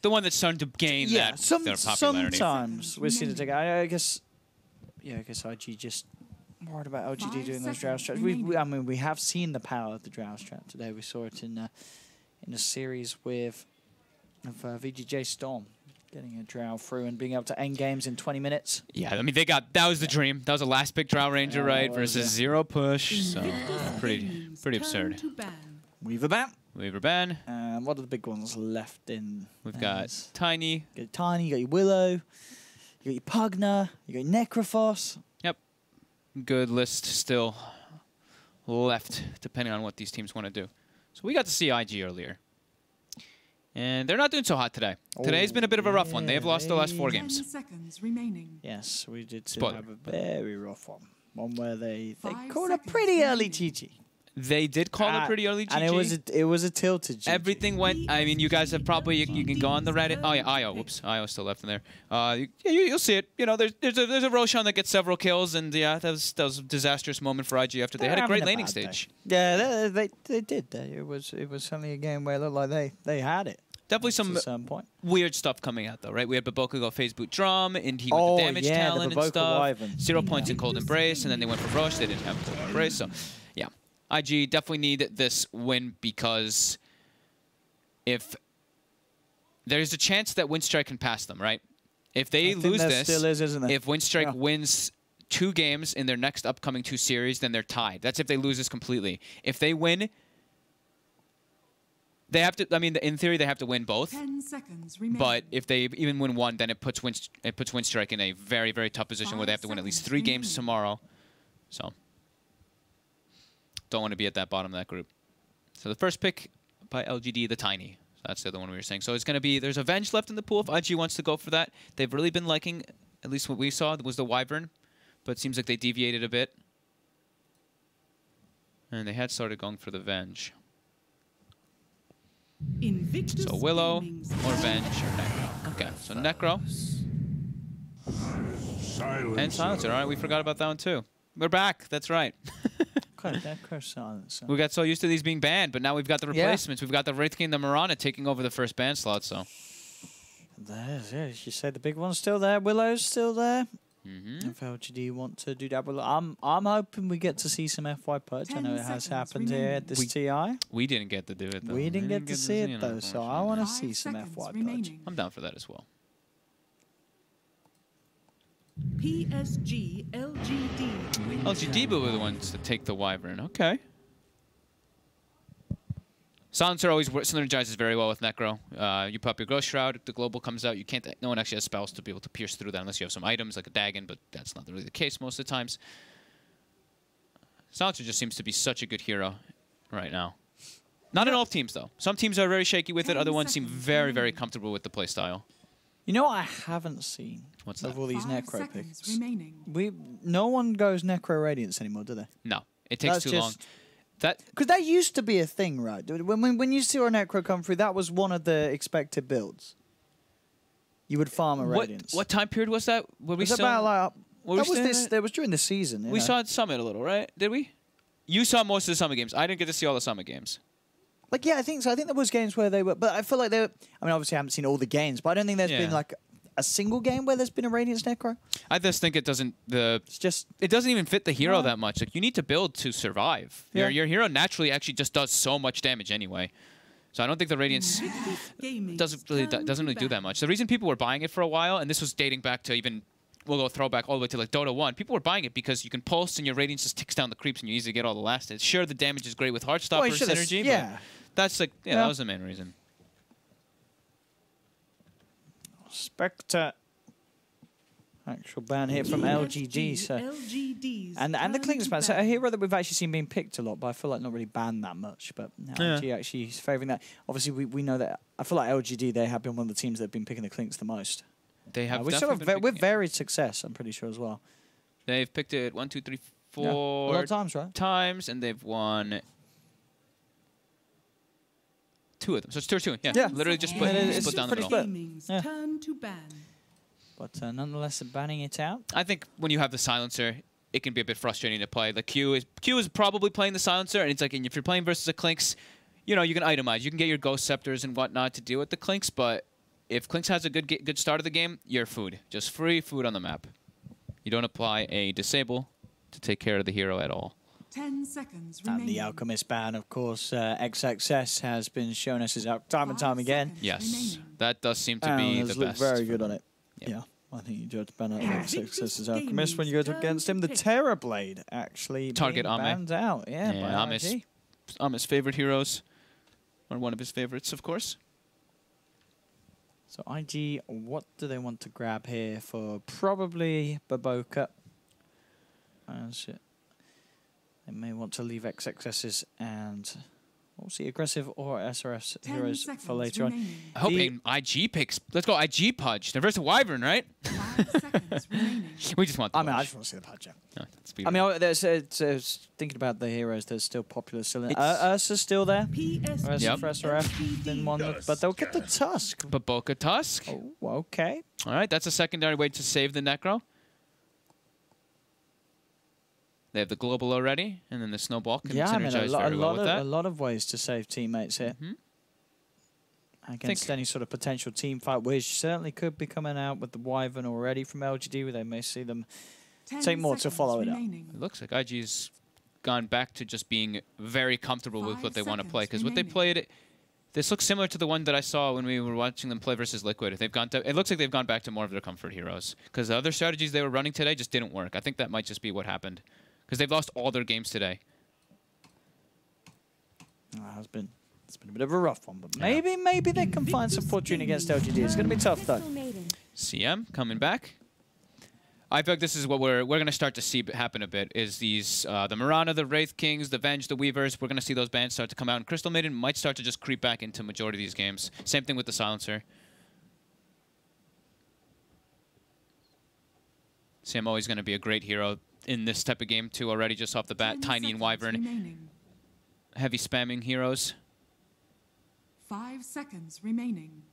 the one that's starting to gain that popularity. Sometimes we see the ticket. I guess IG just worried about LGD doing those drought strats. I mean, we have seen the power of the drought strat today. We saw it in a series with VGJ Storm. Getting a drow through and being able to end games in 20 minutes. Yeah, I mean, that was the dream. That was a last pick drow ranger, right? Versus 0 push. So, pretty absurd. Weaver ban. Weaver ban. What are the big ones left in? We've got Tiny. You got Tiny, you got your Willow, you got your Pugna, you got your Necrophos. Yep. Good list still left, depending on what these teams want to do. So we got to see IG earlier. And they're not doing so hot today. Today's been a bit of a rough one. They have lost the last 4 games. 10 seconds remaining. Yes, we did Spoiler. have a very rough one. One where they called a pretty early GG. They did call a pretty early GG. And it was a tilted GG. Everything went. I mean, you guys have probably you can go on the Reddit. Oh yeah, IO. Whoops, IO still left in there. You'll see it. You know, there's a Roshan that gets several kills, and yeah, that was a disastrous moment for IG after they had a great laning stage. Yeah, they did. It was certainly a game where it looked like they had it. Definitely some weird stuff coming out, though, right? We had Baboka go phase boot drum, and he went to damage talent and stuff. Wyvern. 0 points in Cold Embrace, and then they went for Roche. They didn't have Cold Embrace, so yeah. IG definitely need this win because if there's a chance that Windstrike can pass them, right? If they lose this, still is, isn't there? if Windstrike wins 2 games in their next upcoming 2 series, then they're tied. That's if they lose this completely. If they win, they have to. I mean, in theory, they have to win both. 10 seconds remaining. But if they even win 1, then it puts Windstrike in a very, very tough position where they have to win at least 3 games tomorrow. So don't want to be at that bottom of that group. So the first pick by LGD, the Tiny. So that's the other one we were saying. So it's going to be, there's Avenge left in the pool if IG wants to go for that. They've really been liking, at least what we saw, was the Wyvern. But it seems like they deviated a bit. And they had started going for the Venge. Invictus So Willow, or Venge, or Necro. Okay, so Necro. And Silencer. All right, we forgot about that one too. We're back. That's right. Necro Silencer. We got so used to these being banned, but now we've got the replacements. We've got the Wraith King and the Mirana taking over the first ban slot, so. There's, yeah, you said the big one's still there. Willow's still there. Mm-hmm. If LGD want to do that, I'm hoping we get to see some FY Purge. I know it has happened here at this TI. We didn't get to do it, though. We didn't get to see it, though, so I want to see some FY Purge. I'm down for that as well. PSG.LGD. LGD were the ones to take the Wyvern. Okay. Silencer always synergizes very well with Necro. You pop your Ghost Shroud, the Global comes out. You can't. No one actually has spells to be able to pierce through that unless you have some items like a Dagon, but that's not really the case most of the times. Silencer just seems to be such a good hero right now. Not in all teams, though. Some teams are very shaky with it. Other ones seem very, very comfortable with the playstyle. You know what I haven't seen? What's that? Of all these Necro picks. Remaining. No one goes Necro Radiance anymore, do they? No. It takes too long. Because that used to be a thing, right? When you saw a Necro come through, that was one of the expected builds. You would farm a Radiance. What time period was that? Were we it was about like that was during the season. We saw it Summit a little, right? Did we? You saw most of the Summit games. I didn't get to see all the Summit games. Like, yeah, I think so. I think there was games where they were, but I feel like they were, I mean, obviously I haven't seen all the games, but I don't think there's been like a single game where there's been a Radiance Necro. I just think it doesn't, it doesn't even fit the hero that much. Like, you need to build to survive. Yeah. Your hero naturally actually just does so much damage anyway. So I don't think the Radiance doesn't really do that much. The reason people were buying it for a while, and this was dating back to even, we'll go throwback all the way to like Dota 1, people were buying it because you can pulse and your Radiance just ticks down the creeps and you easily get all the last hits. Sure, the damage is great with Heartstopper synergy, but that's like, that was the main reason. Spectre. Actual ban here from LGD. So. And the Clinks ban. So a hero that we've actually seen being picked a lot, but I feel like not really banned that much. But LG actually is favouring that. Obviously, we know that. I feel like LGD, they have been one of the teams that have been picking the Clinks the most. They have with varied success, I'm pretty sure, as well. They've picked it 1, 2, 3, 4 a lot of times, right? Times, and they've won 2 of them. So it's 2-2. Yeah. Literally just split down the middle. Turn to ban. But nonetheless, banning it out. I think when you have the Silencer, it can be a bit frustrating to play. Like Q is probably playing the Silencer, and it's like, if you're playing versus a Clinks, you know, you can itemize. You can get your Ghost Scepters and whatnot to deal with the Clinks, but if Klinks has a good start of the game, you're food. Just free food on the map. You don't apply a disable to take care of the hero at all. 10 seconds And remaining. the Alchemist ban, of course, XXS has been shown us as out time and time again. Yes, that does seem to be the best. Very good on it. Yep. Yeah, I think you do have to ban out XXS as Alchemist when you go against him. The Terror Blade actually Target being banned out. Yeah, by IG. Ame's favorite heroes, or one of his favorites, of course. So IG, what do they want to grab here for? Probably Baboka. They may want to leave XXSs and we'll see aggressive or SRF heroes for later on. I hope IG picks. Let's go IG Pudge. They're versus Wyvern, right? 5 seconds remaining. We just want the I Pudge. just want to see the Pudge. No, I mean, there's thinking about the heroes that's still popular. Still, Ursa's still there. PSG. Yep. For SRF, then one, but they'll get the Tusk. Baboka Tusk. Oh, okay. All right, that's a secondary way to save the Necro. They have the global already, and then the snowball can synergize very well with that. A lot of ways to save teammates here. Against any sort of potential team fight, which certainly could be coming out with the Wyvern already from LGD, where they may see them take more to follow it up. It looks like IG's gone back to just being very comfortable with what they want to play, because what they played, this looks similar to the one that I saw when we were watching them play versus Liquid. It looks like they've gone back to more of their comfort heroes, because the other strategies they were running today just didn't work. I think that might just be what happened, because they've lost all their games today. It's been a bit of a rough one, but maybe they can find some fortune against LGD. It's going to be tough though. CM coming back. I feel like this is what we're going to start to see happen a bit. Is these the Mirana, the Wraith Kings, the Venge, the Weavers? We're going to see those bans start to come out, and Crystal Maiden might start to just creep back into majority of these games. Same thing with the Silencer. CMO is going to be a great hero in this type of game too. Already just off the bat, Tiny and Wyvern, heavy spamming heroes. 5 seconds remaining.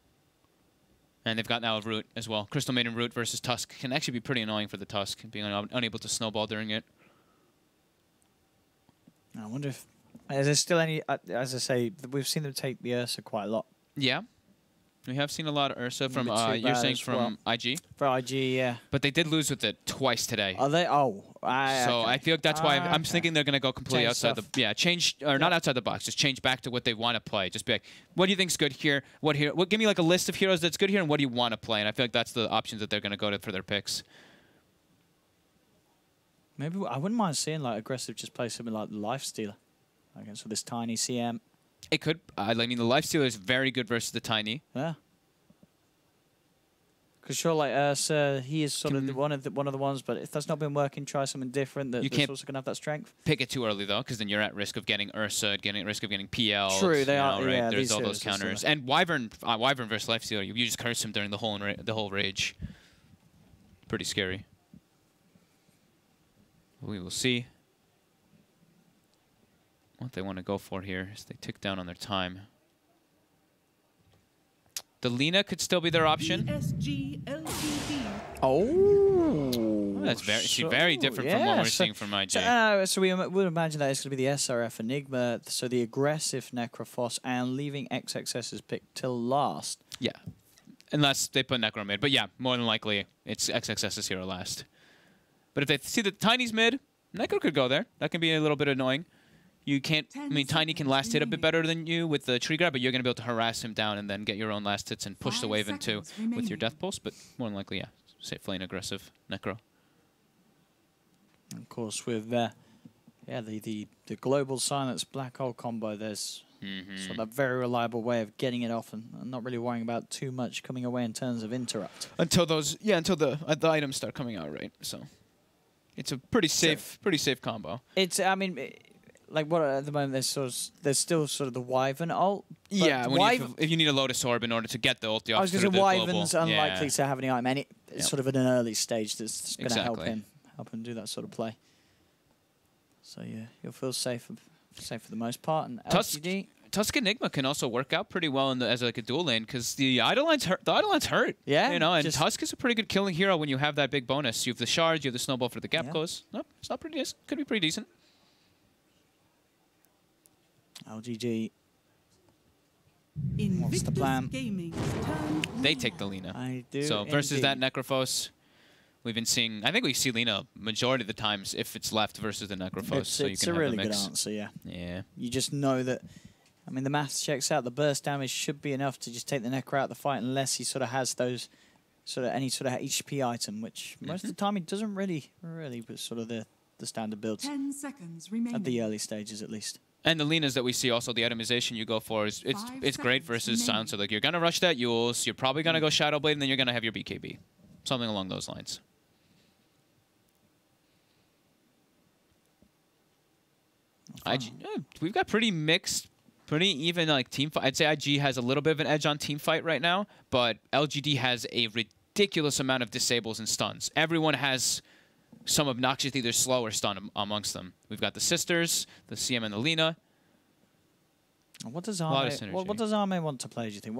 And they've got now a Root as well. Crystal Maiden Root versus Tusk can actually be pretty annoying for the Tusk, being unable to snowball during it. I wonder if there's still any, as I say, we've seen them take the Ursa quite a lot. Yeah. We have seen a lot of Ursa from, you're saying from IG? For IG, yeah. But they did lose with it twice today. Are they? Oh. So I feel like that's why I'm thinking they're going to go completely outside the... Yeah, change, or not outside the box, just change back to what they want to play. Just be like, what do you think's good here? Give me like a list of heroes that's good here, and what do you want to play? And I feel like that's the options that they're going to go to for their picks. Maybe I wouldn't mind seeing like aggressive just play something like the Lifestealer against this Tiny CM. It could. I mean, the Lifestealer is very good versus the Tiny. Yeah. Because sure, like Ursa, he is sort of one of the ones. But if that's not been working, try something different. That's also going to have that strength. Pick it too early though, because then you're at risk of getting Ursa, at risk of getting PL. True, they are. Right? Yeah, there's all those counters. And Wyvern versus Lifestealer, you just curse him during the whole rage. Pretty scary. We will see what they want to go for here as they tick down on their time. The Lina could still be their option. PSG.LGD. Oh, that's very different from what we're seeing from IG. So we would imagine that it's going to be the SRF Enigma, so the aggressive Necrophos, and leaving XXS's pick till last. Yeah, unless they put Necro mid. But yeah, more than likely it's XXS's hero last. But if they see the Tiny's mid, Necro could go there. That can be a little bit annoying. You can't... I mean, Tiny can last hit a bit better than you with the tree grab, but you're going to be able to harass him down and then get your own last hits and push the wave in too with your Death Pulse. But more than likely, yeah, safe lane aggressive Necro. Of course, with the global silence black hole combo, there's sort of a very reliable way of getting it off and not really worrying about too much coming away in terms of interrupt. Until the items start coming out, right? So it's a pretty safe combo. It's, I mean, like what at the moment there's still sort of the Wyvern ult. Yeah, if you need a Lotus Orb in order to get the ulti off. I was going to say Wyvern's unlikely to have any item. It's sort of at an early stage that's going to help him do that sort of play. So yeah, you'll feel safe for the most part. And Tusk Enigma can also work out pretty well as like a dual lane because the Idoline's hurt. The Idoline's hurt. Yeah, and Tusk is a pretty good killing hero when you have that big bonus. You have the shards, you have the snowball for the gap close. Nope, it's not pretty. It could be pretty decent. LGD What's the plan? They take the Lina. I do. So versus that indeed. Necrophos, we've been seeing. I think we see Lina majority of the times if it's left versus the Necrophos. It's, so you it's can a have really the good mix. answer, yeah. Yeah. You just know that. I mean, the maths checks out. The burst damage should be enough to just take the Necro out of the fight, unless he sort of has those, sort of any sort of HP item, which most of the time he doesn't really, but sort of the standard builds 10 seconds remaining. at the early stages, at least. And the Linas that we see, also the itemization you go for is it's great versus Silencer. Like you're gonna rush that Yules, you're probably gonna go Shadow Blade, and then you're gonna have your BKB, something along those lines. We've got pretty mixed, pretty even like team fight. I'd say IG has a little bit of an edge on team fight right now, but LGD has a ridiculous amount of disables and stuns. Everyone has some obnoxious either slow or stun amongst them. We've got the Sisters, the CM, and the Lina. What does lot of Arme? synergy. What does Arme want to play? Do you think?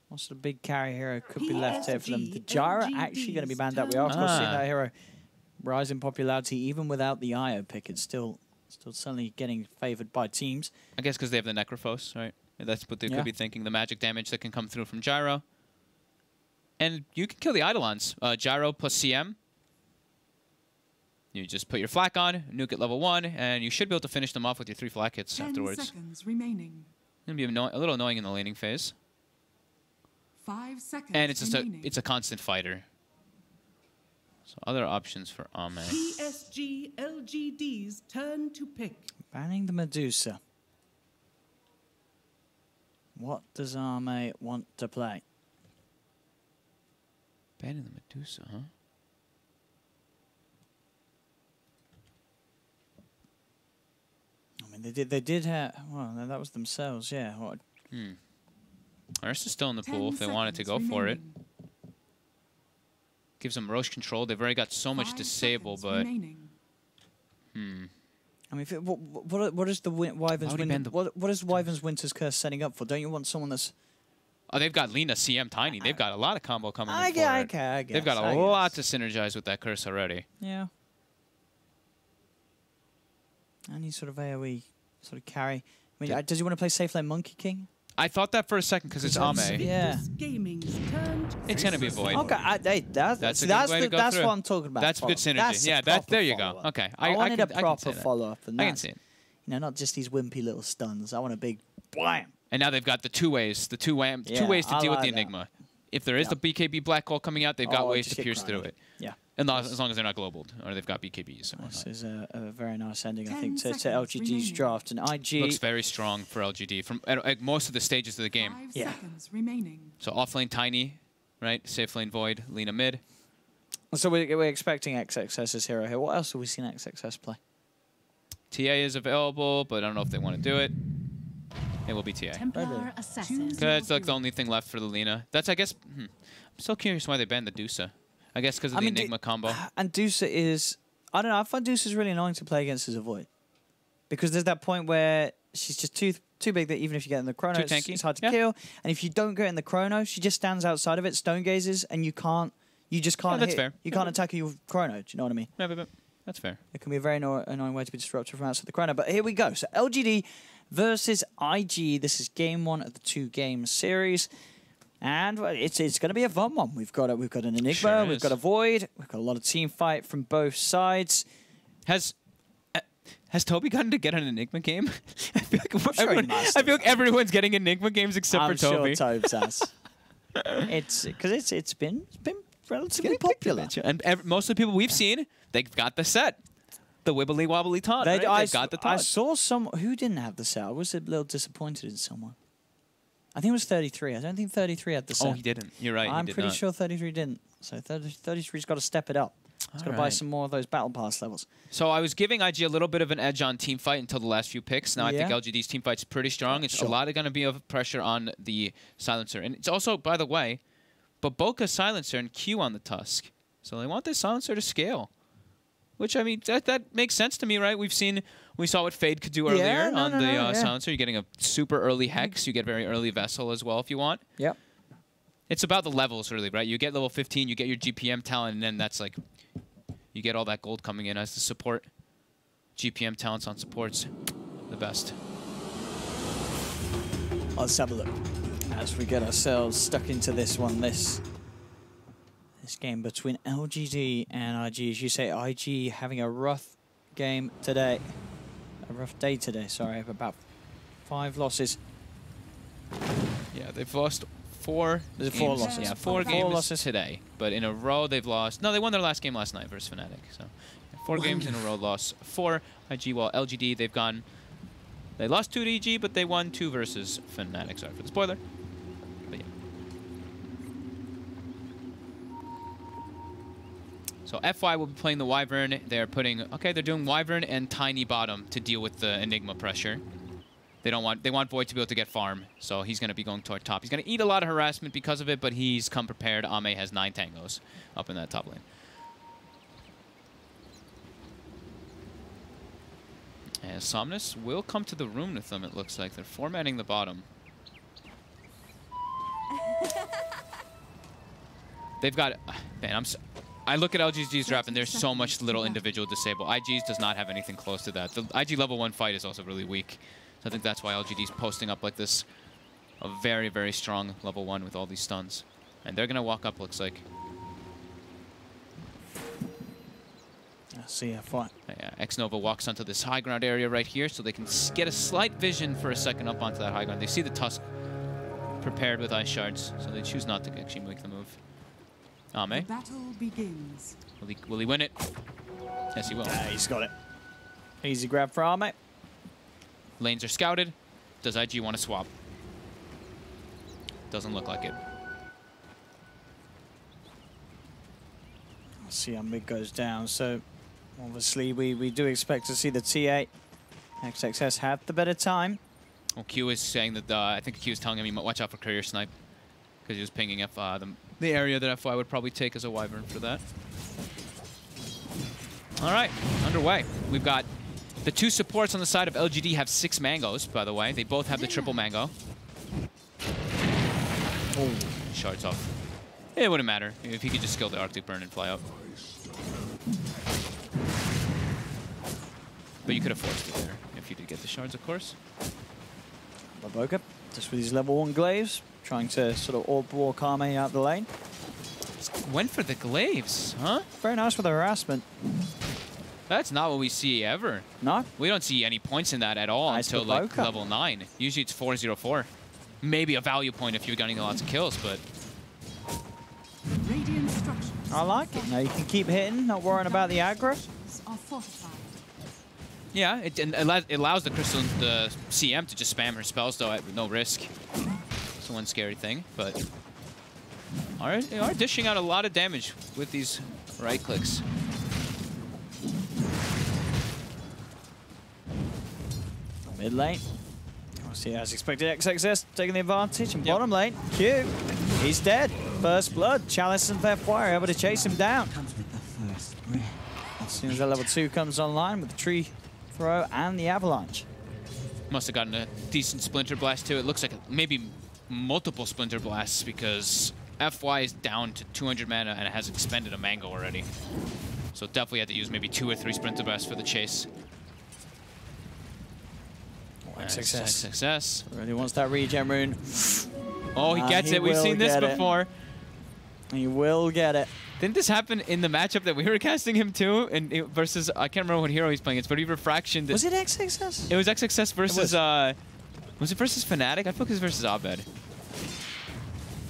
What's the big carry hero could be left here for them? The Gyra actually going to be banned out. We are of course seeing that hero rise in popularity even without the IO pick. It's still certainly getting favored by teams. I guess because they have the Necrophos, right? That's what they could be thinking. The magic damage that can come through from Gyro. And you can kill the Eidolons. Gyro plus CM. You just put your flak on, nuke at level 1, and you should be able to finish them off with your 3 flak hits 10 afterwards. seconds remaining. It's going to be a little annoying in the laning phase. 5 seconds And it's just remaining. it's a constant fighter. So other options for Ame. PSG.LGD's turn to pick. Banning the Medusa. What does Arme want to play? Banning the Medusa, huh? I mean, they did have. Well, that was themselves, yeah. What? Ursa's still in the 10 pool if they wanted to go for it. remaining. Gives them Roche control. They've already got so much 5 disable, seconds but remaining. I mean, what is the Wyvern's Why would he ban the- what is Wyvern's Winter's Curse setting up for? Don't you want someone that's? oh, they've got Lina, CM, Tiny. They've got a lot of combo coming in for it. I guess. They've got a lot to synergize with that curse already. Yeah. Any sort of AoE sort of carry. I mean, does he want to play safe lane Monkey King? I thought that for a second because it's Ame. Yeah. It's going to be Void. Okay, That's a good way to go that's through. what I'm talking about. That's good synergy. That's yeah, there you go. Okay. I wanted a can proper say that. follow-up. I can see it. You know, not just these wimpy little stuns. I want a big wham. And now they've got the two ways to deal with the Enigma. If there is the BKB Black Hole coming out, they've got ways just to get pierce through grinded. it. Yeah. And as long as they're not global, or they've got BKBs. And This whatnot. is a very nice ending, I 10 think, to seconds LGD's remaining. draft. And IG... Looks very strong for LGD from at most of the stages of the game. 5 Yeah. seconds remaining. So off lane Tiny, right? Safe lane Void, Lina mid. So we're expecting XXS as hero here. What else have we seen XXS play? TA is available, but I don't know if they want to do it. It will be TA. Templar Assassin. That's like the only thing left for the Lina. That's, I guess, I'm still curious why they banned the Dusa. I guess because of the Enigma combo. And Dusa is... I don't know, I find Dusa really annoying to play against as a Void. Because there's that point where she's just too big that even if you get in the chrono, Too tanky. it's hard to kill. And if you don't get in the chrono, she just stands outside of it, stone gazes, and you just can't that's hit. fair. You can't attack your chrono, do you know what I mean? Yeah, but that's fair. It can be a very annoying way to be disrupted from outside the chrono. But here we go. So LGD versus IG. This is game 1 of the 2-game series. And well, it's going to be a fun one. We've got an Enigma, Sure we've is. got a Void, we've got a lot of team fight from both sides. Has Toby gotten to get an Enigma game? I feel like everyone's getting Enigma games except I'm for Toby. sure Tobes has. It's been relatively popular. And most of the people we've seen, they've got the set. The wibbly wobbly taunt. They've got the I taunt. saw someone who didn't have the set. I was a little disappointed in someone. I think it was 33. I don't think 33 had the set. Oh, he didn't. You're right. I'm he did pretty not. sure 33 didn't. So 33's got to step it up. He's got to buy some more of those battle pass levels. So I was giving IG a little bit of an edge on team fight until the last few picks. Now I think Yeah. LGD's team fight's pretty strong. It's Sure. a lot of going to be of pressure on the silencer. And it's also, by the way, Baboka silencer and Q on the Tusk. So they want this silencer to scale. Which, I mean, that makes sense to me, right? We saw what Fade could do earlier on the silencer. You're getting a super early Hex. You get very early Vessel as well if you want. Yep. It's about the levels, really, right? You get level 15, you get your GPM talent, and then that's like, you get all that gold coming in as the support. GPM talents on supports, the best. Let's have a look as we get ourselves stuck into this one. This game between LGD and IG. As you say, IG having a rough game today. A rough day today, sorry. About 5 losses. Yeah, they've lost 4 games. 4 losses. Yeah, 4 games today. But in a row, they've lost. No, they won their last game last night versus Fnatic. So 4 games in a row, lost 4. IG, while LGD, they've gone. They lost 2 to EG, but they won 2 versus Fnatic. Sorry for the spoiler. But yeah. So FY will be playing the Wyvern. They're putting. Okay, they're doing Wyvern and Tiny bottom to deal with the Enigma pressure. They want Void to be able to get farm, so he's going to be going toward top. He's going to eat a lot of harassment because of it, but he's come prepared. Ame has 9 tangos up in that top lane. And Somnus will come to the room with them, it looks like. They're formatting the bottom. They've got... Man, I look at LGD's draft, and there's so much little individual disable. IG's does not have anything close to that. The IG level 1 fight is also really weak. So I think that's why LGD's posting up like this. A very, very strong level 1 with all these stuns. And they're going to walk up, looks like. See a fight. Yeah, X-Nova walks onto this high ground area right here, so they can get a slight vision for a second up onto that high ground. They see the Tusk prepared with ice shards, so they choose not to actually make the move. Ame. The battle begins. Will he win it? Yes, he will. Yeah, he's got it. Easy grab for Ame. Lanes are scouted. Does IG want to swap? Doesn't look like it. See how mid goes down, so obviously we do expect to see the T8. XXS have the better time. Well, Q is saying that, I think Q is telling him he might watch out for courier snipe, because he was pinging the area that FY would probably take as a Wyvern for that. All right, underway. We've got the 2 supports on the side of LGD have 6 mangoes, by the way. They both have the triple mango. Oh, shards off. It wouldn't matter if he could just skill the Arctic Burn and fly out. But you could have forced it there if you did get the shards, of course. BO2 just with his level 1 glaives, trying to sort of orb walk Ame out the lane. Went for the glaives, huh? Very nice with the harassment. That's not what we see ever. No? We don't see any points in that at all Nice until for like BO2. level 9. Usually it's 404. Maybe a value point if you're getting lots of kills, but... Radiant structures. I like it. Now you can keep hitting, not worrying about the aggro. Are fortified. Yeah, it allows the Crystal, the CM to just spam her spells though at no risk. It's one scary thing, but... They are dishing out a lot of damage with these right clicks. Mid lane. See, as expected, XXS taking the advantage. And bottom lane, Q, he's dead. First blood. Chalice and FY are able to chase him down. As soon as that level 2 comes online with the tree throw and the avalanche. Must have gotten a decent Splinter Blast too. It looks like maybe multiple Splinter Blasts because FY is down to 200 mana and it has expended a mango already. So definitely had to use maybe 2 or 3 Splinter Blasts for the chase. XXS really wants that regen rune. Oh, he gets it. We've seen this before. He will get it. Didn't this happen in the matchup that we were casting him to? And versus, I can't remember what hero he's playing. It's but he refraction. Was it XXS? It was XXS versus, was it versus Fnatic? I feel like it was versus Abed.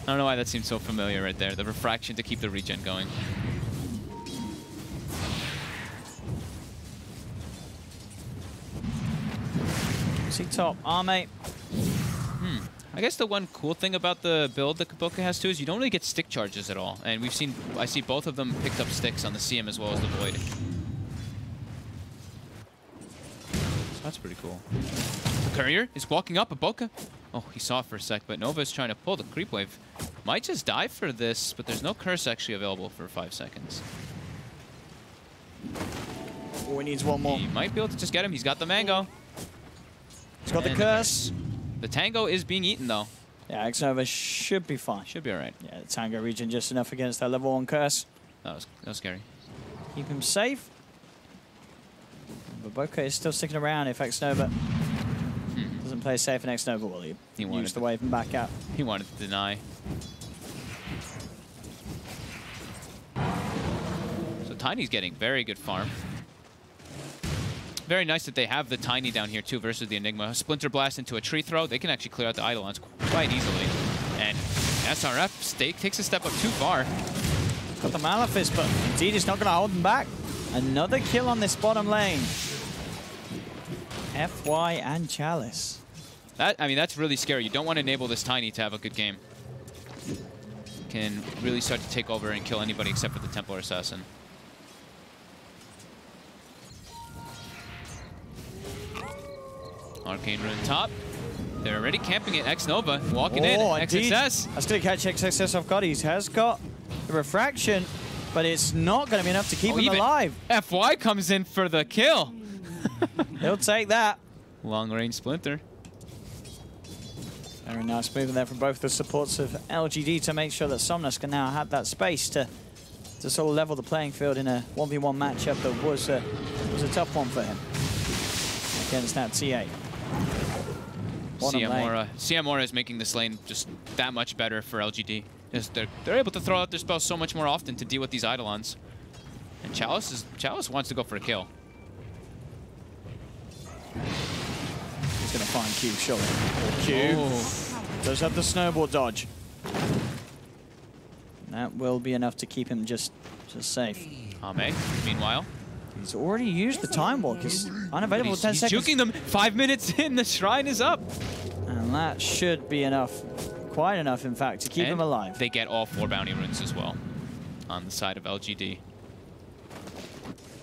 I don't know why that seems so familiar right there. The refraction to keep the regen going. See top, Ame. I guess the one cool thing about the build that Kaboka has too is you don't really get stick charges at all. And we've seen, I see both of them picked up sticks on the CM as well as the Void. So that's pretty cool. The Courier is walking up Kaboka. Oh, he saw it for a sec, but Nova is trying to pull the creep wave. Might just die for this, but there's no curse actually available for 5 seconds. Oh, he needs one more. He might be able to just get him. He's got the mango. He's got the curse. The tango is being eaten, though. Yeah, X-Nova should be fine. Should be all right. Yeah, the tango regen just enough against that level 1 curse. That was scary. Keep him safe. But BO2 is still sticking around if X-Nova doesn't and play safe next Nova, will he? He wanted Use the wave and back out. He wanted to deny. So Tiny's getting very good farm. Very nice that they have the Tiny down here too versus the Enigma. Splinter Blast into a tree throw. They can actually clear out the Eidolons quite easily. And SRF takes a step up too far. Got the Malefice, but indeed it's not going to hold them back. Another kill on this bottom lane. FY and Chalice. I mean, that's really scary. You don't want to enable this Tiny to have a good game. Can really start to take over and kill anybody except for the Templar Assassin. Arcane Rune top. They're already camping it. X-Nova walking in. XXS. That's going to catch XXS off guard. He has got the refraction, but it's not going to be enough to keep him alive. FY comes in for the kill. He'll take that. Long range Splinter. Very nice movement there from both the supports of LGD to make sure that Somnus can now have that space to sort of level the playing field in a 1v1 matchup that was a tough one for him against that T8. Siamora is making this lane just that much better for LGD. They're able to throw out their spells so much more often to deal with these Eidolons. And Chalice wants to go for a kill. He's going to find Q, surely. Q does have the snowball dodge. That will be enough to keep him just safe. Ame, meanwhile. He's already used the time walk. He's unavailable 10 seconds. He's juking them. 5 minutes in, the shrine is up. And that should be enough. Quite enough, in fact, to keep him alive. They get all 4 bounty runes as well on the side of LGD.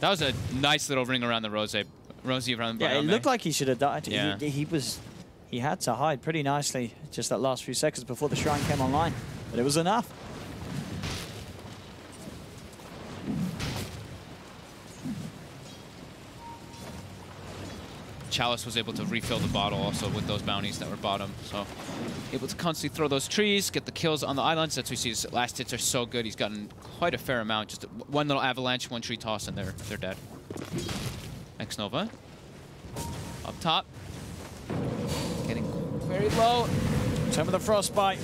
That was a nice little ring around the Rosie around. Yeah, it looked like he should have died. Yeah. He had to hide pretty nicely just that last few seconds before the shrine came online, but it was enough. Chalice was able to refill the bottle also with those bounties that were bottom. So able to constantly throw those trees, get the kills on the islands. That's what we see. His last hits are so good. He's gotten quite a fair amount. Just one little avalanche, one tree toss, and they're dead. X-Nova. Up top. Getting very low. Time of the Frostbite.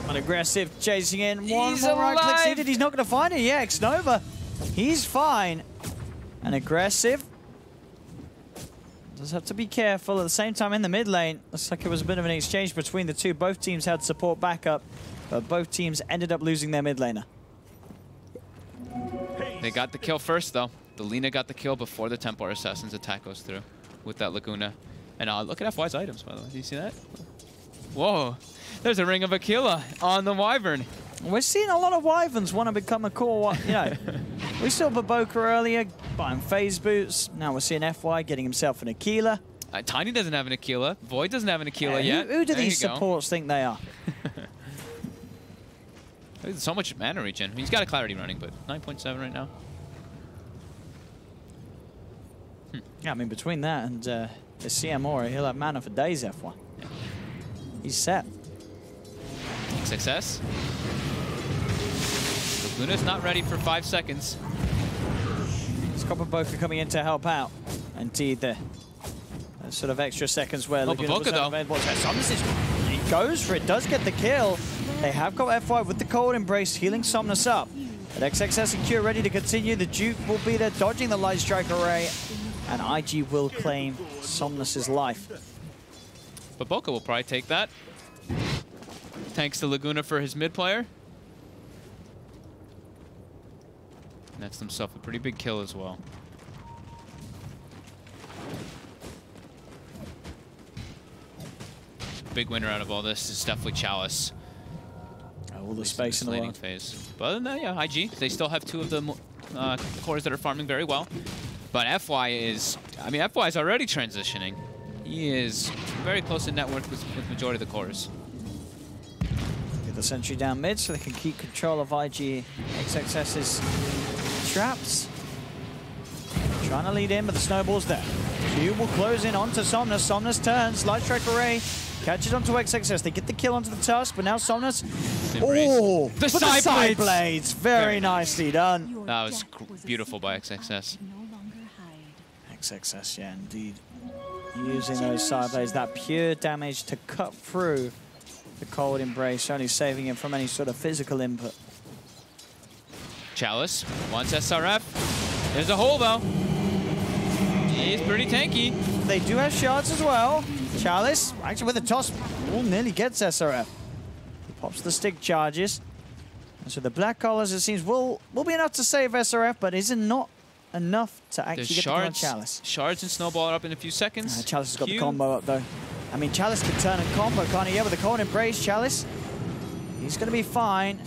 An aggressive chasing in. One more alive. right click needed. He's not going to find it. Yeah, X-Nova. He's fine. An aggressive. Does have to be careful. At the same time, in the mid lane, looks like it was a bit of an exchange between the two. Both teams had support backup, but both teams ended up losing their mid laner. They got the kill first, though. The Lina got the kill before the Templar Assassin's attack goes through with that Laguna. And look at FY's items, by the way. Do you see that? Whoa. There's a Ring of Aquila on the Wyvern. We're seeing a lot of Wyverns want to become a core one. You know, we saw Baboka earlier buying phase boots. Now we're seeing FY getting himself an Aquila. Tiny doesn't have an Aquila. Void doesn't have an Aquila yet. Who do these supports think they are? There's so much mana regen. He's got a Clarity running, but 9.7 right now. Yeah, I mean, between that and the CM he'll have mana for days, FY. Yeah. He's set. Success. Luna's not ready for 5 seconds. It's Baboka coming in to help out. Indeed, the sort of extra seconds where Baboka, though. He goes for it, does get the kill. They have got FY with the Cold Embrace, healing Somnus up. But XXS and Q ready to continue. The Duke will be there, dodging the Light Strike Array. And IG will claim Somnus's life. Baboka will probably take that. Thanks to Laguna for his mid player. Nets himself a pretty big kill as well. Big winner out of all this is definitely Chalice. All the space in the world. Phase. But other than that, yeah, IG. They still have 2 of the cores that are farming very well. But FY is, I mean, FY is already transitioning. He is very close in net worth with majority of the cores. Get the sentry down mid so they can keep control of IG XXS's traps. Trying to lead in, but the snowball's there. Q will close in onto Somnus. Somnus turns, Light Strike Array, catches onto XXS. They get the kill onto the Tusk, but now Somnus. Oh, the side blades. Very nicely done. That was beautiful by XXS. XXS, yeah, indeed. Using those side blades, that pure damage to cut through the cold embrace, only saving him from any sort of physical input. Chalice wants SRF. There's a hole, though. He's pretty tanky. They do have shards as well. Chalice, actually with a toss, nearly gets SRF. He pops the stick charges. And so the black collars, it seems, will be enough to save SRF, but is it not enough to actually get the kill on Chalice? Shards and snowball are up in a few seconds. Chalice has got the combo up, though. I mean, Chalice can turn and combo, can't he? Yeah, with the cold embrace, Chalice. He's going to be fine.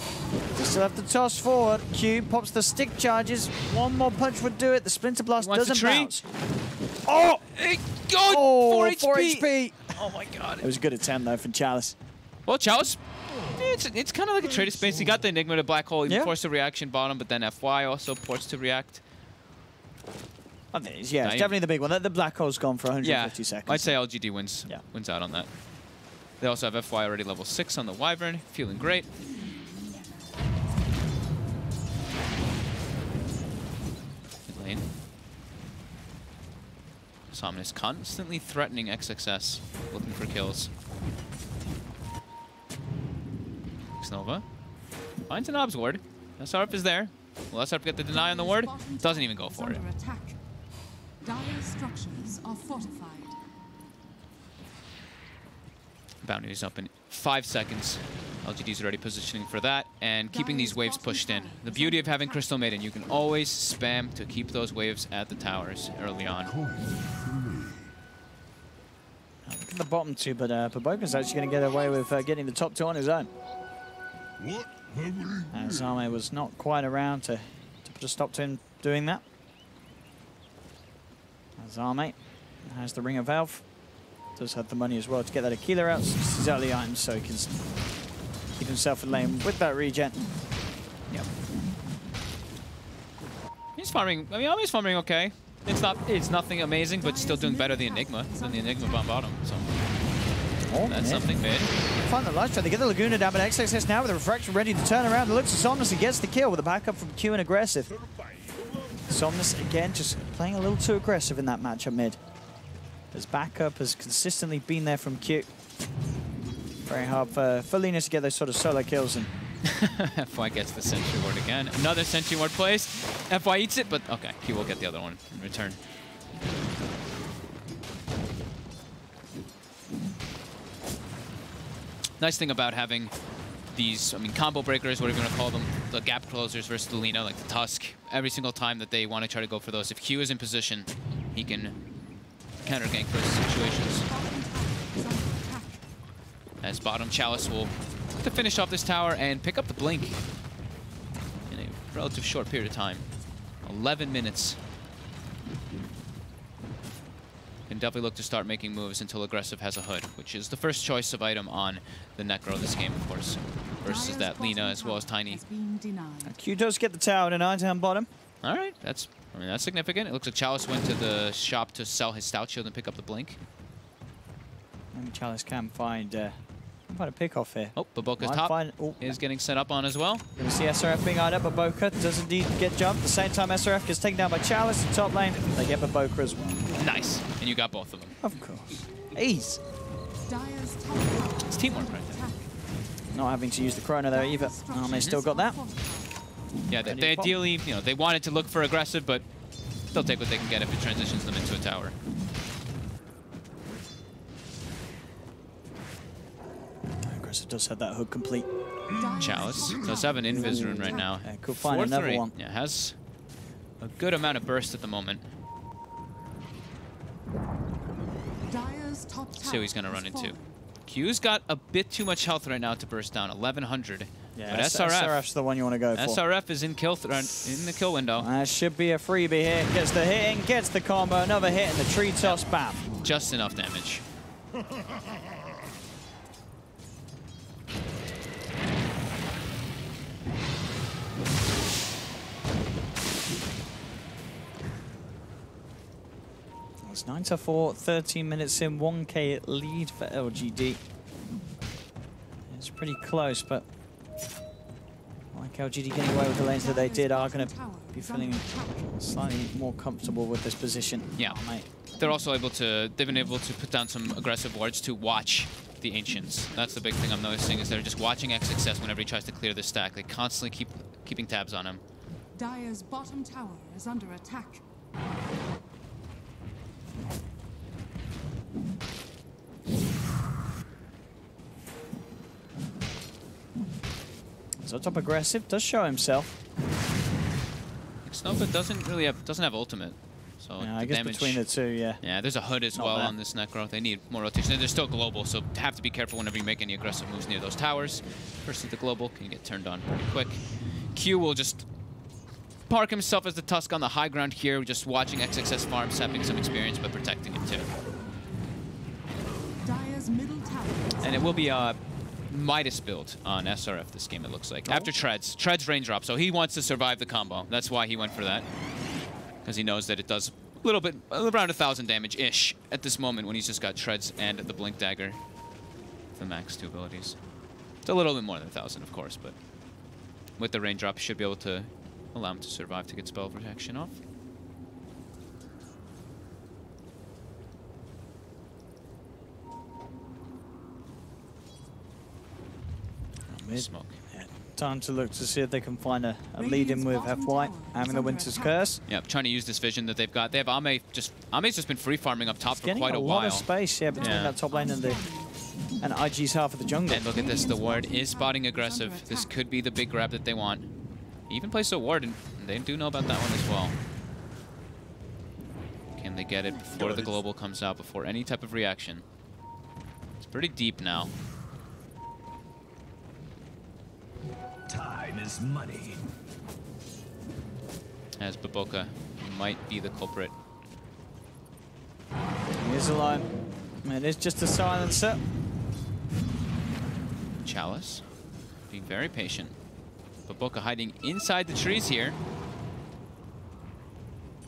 They still have to toss forward. Q pops the stick charges. One more punch would do it. The Splinter Blast doesn't bounce. Oh! Oh, 4 HP. Oh my god. It was a good attempt, though, from Chalice. Well, Chalice, it's kind of like a trade of space. He got the Enigma to Black Hole. He forced a reaction bottom, but then FY also forced to react. I think it's definitely the big one. The Black Hole's gone for 150 seconds. I'd say LGD wins out on that. They also have FY already level 6 on the Wyvern, feeling great. Mid lane. Somnus constantly threatening XXS, looking for kills. Nova finds an Ob's ward. SRF is there. Will SRF get the deny on the ward? Doesn't even go for it. Dire structures are fortified. Bounty is up in 5 seconds. LGD's already positioning for that and keeping these waves pushed in. The beauty of having Crystal Maiden, you can always spam to keep those waves at the towers early on. Look at the bottom two, but BO2's actually going to get away with getting the top two on his own. As Zame was not quite around to put a stop to him doing that. Zame has the Ring of Valve. Does have the money as well to get that Aquila out. His early items so he can keep himself in lane with that regen. Yep. He's farming. I mean, Ame's farming okay. It's nothing amazing, but still doing better than the Enigma bomb bottom. So that's something big. Find the last try. They get the Laguna down, but XXS now with the refraction ready to turn around. It looks at Somnus and gets the kill with a backup from Q and aggressive. Somnus again just playing a little too aggressive in that matchup mid. His backup has consistently been there from Q. Very hard for Linus to get those sort of solo kills. And FY gets the Sentry Ward again. Another Sentry Ward placed. FY eats it, but okay, he will get the other one in return. Nice thing about having these, I mean, combo breakers, whatever you want to call them, the gap closers versus the Lina, like the Tusk, every single time that they want to try to go for those, if Q is in position, he can counter gank those situations. As bottom, Chalice will look to finish off this tower and pick up the Blink in a relative short period of time. 11 minutes. Can definitely look to start making moves until aggressive has a hood, which is the first choice of item on the Necro this game, of course, versus that Lina as well as Tiny. Q does get the tower tonight down bottom. All right, that's significant. It looks like Chalice went to the shop to sell his Stout Shield and pick up the Blink. Maybe Chalice can find a pick-off here. Oh, but Boca's top is getting set up on as well. Gonna see SRF being eyed up, but Boca does indeed get jumped. At the same time, SRF gets taken down by Chalice in top lane. They get Boca as well. Nice, and you got both of them. Of course. Ease. It's teamwork right there. Not having to use the Chrono there either. They still got that. Yeah, they ideally, you know, they wanted to look for aggressive, but they'll take what they can get if it transitions them into a tower. Aggressive does have that hook complete. Chalice does have an Invis rune right now. Yeah, could find another one. Yeah, has a good amount of burst at the moment. See what he's going to run into. Q's got a bit too much health right now to burst down, 1100. Yeah, but SRF's the one you want to go for. SRF is in the kill window. That should be a freebie here. Gets the hit in, gets the combo, another hit, and the tree toss, bam. Just enough damage. It's 9-4, 13 minutes in, 1k lead for LGD. It's pretty close, but like LGD getting away with the lanes that they did are going to be feeling slightly more comfortable with this position. Yeah. Oh, mate. they're also able to, they've been able to put down some aggressive wards to watch the Ancients. That's the big thing I'm noticing, is they're just watching XXS whenever he tries to clear the stack. They constantly keeping tabs on him. Dire's bottom tower is under attack. So top aggressive, does show himself. Snowfit doesn't have ultimate. So yeah, I guess damage, between the two, yeah. Yeah, there's a hood as well on this Necro. They need more rotation. And they're still global, so have to be careful whenever you make any aggressive moves near those towers. Firstly, the global can get turned on pretty quick. Q will just park himself as the Tusk on the high ground here, just watching XXS farm, sapping some experience, but protecting him too. Dire's middle tower. And it will be a Midas build on SRF this game, it looks like. After Treads. Treads raindrop, so he wants to survive the combo. That's why he went for that. Because he knows that it does a little bit, around 1,000 damage-ish at this moment when he's just got Treads and the Blink Dagger. The max 2 abilities. It's a little bit more than 1,000, of course, but with the raindrop, should be able to allow him to survive to get spell protection off. Smoke. Yeah. Time to look to see if they can find a lead in with FY, having the Winter's Curse. Yep, trying to use this vision that they've got. They have Ame's just been free farming up top for quite a while. Getting a lot of space, yeah, between that top lane and IG's half of the jungle. And look at this, the ward is spotting aggressive. This could be the big grab that they want. He even plays a ward, and they do know about that one as well. Can they get it before the global comes out, before any type of reaction? It's pretty deep now. Time is money. As Baboka might be the culprit. He is alone. It is just a silencer. Chalice being very patient. Baboka hiding inside the trees here.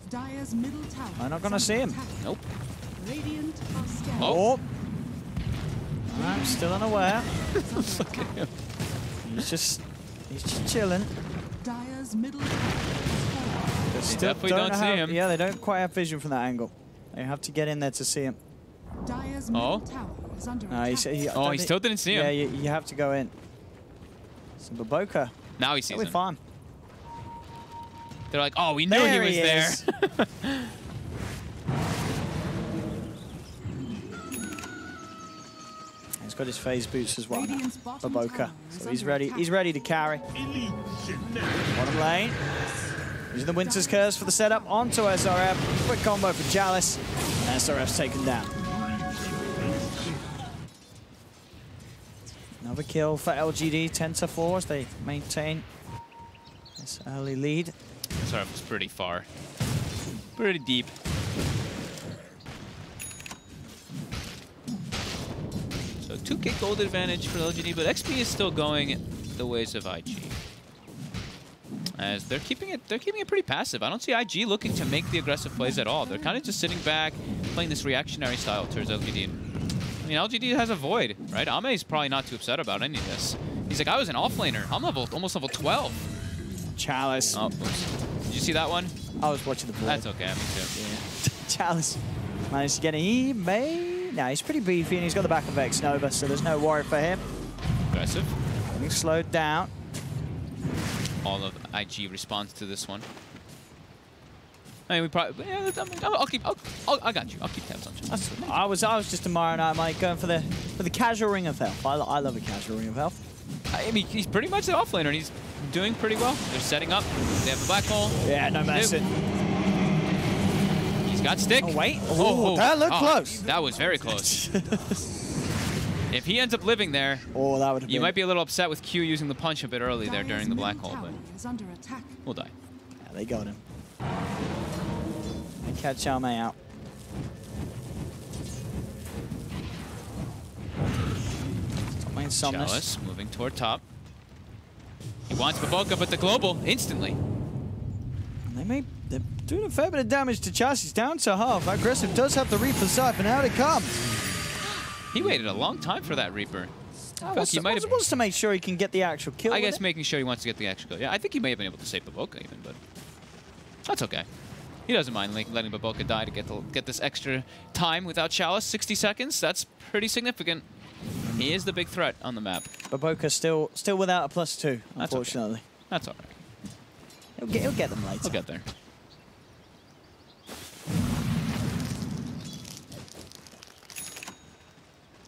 Dire's middle tower. I'm not gonna see him. Nope. Radiant are scared. Oh. I'm still unaware. Look at him. He's just chilling. Dire's middle tower. They still definitely don't see him. Yeah, they don't quite have vision from that angle. They have to get in there to see him. Dire's middle tower is under attack. He still didn't see him. Yeah, you have to go in. So Baboka. Now he sees him. We're fine. They're like, oh, we knew he was there. He's got his phase boots as well now. Baboka. So he's ready. He's ready to carry. Bottom lane. Using the Winter's Curse for the setup onto SRF. Quick combo for Chalice. And SRF's taken down. Another kill for LGD. 10-4 as they maintain this early lead. SRF was pretty far. Pretty deep. So 2k gold advantage for LGD, but XP is still going the ways of IG. As they're keeping it pretty passive. I don't see IG looking to make the aggressive plays at all. They're kind of just sitting back, playing this reactionary style towards LGD. I mean, LGD has a void, right? Ame's probably not too upset about any of this. He's like, I was an offlaner. I'm almost level 12. Chalice. Oh, oops. Did you see that one? I was watching the board. That's okay, me too. Yeah. Chalice managed to get it. He may... Nah, he's pretty beefy and he's got the back of Vex Nova, so there's no worry for him. Aggressive. Getting slowed down. All of IG responds to this one. I mean, we probably... Yeah, I got you. I'll keep tabs on you. I was just admiring Mike going for the casual Ring of Health. I love a casual Ring of Health. I mean, he's pretty much the offlaner, and he's doing pretty well. They're setting up. They have a black hole. Yeah, no messing. He's got stick. Oh, wait. Oh, that looked close. That was very close. If he ends up living there, that would have you might be a little upset with Q using the punch a bit early there during the black hole, but we'll die. Yeah, they got him. They catch Ame out. Chalice moving toward top. He wants Baboka, but the global instantly. They're doing a fair bit of damage to Chalice. He's down to half. Aggressive does have the Reaper scythe, and out it comes. He waited a long time for that Reaper. Wants to make sure he can get the actual kill. I guess making sure he wants to get the actual kill. Yeah, I think he may have been able to save Baboka even, but that's okay. He doesn't mind letting Baboka die to get this extra time without Chalice. 60 seconds, that's pretty significant. He is the big threat on the map. Baboka still without a +2, unfortunately. That's all right. He'll get them later. He'll get there.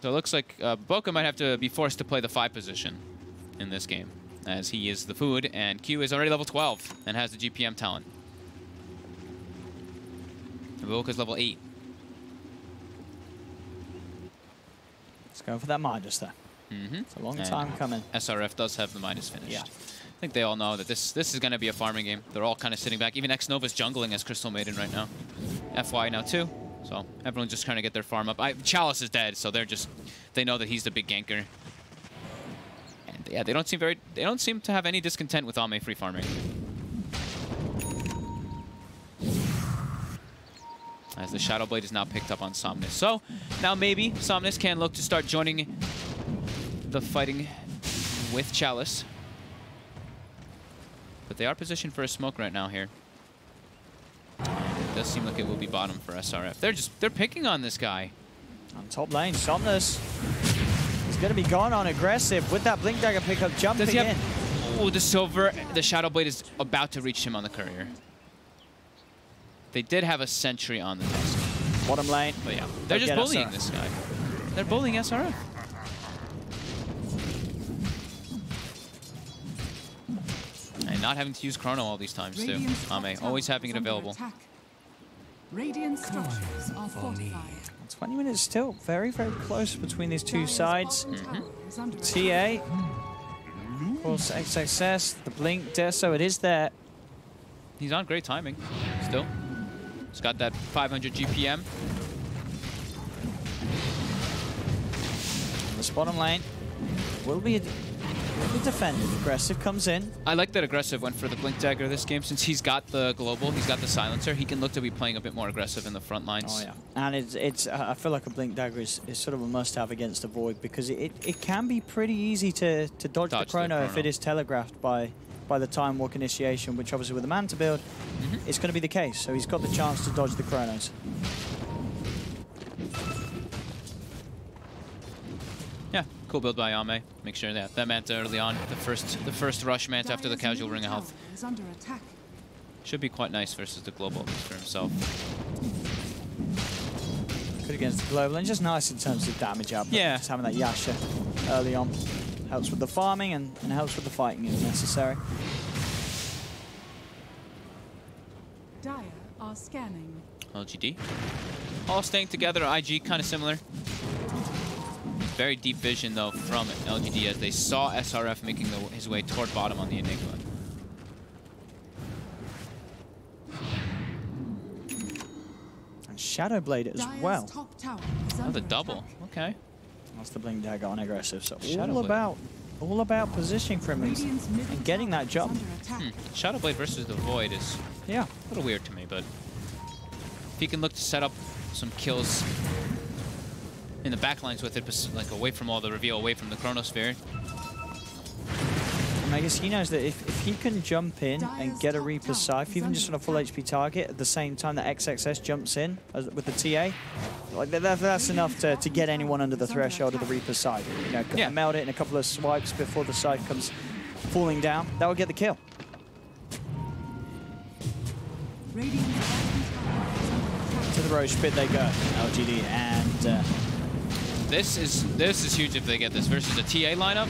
So it looks like Baboka might have to be forced to play the 5 position in this game, as he is the food, and Q is already level 12 and has the GPM talent. Baboka's level 8. Let's go for that Midas there. It's a long time coming. SRF does have the Midas finished. Yeah. I think they all know that this is going to be a farming game. They're all kind of sitting back. Even X-Nova's jungling as Crystal Maiden right now. FY now too. So everyone's just trying to get their farm up. Chalice is dead, so they know that he's the big ganker. And yeah, they don't seem to have any discontent with Ame free farming. As the Shadow Blade is now picked up on Somnus. So now maybe Somnus can look to start joining the fighting with Chalice. But they are positioned for a smoke right now here. It does seem like it will be bottom for SRF. They're picking on this guy. On top lane, Somnus is going to be gone on aggressive with that Blink Dagger pickup jumping in. Oh, the Silver, the Shadow Blade is about to reach him on the courier. They did have a sentry on the Tusk. Bottom lane. But yeah, they're just bullying this guy. They're bullying SRF. And not having to use Chrono all these times too. Ame always having it available. Radiant structures are fortified. 20 minutes still very, very close between these two sides. TA, of course, XXS, the Blink, Deso, it is there. He's on great timing still. He's got that 500 GPM. This bottom lane will be defended. Aggressive comes in. I like that Aggressive went for the Blink Dagger this game. Since he's got the global, he's got the silencer, he can look to be playing a bit more aggressive in the front lines. Oh yeah, and it's I feel like a Blink Dagger is sort of a must-have against a Void, because it can be pretty easy to dodge the chrono if it is telegraphed by the time walk initiation, which obviously with the Manta build, it's going to be the case. So he's got the chance to dodge the chronos. Yeah, cool build by Ame. Make sure that Manta early on, the first rush Manta after the casual ring of health. Should be quite nice versus the global for himself. Good against the global, and just nice in terms of damage output. Yeah. Just having that Yasha early on helps with the farming and helps with the fighting if necessary. Dire are scanning. LGD. All staying together, IG kind of similar. Very deep vision, though, from LGD as they saw SRF making his way toward bottom on the Enigma. And Shadow Blade as well. Oh, the double. Okay. That's the Blink Dagger on aggressive. So Shadow all about positioning for him and getting that jump. Shadow Blade versus the Void is a little weird to me, but if he can look to set up some kills in the backlines with it, like away from all the reveal, away from the Chronosphere. And I guess he knows that if he can jump in and get a Reaper's Scythe, even just on a full HP target, at the same time that XXS jumps in with the TA, like that's enough to get anyone under the threshold of the Reaper's Scythe. You know, meld it in a couple of swipes before the Scythe comes falling down. That will get the kill. To the Roche pit they go, LGD, and this is huge if they get this versus a TA lineup.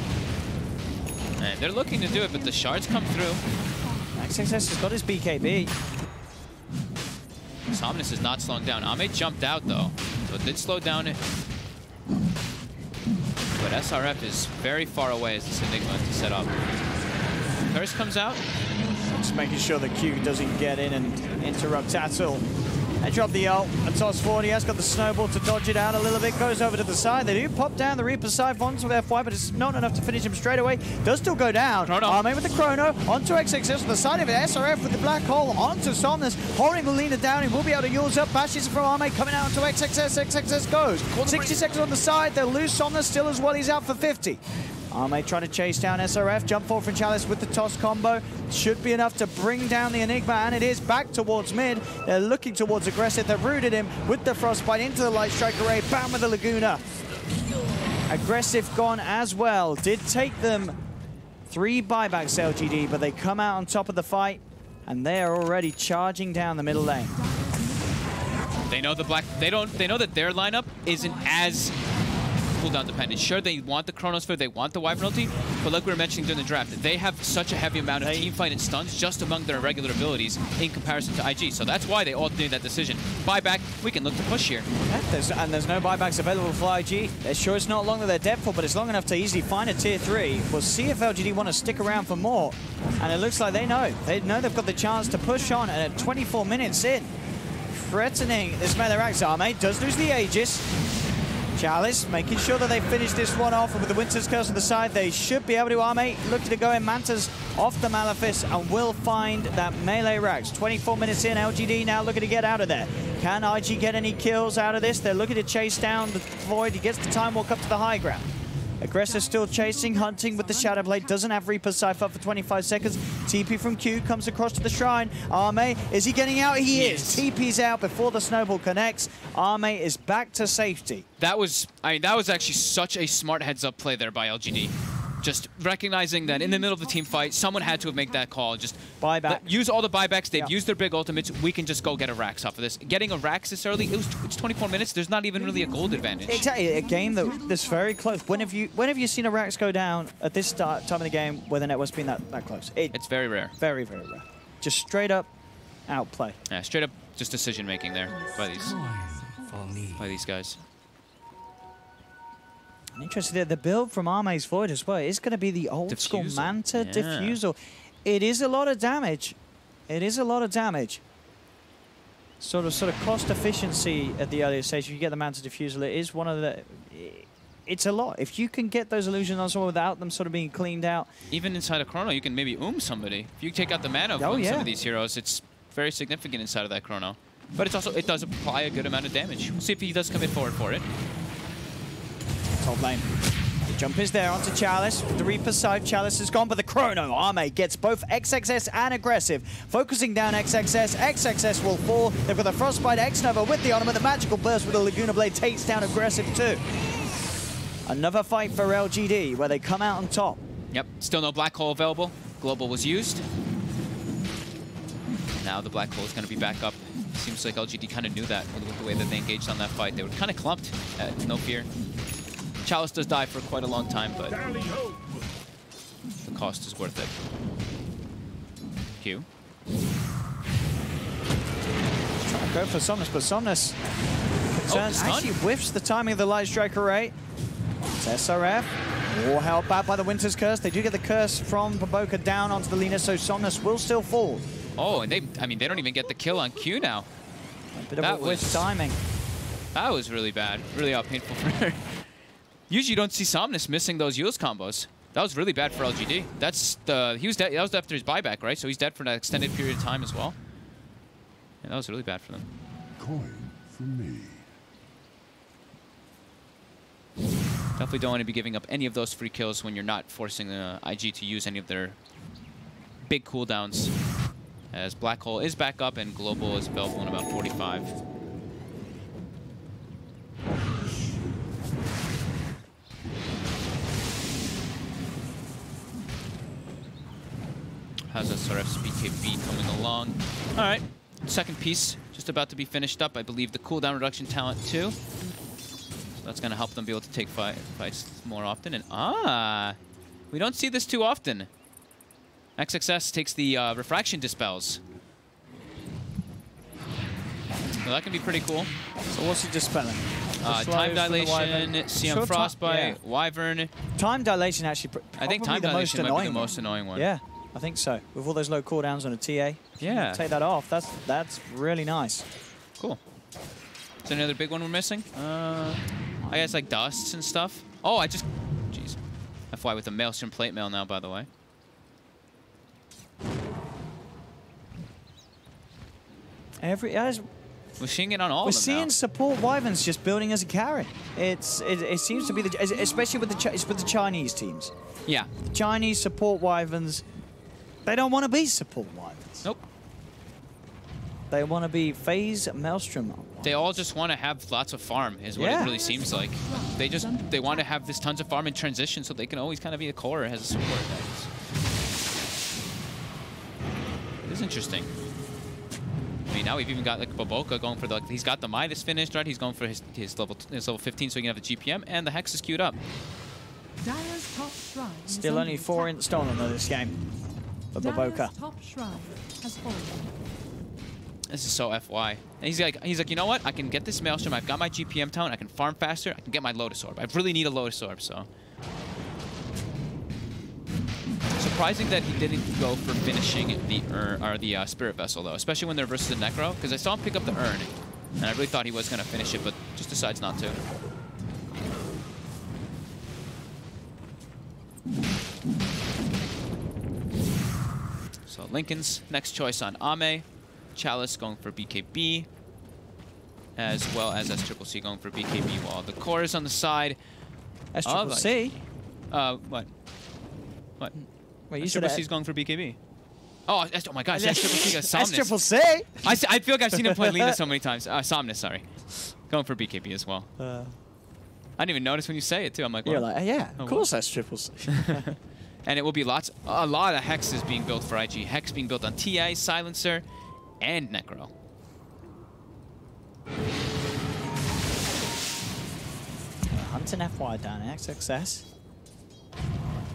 And they're looking to do it, but the shards come through. XXS has got his BKB. Somnus is not slowing down. Ame jumped out though, so it did slow down it. But SRF is very far away as this Enigma to set up. Curse comes out. Just making sure the Q doesn't get in and interrupt Tattle. They drop the ult, and toss forward. He has got the snowball to dodge it out a little bit. Goes over to the side. They do pop down the Reaper side onto FY, but it's not enough to finish him straight away. Does still go down. Ame with the chrono onto XXS on the side of it. SRF with the black hole onto Somnus, holding the leaner down. He will be able to use up. Bashes from Ame coming out onto XXS. XXS goes. 60 seconds on the side. They'll lose Somnus still as well. He's out for 50. Arme trying to chase down SRF. Jump forward from Chalice with the toss combo. Should be enough to bring down the Enigma, and it is back towards mid. They're looking towards Aggressive. They've rooted him with the Frostbite into the Light Strike Array. Bam with the Laguna. Aggressive gone as well. Did take them 3 buybacks, LGD, but they come out on top of the fight, and they are already charging down the middle lane. They know the black. They know that their lineup isn't as cooldown dependent. Sure, they want the Chronosphere, they want the Wyvern ulti, but like we were mentioning during the draft, they have such a heavy amount of teamfight and stuns just among their regular abilities in comparison to IG. So that's why they all made that decision. Buyback, we can look to push here. Yeah, there's no buybacks available for IG. They're sure it's not long that they're dead for, but it's long enough to easily find a tier 3. We'll see if LGD want to stick around for more. And it looks like they know. They know they've got the chance to push on, and at 24 minutes in, threatening this melee Axe. Arme does lose the Aegis. Chalice making sure that they finish this one off, and with the Winter's Curse on the side, they should be able to. Arme looking to go in. Manta's off the Malefice and will find that melee Rax. 24 minutes in, LGD now looking to get out of there. Can IG get any kills out of this? They're looking to chase down the Void. He gets the Time Walk up to the high ground. Aggressive still chasing, hunting with the Shadow Blade. Doesn't have Reaper's Cypher for 25 seconds. TP from Q comes across to the Shrine. Arme, is he getting out? He is. TP's out before the Snowball connects. Arme is back to safety. That was actually such a smart heads-up play there by LGD. Just recognizing that in the middle of the team fight, someone had to have made that call. Just buyback. Use all the buybacks. They've used their big ultimates. We can just go get a Rax off of this. Getting a Rax this early, it's 24 minutes. There's not even really a gold advantage. Exactly. A game that's very close. When have you seen a Rax go down at this time of the game where the network's been that close? It's very rare. Very, very rare. Just straight up outplay. Yeah, straight up just decision making there by these guys. Interesting. The build from Arme's Void as well is going to be the old school Manta Diffusal. It is a lot of damage. It is a lot of damage. Sort of cost efficiency at the earlier stage. If you get the Manta Diffusal, it is one of the. It's a lot. If you can get those illusions on someone without them sort of being cleaned out. Even inside a Chrono, you can maybe somebody. If you take out the mana from some of these heroes, it's very significant inside of that Chrono. But it's also, it does apply a good amount of damage. We'll see if he does commit forward for it. Top lane. The jump is there onto Chalice. The Reaper's side, Chalice is gone, but the Chrono Arme gets both XXS and Aggressive. Focusing down XXS. XXS will fall. They've got the Frostbite X-Nova with the Ornament. The Magical Burst with the Laguna Blade takes down Aggressive too. Another fight for LGD where they come out on top. Yep, still no Black Hole available. Global was used. Now the Black Hole is going to be back up. Seems like LGD kind of knew that with the way that they engaged on that fight. They were kind of clumped, no fear. Chalice does die for quite a long time, but the cost is worth it. Q. Trying to go for Somnus, but Somnus actually whiffs the timing of the Light Strike Array. It's SRF. All held back by the Winter's Curse. They do get the curse from Baboka down onto the Lina, so Somnus will still fall. Oh, and they don't even get the kill on Q now. A bit of a whiff timing. That was really bad. Really painful for her. Usually you don't see Somnus missing those Eul's combos. That was really bad for LGD. He was dead. That was after his buyback, right? So he's dead for an extended period of time as well. Yeah, that was really bad for them. Coin for me. Definitely don't want to be giving up any of those free kills when you're not forcing the IG to use any of their big cooldowns. As Black Hole is back up and Global is available in about 45. How's SRF's BKB coming along? All right, second piece just about to be finished up. I believe the cooldown reduction talent too. So that's going to help them be able to take fights more often. And we don't see this too often. XXS takes the refraction dispels. Well, that can be pretty cool. So what's he dispelling? Time dilation, CM Frostbite, Wyvern. Time dilation actually. I think time dilation might be the most annoying one. Yeah, I think so. With all those low cooldowns on a TA. Yeah. Take that off. That's really nice. Cool. Is there another big one we're missing? I guess like dusts and stuff. Oh, jeez. FY with the Maelstrom plate mail now, by the way. We're seeing it on all We're of them seeing now. support Wyverns just building as a carry. It seems to be especially with the Chinese teams. Yeah. The Chinese support Wyverns, they don't want to be support Wyverns. Nope. They want to be phase Maelstrom. They all just want to have lots of farm, is what it really seems like. They want to have this tons of farm in transition so they can always kind of be a core as a support. It is interesting. I mean, now we've even got like Baboka going for the, he's got the Midas finished, right? He's going for his level 15 so he can have the GPM, and the Hex is queued up. Dire's top shrine Still only 4 in stone on this game for Baboka. Dire's top shrine has fallen. This is so FY. And he's like, you know what? I can get this Maelstrom. I've got my GPM tone. I can farm faster. I can get my Lotus Orb. I really need a Lotus Orb, so. Surprising that he didn't go for finishing the urn or the Spirit Vessel though, especially when they're versus the Necro, because I saw him pick up the urn, and I really thought he was gonna finish it, but just decides not to. So Lincoln's next choice on Ame. Chalice going for BKB, as well as S-Triple-C going for BKB, while the core is on the side. S-Triple-C? What? Wait, you said S-Triple-C's going for BKB. Oh, oh my gosh, S-Triple-C got Somnus. S-Triple-C? I feel like I've seen him play Lina so many times. Somnus, sorry. Going for BKB as well. I didn't even notice when you say it, too. I'm like, you're well, like, yeah, of course S-Triple-C. And it will be a lot of hexes being built for IG. Hex being built on TI, Silencer, and Necro. Hunting FY down XXS.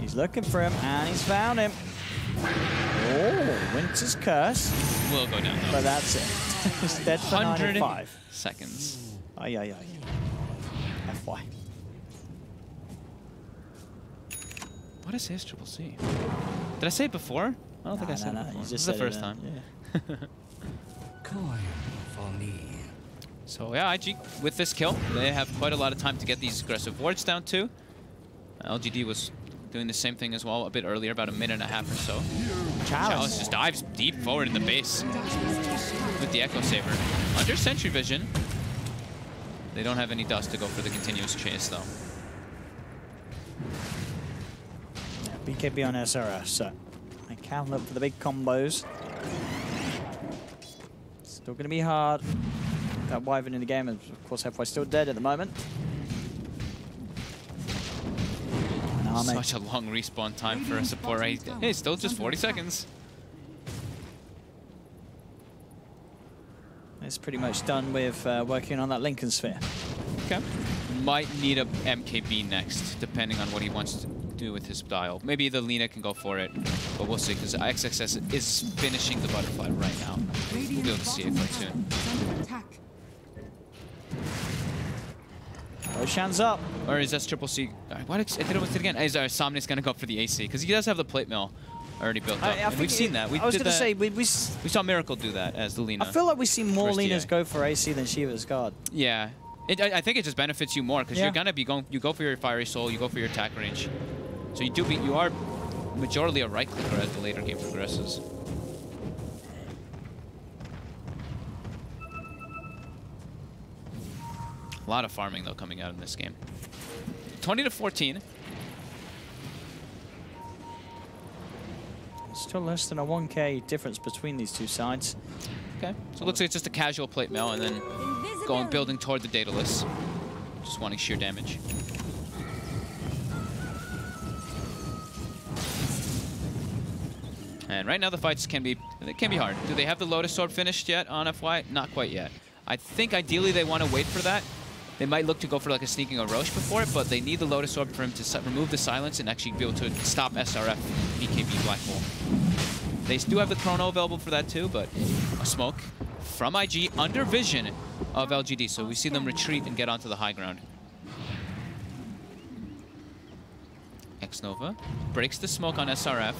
He's looking for him, and he's found him. Oh, Winter's Curse. Will go down, though. But that's it. He's dead for 95 seconds. Ay, ay, ay. FY. What is S-Triple-C? Did I say it before? I don't think I said it before. This is the first time. Yeah. Coin for me. So yeah, IG, with this kill, they have quite a lot of time to get these aggressive wards down too. LGD was doing the same thing as well a bit earlier, about a minute and a half or so. Chalice just dives deep forward in the base with the Echo Saber. Under Sentry Vision. They don't have any dust to go for the continuous chase though. Yeah, BKB on SRS, so I can look for the big combos. Still going to be hard. That Wyvern in the game, and of course, FY still dead at the moment. Such a long respawn time for a support, right? Hey, still just 40 seconds. It's pretty much done with working on that Lincoln Sphere. Okay. Might need a MKB next, depending on what he wants to do with his dial. Maybe the Lina can go for it, but we'll see, because XXS is finishing the butterfly right now. We'll be able to see it quite soon. Roshan's up. Or is S-Triple-C... What? I did it again. Is Somnus going to go for the AC? Because he does have the plate mill already built up. And we've seen that. I was going to say, we saw Miracle do that as the Lina. I feel like we've seen more Linas go for AC than Shiva's God. Yeah. I think it just benefits you more, because you're going to be going... You go for your Fiery Soul, you go for your attack range. So you are majorly a right clicker as the later game progresses. A lot of farming though coming out in this game. 20 to 14. Still less than a 1k difference between these two sides. Okay, so it looks like it's just a casual plate mail and then building toward the Daedalus. Just wanting sheer damage. And right now the fights can be hard. Do they have the Lotus Orb finished yet on FY? Not quite yet. I think ideally they want to wait for that. They might look to go for like a sneaking a Roche before it, but they need the Lotus Orb for him to remove the silence and actually be able to stop SRF BKB Black Hole. They do have the Chrono available for that too, but a smoke from IG under vision of LGD, so we see them retreat and get onto the high ground. X-Nova breaks the smoke on SRF.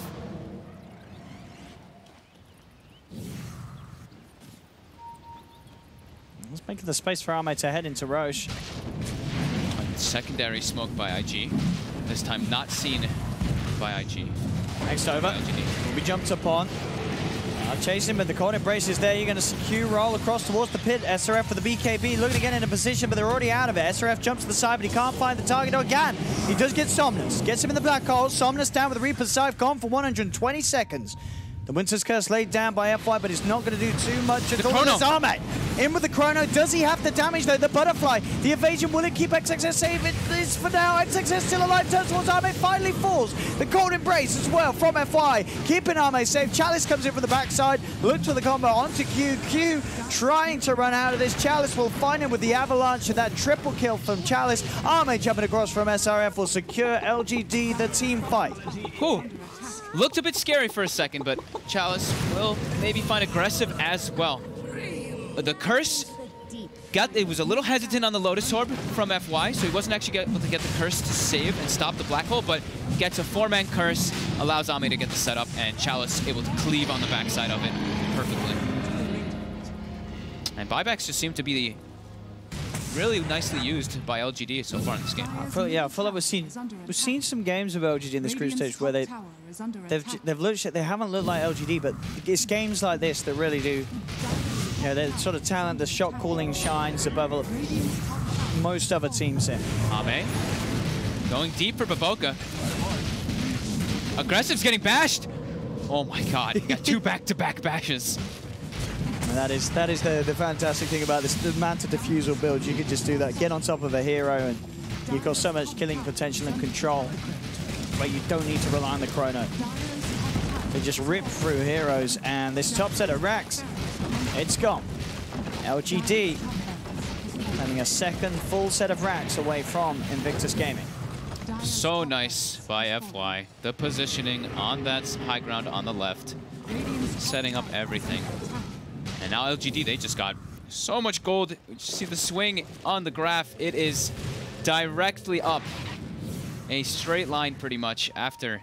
Let's make the space for Ame to head into Roche. Secondary smoke by IG. This time not seen by IG. Next over. Will be jumped upon. Chasing, but the corner brace is there. You're going to see Q roll across towards the pit. SRF with the BKB looking to get into position, but they're already out of it. SRF jumps to the side, but he can't find the target again. He does get Somnus. Gets him in the black hole. Somnus down with the Reaper's Scythe, gone for 120 seconds. The Winter's Curse laid down by FY, but it's not going to do too much at all. This Arme in with the chrono. Does he have the damage though? The butterfly, the evasion, will it keep XXS safe? It is for now. XXS still alive, turns towards Arme, finally falls. The cold embrace as well from FY, keeping Arme safe. Chalice comes in from the backside, looks for the combo onto Q. Q trying to run out of this. Chalice will find him with the avalanche of that triple kill from Chalice. Arme jumping across from SRF will secure LGD the team fight. Cool. Looked a bit scary for a second, but Chalice will maybe find aggressive as well. The curse it was a little hesitant on the Lotus Orb from FY, so he wasn't actually able to get the curse to save and stop the black hole, but gets a 4-man curse, allows Ame to get the setup, and Chalice able to cleave on the backside of it perfectly. And buybacks just seem to be really nicely used by LGD so far in this game. I feel like we've seen some games of LGD in this group stage where they haven't looked like LGD, but it's games like this that really do. You know, their sort of talent, the shot calling shines above most other teams here. Ame going deep for Baboka. Aggressive's getting bashed. Oh my God, he got 2 back-to-back bashes. And that is the fantastic thing about this, the Manta Diffusal build. You could just do that, get on top of a hero, and you've got so much killing potential and control where you don't need to rely on the chrono. They just rip through heroes, and this top set of racks, it's gone. LGD having a second full set of racks away from Invictus Gaming. So nice by FY. The positioning on that high ground on the left, setting up everything. And now LGD, they just got so much gold. You see the swing on the graph. It is directly up. A straight line pretty much after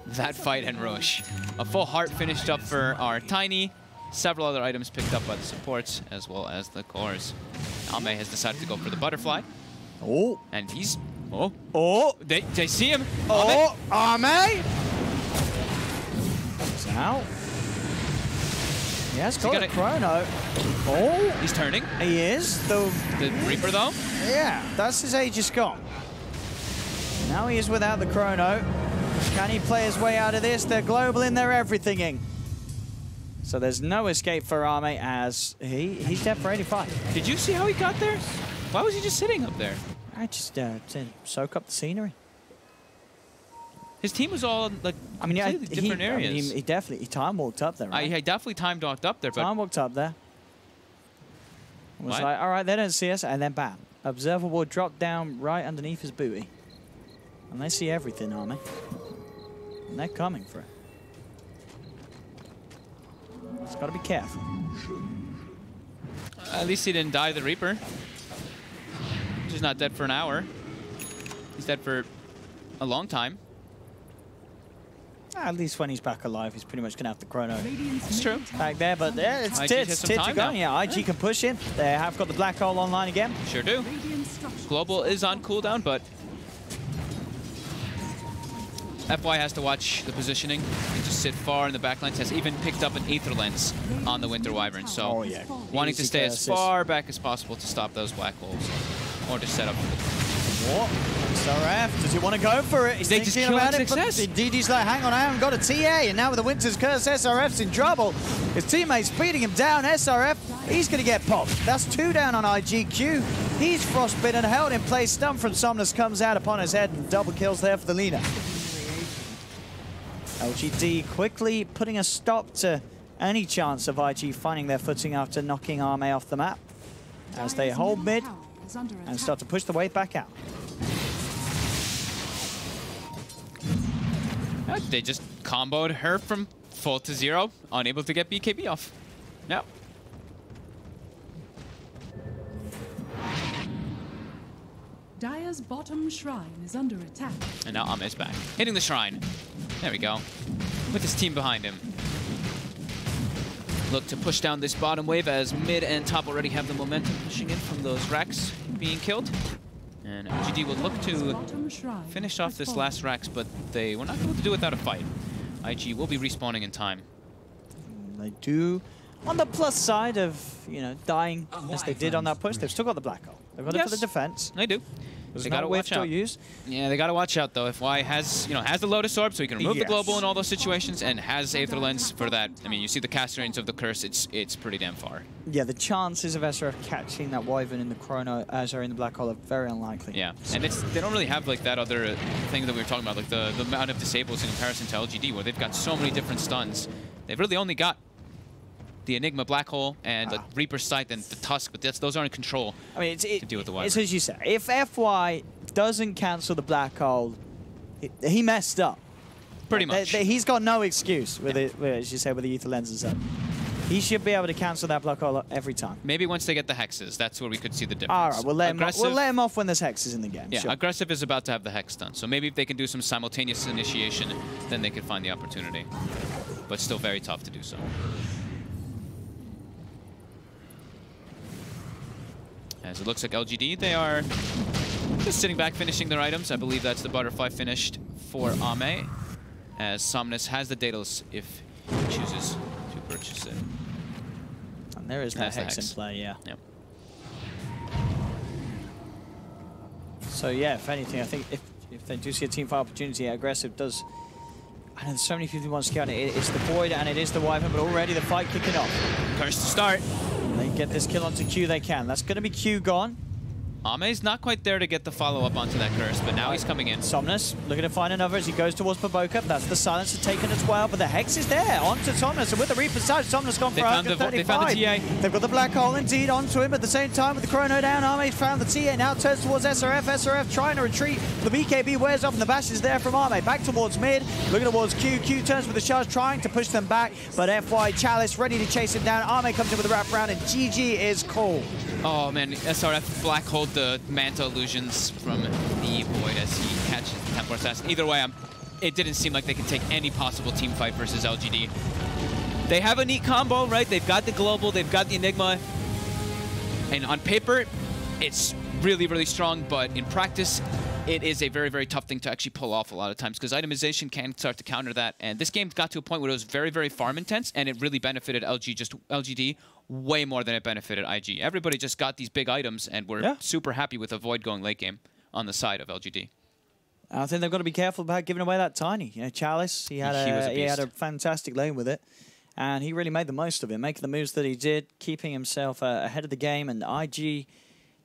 that fight and rush. A full heart finished up for our Tiny. Several other items picked up by the supports as well as the cores. Ame has decided to go for the butterfly. Oh. And he's... They see him. Oh, Ame! He's out. He has got a chrono. Oh. He's turning. He is. The Reaper, though? Yeah, that's his Aegis gone. Now he is without the chrono. Can he play his way out of this? They're global in, they're everything-ing. So there's no escape for Ame as he's dead for 85. Did you see how he got there? Why was he just sitting up there? I just soak up the scenery. His team was all like different areas. He definitely time walked up there. Right? He definitely time walked up there. But time walked up there. Was like, all right, they don't see us, and then bam, observer ward dropped down right underneath his booty, and they see everything, Ame, and they're coming for it. Just got to be careful. At least he didn't die to the Reaper. He's not dead for an hour. He's dead for a long time. At least when he's back alive, he's pretty much going to have the chrono. It's true. Back there, but yeah, it's Tits are going. Yeah, IG can push in. They have got the black hole online again. Sure do. Global is on cooldown, but FY has to watch the positioning and just sit far in the back lines. Has even picked up an Aether Lens on the Winter Wyvern, so wanting to stay as far back as possible to stop those black holes or to set up. What? SRF, does he want to go for it? He's thinking about it, but DD's like, hang on, I haven't got a TA, and now with the Winter's Curse, SRF's in trouble. His teammate's beating him down. SRF, he's going to get popped. That's 2 down on IGQ. He's frostbitten, held in place. Stun from Somnus comes out upon his head, and double kills there for the leader. LGD quickly putting a stop to any chance of IG finding their footing after knocking Ame off the map as they hold mid and start to push the wave back out. They just comboed her from full to 0, unable to get BKB off. No. Dire's bottom shrine is under attack. And now Ame's back, hitting the shrine. There we go. With his team behind him. Look to push down this bottom wave as mid and top already have the momentum pushing in from those racks being killed. And LGD will look to finish off this last racks, but they were not able to do it without a fight. IG will be respawning in time. They do. On the plus side of, dying as they did on that push, they've still got the black hole. They've got it for the defense. They do. There's They no gotta watch whiff out. to use. Yeah, they gotta watch out though. If Y has, has the Lotus Orb, so he can remove the global in all those situations, and has Aether Lens for that. I mean, you see the cast range of the curse. It's pretty damn far. Yeah, the chances of SRF catching that Wyvern in the Chrono, sorry, in the black hole are very unlikely. Yeah, and they don't really have like that other thing that we were talking about, like the amount of disables in comparison to LGD, where they've got so many different stuns. They've really only got the Enigma Black Hole and the Reaper's Sight and the Tusk, but those aren't in control. I mean, to deal with the Wyvern. It's as you say. If FY doesn't cancel the black hole, he messed up. Pretty much. He's got no excuse with it, as you say, with the Aether Lens and stuff. He should be able to cancel that black hole every time. Maybe once they get the hexes, that's where we could see the difference. All right, we'll let him off when there's hexes in the game. Yeah, sure. Aggressive is about to have the hex done, so maybe if they can do some simultaneous initiation, then they could find the opportunity. But still very tough to do so. As it looks like LGD, they are just sitting back, finishing their items. I believe that's the butterfly finished for Ame, as Somnus has the Daedalus if he chooses to purchase it. And there is that hex in play, yeah. Yep. So yeah, if anything, I think if they do see a team fight opportunity, Aggressive does. I know there's so many people who want to scout it. It's the Void and it is the Wyvern, but already the fight kicking off. Curse to start. They get this kill onto Q, they can. That's going to be Q gone. Ame's not quite there to get the follow-up onto that curse, but now he's coming in. Somnus looking to find another as he goes towards Baboka. That's the silencer taken as well, but the Hex is there onto Somnus, and with the Reaper's Sight, Somnus gone for 135. They found the TA. They've got the black hole indeed onto him at the same time with the Chrono down. Ame's found the TA, now turns towards SRF. SRF trying to retreat. The BKB wears off, and the bash is there from Ame. Back towards mid, looking towards Q. Q turns with the charge, trying to push them back, but FY Chalice ready to chase him down. Ame comes in with a wraparound, and GG is called. Oh man, SRF black hold the Manta illusions from the Void as he catches the Templar Assassin. Either way, it didn't seem like they could take any possible team fight versus LGD. They have a neat combo, right? They've got the Global, they've got the Enigma. And on paper, it's really, really strong, but in practice, it is a very, very tough thing to actually pull off a lot of times because itemization can start to counter that. And this game got to a point where it was very, very farm intense, and it really benefited LGD way more than it benefited IG. Everybody just got these big items, and we're super happy with a Void going late game on the side of LGD. I think they've got to be careful about giving away that Tiny. Chalice, he had a fantastic lane with it, and he really made the most of it, making the moves that he did, keeping himself ahead of the game. And IG,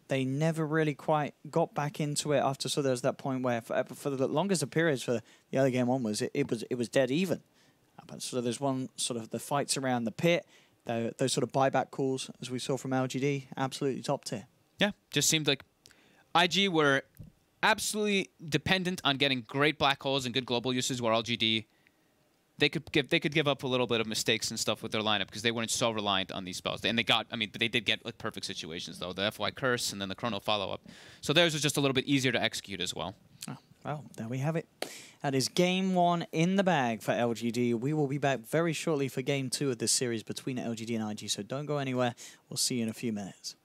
they never really quite got back into it after. So there was that point where, for the longest of periods for the other game onwards, it was dead even. But so there's one sort of the fights around the pit, those sort of buyback calls as we saw from LGD, absolutely top tier. Yeah, just seemed like IG were absolutely dependent on getting great black holes and good global uses, where LGD they could give up a little bit of mistakes and stuff with their lineup because they weren't so reliant on these spells. And they did get like perfect situations though, the FY Curse and then the Chrono follow-up. So theirs was just a little bit easier to execute as well. Oh, well, there we have it. That is game 1 in the bag for LGD. We will be back very shortly for game 2 of this series between LGD and IG, so don't go anywhere. We'll see you in a few minutes.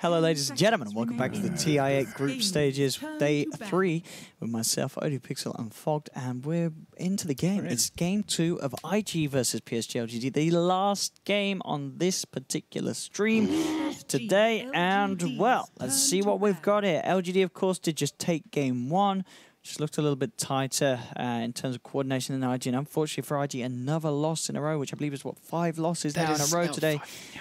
Hello, ladies and gentlemen, and welcome back to the TI8 group stages, day 3, with myself, ODPixel, and Fogged, and we're into the game. It's game 2 of IG versus PSG.LGD, the last game on this particular stream today, and, well, let's see what we've got here. LGD, of course, did just take game 1. Just looked a little bit tighter in terms of coordination than IG, and unfortunately for IG, another loss in a row, which I believe is, what, 5 losses now in a row today.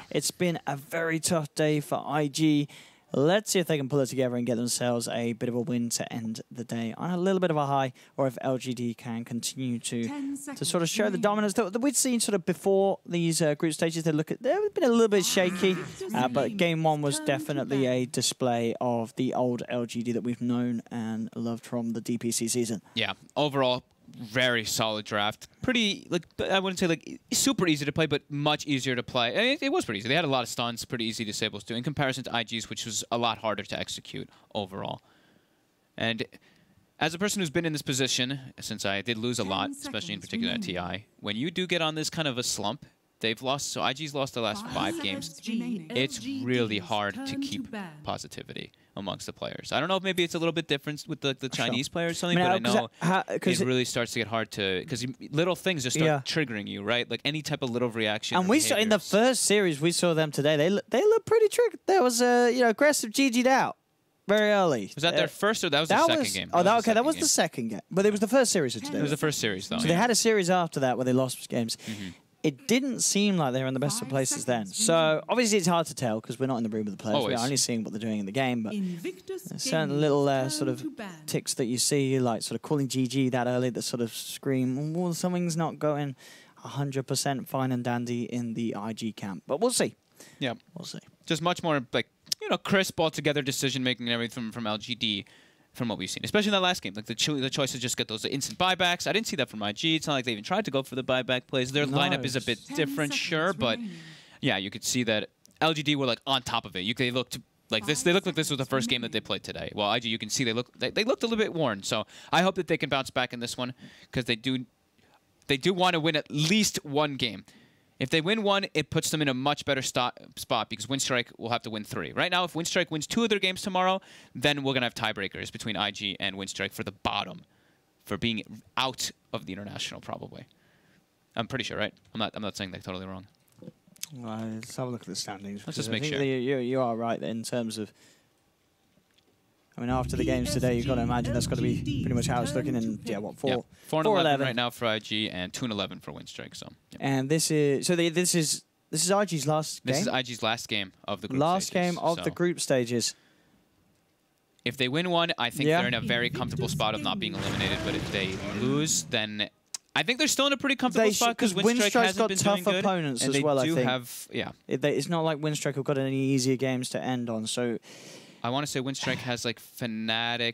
It's been a very tough day for IG. Let's see if they can pull it together and get themselves a bit of a win to end the day on a little bit of a high, or if LGD can continue to sort of show the dominance that we'd seen sort of before these group stages. They've been a little bit shaky, but game 1 was definitely a display of the old LGD that we've known and loved from the DPC season. Yeah, overall, very solid draft. Pretty, like, I wouldn't say like super easy to play, but much easier to play. It was pretty easy. They had a lot of stuns, pretty easy disables too, in comparison to IG's, which was a lot harder to execute overall. And as a person who's been in this position, since I did lose a lot, especially in particular at TI, when you do get on this kind of a slump, they've lost, so IG's lost the last 5 games. It's really hard to keep positivity amongst the players. I don't know if maybe it's a little bit different with the Chinese players or something, but I know it really starts to get hard to, because little things just start triggering you, right? Like any type of little reaction. And we saw in the first series, we saw them today, they look pretty triggered. There was a aggressive GG'd out very early. Was that their first or that was their second game? Oh, that was the second game. But it was the first series of today. It was the first series, though. So they had a series after that where they lost games. It didn't seem like they were in the best of places then. So, obviously, it's hard to tell because we're not in the room with the players. We're only seeing what they're doing in the game. But there's certain little sort of ticks that you see, like sort of calling GG that early that sort of scream, well, something's not going 100% fine and dandy in the IG camp. But we'll see. Yeah. We'll see. Just much more, like, crisp, all-together decision-making and everything from LGD. From what we've seen, especially in that last game, like the choice to just get those instant buybacks. I didn't see that from IG. It's not like they even tried to go for the buyback plays. Their lineup is a bit different, sure, but yeah, you could see that LGD were like on top of it. They looked like this. They looked like this was the first game that they played today. Well, IG, you can see they looked a little bit worn. So I hope that they can bounce back in this one because they do want to win at least one game. If they win 1, it puts them in a much better spot because Winstrike will have to win 3. Right now, if Winstrike wins 2 of their games tomorrow, then we're going to have tiebreakers between IG and Winstrike for the bottom, for being out of the international, probably. I'm pretty sure, right? I'm not saying they're totally wrong. Well, let's have a look at the standings. Let's just make sure. You are right in terms of... I mean, after the games today, you've got to imagine that's got to be pretty much how it's looking. And yeah, what 4-11 right now for IG and 2-11 for Winstrike. So, and this is this is IG's last game. This is IG's last game of the group stages. Last game of the group stages. If they win 1, I think they're in a very comfortable spot of not being eliminated. But if they lose, then I think they're still in a pretty comfortable spot because Winstrike's got tough opponents as well. I think it's not like Winstrike have got any easier games to end on. So. I want to say Winstrike has like Fnatic.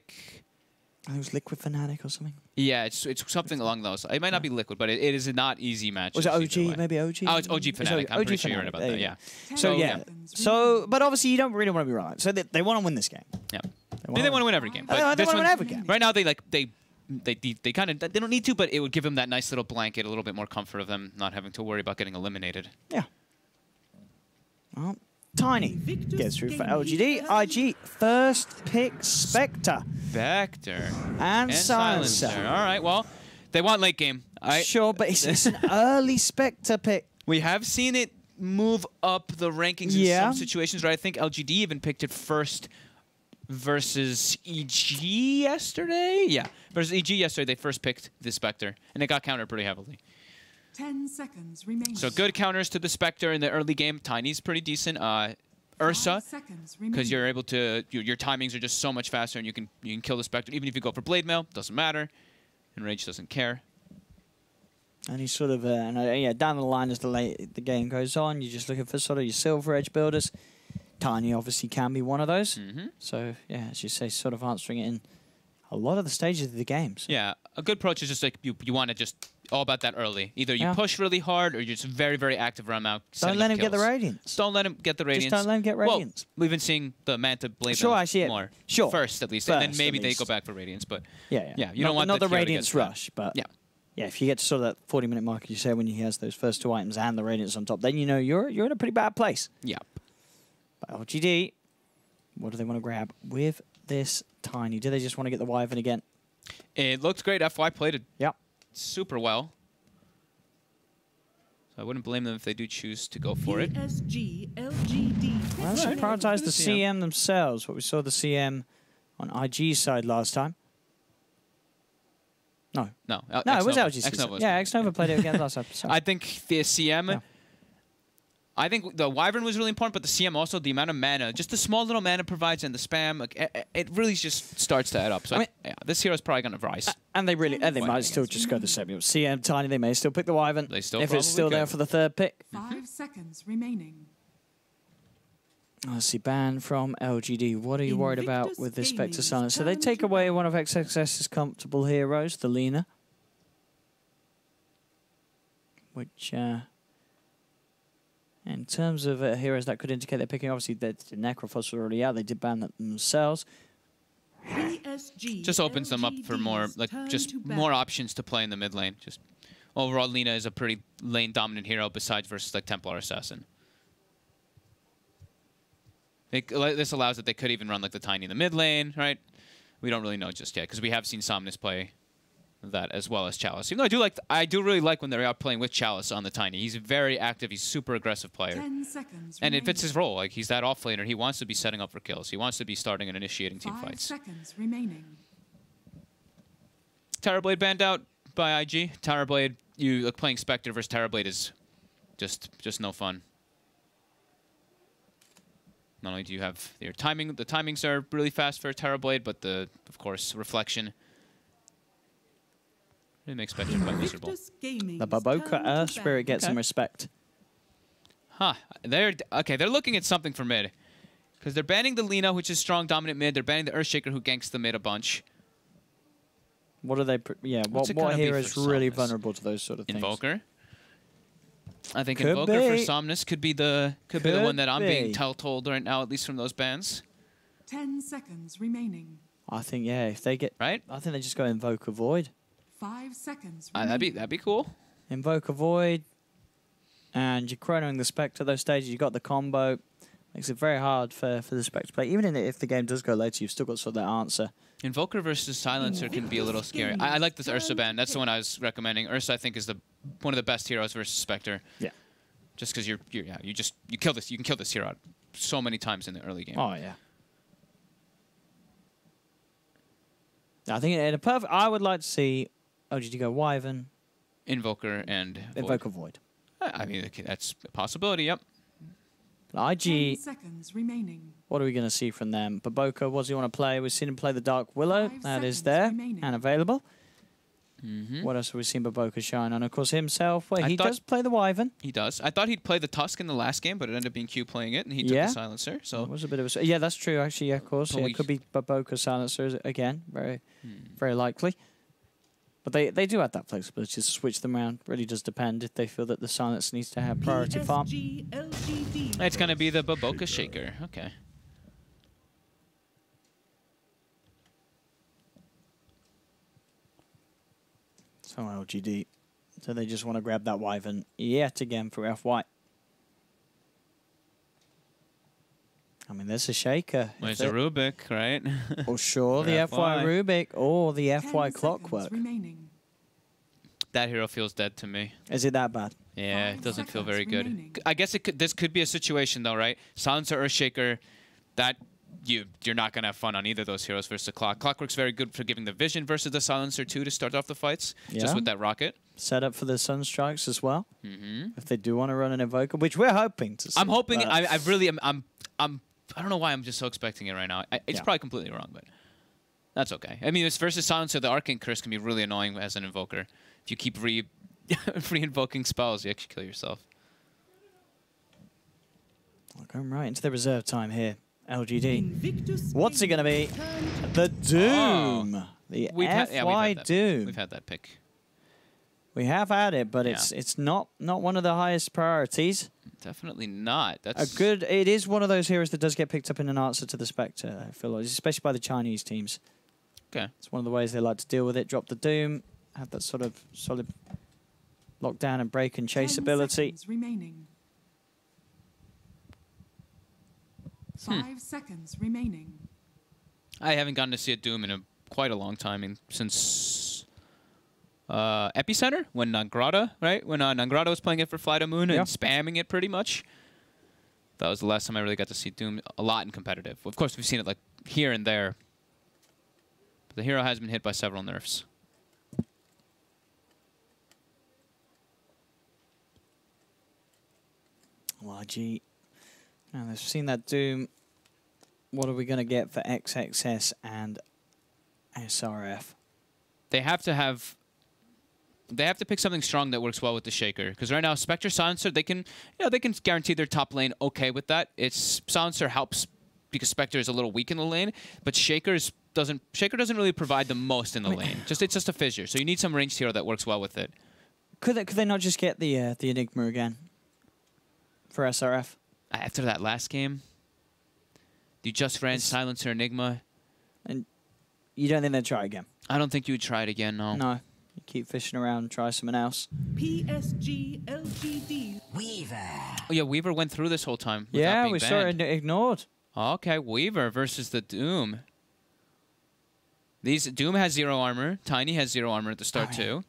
I think it was Liquid Fnatic or something. Yeah, it's something along those. It might not be Liquid, but it is a not easy match. Was it OG? Maybe OG? Oh, it's OG Fnatic. I'm pretty sure you're right about that. Yeah. So yeah. So, but obviously you don't really want to be right. So they want to win this game. Yeah. They want to win every game. But they want to win every game. Right now they kind of they don't need to, but it would give them that nice little blanket, a little bit more comfort of them not having to worry about getting eliminated. Yeah. Well. Tiny gets through for LGD. IG first pick Spectre. And Silencer. All right, well, they want late game. Sure, but it's an early Spectre pick. We have seen it move up the rankings in some situations, right? I think LGD even picked it first versus EG yesterday. Yeah, versus EG yesterday, they first picked the Spectre, and it got countered pretty heavily. 10 seconds remaining. So good counters to the Spectre in the early game. Tiny's pretty decent. Ursa, because you're able to, your timings are just so much faster, and you can kill the Spectre even if you go for Blade Mail. Doesn't matter. And Rage doesn't care. And he's sort of down the line as the game goes on. You're just looking for sort of your Silver Edge builders. Tiny obviously can be one of those. So yeah, as you say, sort of answering it in a lot of the stages of the games. Yeah, a good approach is just like you want to just all about that early. Either you push really hard or you're just very, very active around out. Don't let him get the Radiance. Don't let him get the Radiance. Just don't let him get Radiance. Well, we've been seeing the Manta Blade more. Sure. First, at least. And then maybe they go back for Radiance. But yeah, you don't want not the Radiance rush, but yeah, if you get to sort of that 40-minute mark, as you say, when he has those first 2 items and the Radiance on top, then you know you're in a pretty bad place. Yeah. But LGD What do they want to grab with this Tiny? Do they just want to get the Wyvern again? It looked great. FY played it Yep. super well. So I wouldn't blame them if they do choose to go for it. PSG.LGD. Well, they prioritize the CM themselves. What we saw the CM on IG's side last time. No. No. No, it was LG's. Yeah, Xnova played it again last time. Sorry. I think the CM... Yeah. I think the Wyvern was really important, but the CM also, the amount of mana, just the small little mana provides and the spam, like, it really just starts to add up. So, I mean, yeah, this hero's probably going to rise. And they might still just go the same. CM Tiny, they may still pick the Wyvern They still if it's still probably there could. for the third pick. 5 seconds remaining. Let's see, ban from LGD. What are you worried about Invictus with this Spectre Gaming's Silence? So they turn take to away ban. one of XXS's comfortable heroes, the Lina. Which, in terms of heroes that could indicate they're picking, obviously the Necrophos are already out. They did ban that themselves. PSG. Just opens them up for more, LGD's like, turn just to ban. more options to play in the mid lane. Just overall, Lina is a pretty lane dominant hero besides versus like Templar Assassin. This allows that they could even run like the Tiny in the mid lane, right? We don't really know just yet because we have seen Somnus play that as well as Chalice. Even though I do really like when they're out playing with Chalice on the Tiny. He's very active. He's super aggressive player. 10 seconds And it remaining. fits his role. Like he's that off laner. He wants to be setting up for kills. He wants to be starting and initiating team 5 fights. seconds remaining. Terrorblade banned out by IG. Terrorblade, you like playing Spectre versus Terrorblade is just no fun. Not only do you have your timing, the timings are really fast for Terrorblade, but of course reflection really makes Spectre quite miserable. Invictus Gaming's The Baboka turn to Earth ban. Spirit gets Okay. some respect. Huh? They're looking at something for mid, because they're banning the Lina, which is strong dominant mid. They're banning the Earthshaker, who ganks the mid a bunch. What are they? What's it What gonna be hero is for really Somnus? vulnerable to those sort of things? Invoker. I think Could Invoker for be. Somnus could be the one that I'm being told right now, at least from those bans. 10 seconds remaining. I think if they get Right? I think they just go Invoke a Void. 5 seconds remaining. That'd be cool. Invoke a Void, and you're chronoing the Spectre. Those stages, you got the combo. Makes it very hard for the Spectre to play. Even if the game does go later, you've still got sort of that answer. Invoker versus Silencer can be a little scary. I like this Ursa ban. That's the one I was recommending. Ursa, I think, is one of the best heroes versus Spectre. Yeah. Just because you kill this, you can kill this hero out so many times in the early game. Oh yeah. I think in a perfect, I would like to see LGD go Wyvern, Invoker and Void. Invoke a Void. I mean, that's a possibility. Yep. IG, 10 seconds remaining. what are we going to see from them? Baboka, what does he want to play? We've seen him play the Dark Willow. 5 That is seconds there remaining. and available. Mm-hmm. What else have we seen Baboka shine on? Of course, himself. Well, I he thought- does play the Wyvern. He does. I thought he'd play the Tusk in the last game, but it ended up being Q playing it, and he took Yeah. the Silencer. So It was a bit of a... Yeah, that's true, actually. Yeah, of course. But Yeah, we- it could be Baboka Silencer again. Very likely. But they do have that flexibility to switch them around. Really does depend if they feel that the Silence needs to have priority farm. PSG.LGD. it's going to be the Baboka Shaker. Okay. So LGD. So they just want to grab that Wyvern yet again for FY. I mean, there's a Shaker. Well, it's a Rubik, right? Or sure, For the FY Rubik or the 10 FY seconds Clockwork. remaining. That hero feels dead to me. Is it that bad? Yeah, 5 it doesn't feel seconds very good. remaining. I guess this could be a situation though, right? Silencer or Earthshaker, that you're not gonna have fun on either of those heroes versus the Clock. Clockwork's very good for giving the vision versus the Silencer too to start off the fights, just Yeah. with that rocket. Set up for the Sunstrikes as well. Mm-hmm. If they do want to run an Evoker, which we're hoping to see. I'm hoping. but- I really am. I don't know why I'm just so expecting it right now. It's Yeah. probably completely wrong, but that's okay. I mean, it's versus Silencer. The Arcane Curse can be really annoying as an Invoker. If you keep re-invoking spells, you actually kill yourself. We're going right into the reserve time here. LGD. Invictus What's it going to be? Gaming's turn to The ban. Doom. The FY Doom. We've had that pick. We have had it, but Yeah. it's not one of the highest priorities. Definitely not. That's It is one of those heroes that does get picked up in an answer to the Spectre, I feel like, especially by the Chinese teams. okay. It's one of the ways they like to deal with it. Drop the Doom, have that sort of solid lockdown and break and chase 10 ability. seconds remaining. 5 seconds remaining. I haven't gotten to see a Doom in quite a long time, since Epicenter, when Nangrata, right? When Nangrata was playing it for Flight of Moon and spamming it pretty much. That was the last time I really got to see Doom a lot in competitive. Of course, we've seen it like here and there. But the hero has been hit by several nerfs. YG. Now they've seen that Doom. What are we going to get for XXS and SRF? They have to pick something strong that works well with the Shaker. Because right now, Spectre Silencer, they can guarantee their top lane okay with that. Silencer helps because Spectre is a little weak in the lane, but Shaker doesn't really provide the most in the lane. It's just a fissure. So you need some ranged hero that works well with it. Could they not just get the Enigma again for SRF? After that last game, you just ran Silencer Enigma. And you don't think they'd try again? I don't think you would try it again, no. No. You keep fishing around and try something else. PSG.LGD. Weaver. Oh, yeah, Weaver went through this whole time. Yeah, being we saw it ignored. Okay, Weaver versus the Doom. Doom has 0 armor. Tiny has 0 armor at the start, too.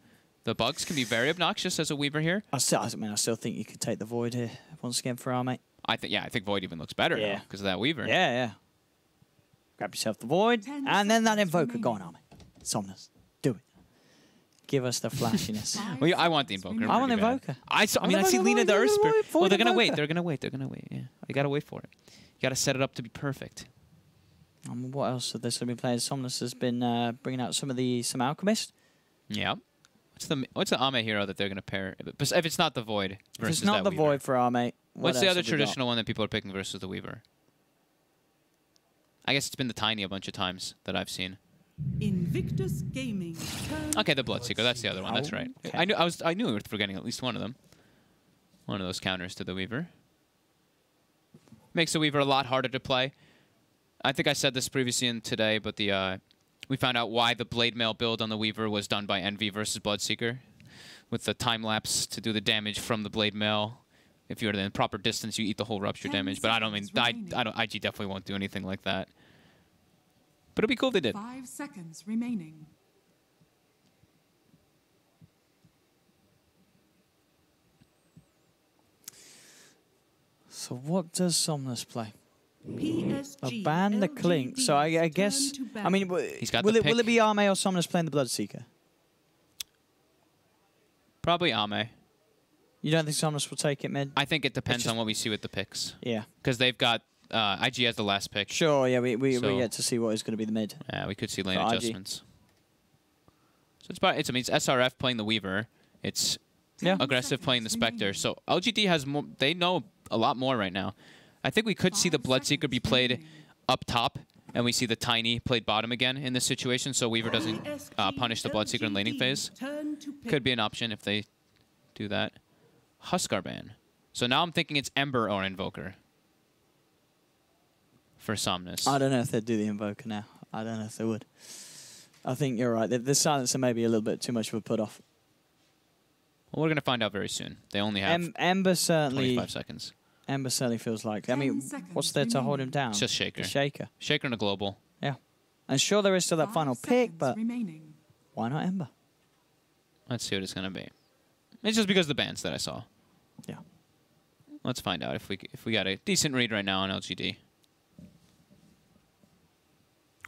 The bugs can be very obnoxious as a Weaver here. I still think you could take the Void here once again for our mate. I think Void even looks better now because of that Weaver. Yeah. Grab yourself the Void, and then that Invoker. Go on, Army. Somnus. Do it. Give us the flashiness. Well, I want the Invoker. I want the Invoker. I see Lina the Earth Spirit. Well, they're going to wait. They're going to wait. Yeah. You got to wait for it. You got to set it up to be perfect. What else have they been playing? Somnus has been bringing out some Alchemist. Yeah. What's the Ame hero that they're going to pair? If it's not the Void versus If it's not the Weaver. Void for our mate, what's the other traditional one that people are picking versus the Weaver? I guess it's been the Tiny a bunch of times that I've seen. Invictus Gaming. Okay, the Bloodseeker. That's the other one. That's right. Okay. I knew we were forgetting at least one of them. One of those counters to the Weaver. Makes the Weaver a lot harder to play. I think I said this previously and today, but we found out why the Blade Mail build on the Weaver was done by Envy versus Bloodseeker, with the time lapse to do the damage from the Blade Mail. If you're in the proper distance, you eat the whole rupture damage. But IG definitely won't do anything like that. But it'd be cool if they did. 5 seconds remaining. So what does Somnus play? PSG. Ban the Clink. So I guess. I mean, will it be Ame or Somnus playing the Bloodseeker? Probably Ame. You don't think Somnus will take it mid? I think it depends on what we see with the picks. Yeah. Because they've got IG as the last pick. Sure, yeah, we get to see what is going to be the mid. Yeah, we could see lane for adjustments. So it's SRF playing the Weaver. It's aggressive playing the Spectre. So LGD has more. They know a lot more right now. I think we could see the Bloodseeker be played up top, and we see the Tiny played bottom again in this situation, so Weaver doesn't punish the Bloodseeker in laning phase. Could be an option if they do that. Huskar ban. So now I'm thinking it's Ember or Invoker for Somnus. I don't know if they'd do the Invoker now. I don't know if they would. I think you're right. The Silencer may be a little bit too much of a put-off. Well, we're going to find out very soon. They only have Ember certainly 25 seconds. Ember certainly feels like. I mean, what's there to hold him down? It's just Shaker. The Shaker. Shaker and a global. Yeah. And sure, there is still that final pick, but why not Ember? Let's see what it's going to be. It's just because of the bans that I saw. Yeah. Let's find out if we got a decent read right now on LGD.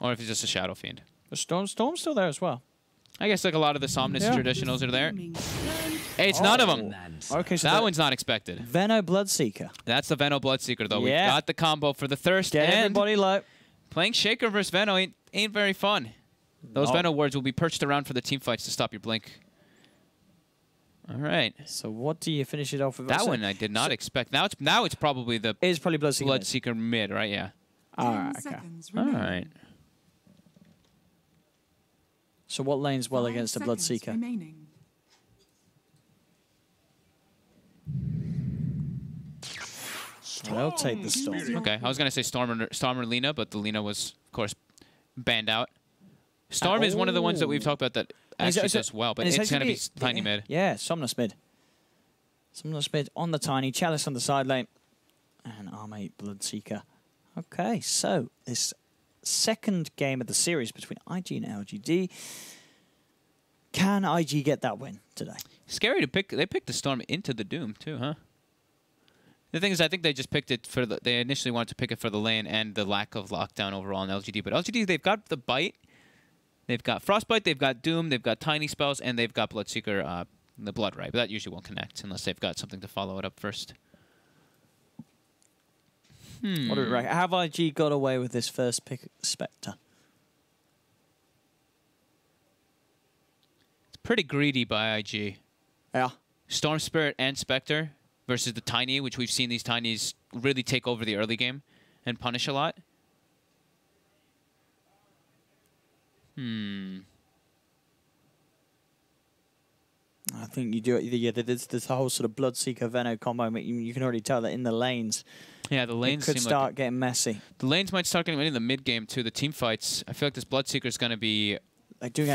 Or if it's just a Shadow Fiend. The Storm's still there as well. I guess like a lot of the Somnus traditionals are there. Hey, it's none of them. Okay, so that one's not expected. Veno Bloodseeker. That's the Veno Bloodseeker, though. Yeah. We've got the combo for the Thirst. Get everybody low. Playing Shaker versus Veno ain't very fun. Those Veno wards will be perched around for the team fights to stop your blink. All right. So what do you finish it off with? That one I did not expect. Now it's probably the Bloodseeker mid, right? Yeah. All right. Okay. All right. So what lanes well against the Bloodseeker? I'll take the Storm. Okay, I was going to say Storm or Lina, but the Lina was, of course, banned out. Storm is one of the ones that we've talked about that actually does well, but it's going to be Tiny mid. Yeah, Somnus mid. Somnus mid on the Tiny, Chalice on the side lane. And Armate Bloodseeker Okay, so this second game of the series between IG and LGD. Can IG get that win today? Scary to pick. They picked the Storm into the Doom too, huh? The thing is, I think they just picked it for the. They initially wanted to pick it for the lane and the lack of lockdown overall in LGD. But LGD, they've got the Bite, they've got Frostbite, they've got Doom, they've got Tiny Spells, and they've got Bloodseeker, the Blood Ray. But that usually won't connect unless they've got something to follow it up first. What do we reckon? Have IG got away with this first pick, Spectre? It's pretty greedy by IG. Yeah. Storm Spirit and Spectre versus the Tiny, which we've seen these Tinies really take over the early game and punish a lot. I think you do it. Yeah, there's this whole sort of Bloodseeker Veno combo. I mean, you can already tell that in the lanes. Yeah, the lanes could seem start like getting messy. The lanes might start getting in the mid game too. The team fights. I feel like this Bloodseeker is going to be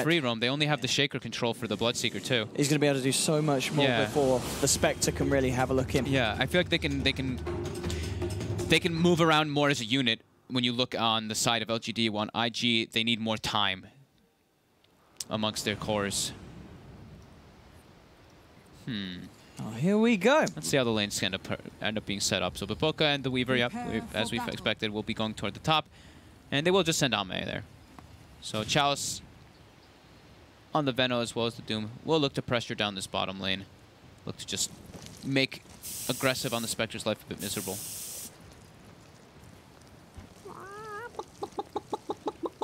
free roam. They only have the Shaker control for the Bloodseeker too. He's going to be able to do so much more before the Spectre can really have a look in. Yeah, I feel like they can move around more as a unit. When you look on the side of LGD, on IG, they need more time amongst their cores. Oh, here we go. Let's see how the lanes end up being set up. So Baboka and the Weaver, as we've expected, will be going toward the top. And they will just send Ame there. So Chalice on the Veno as well as the Doom will look to pressure down this bottom lane. Look to just make aggressive on the Spectre's life a bit miserable.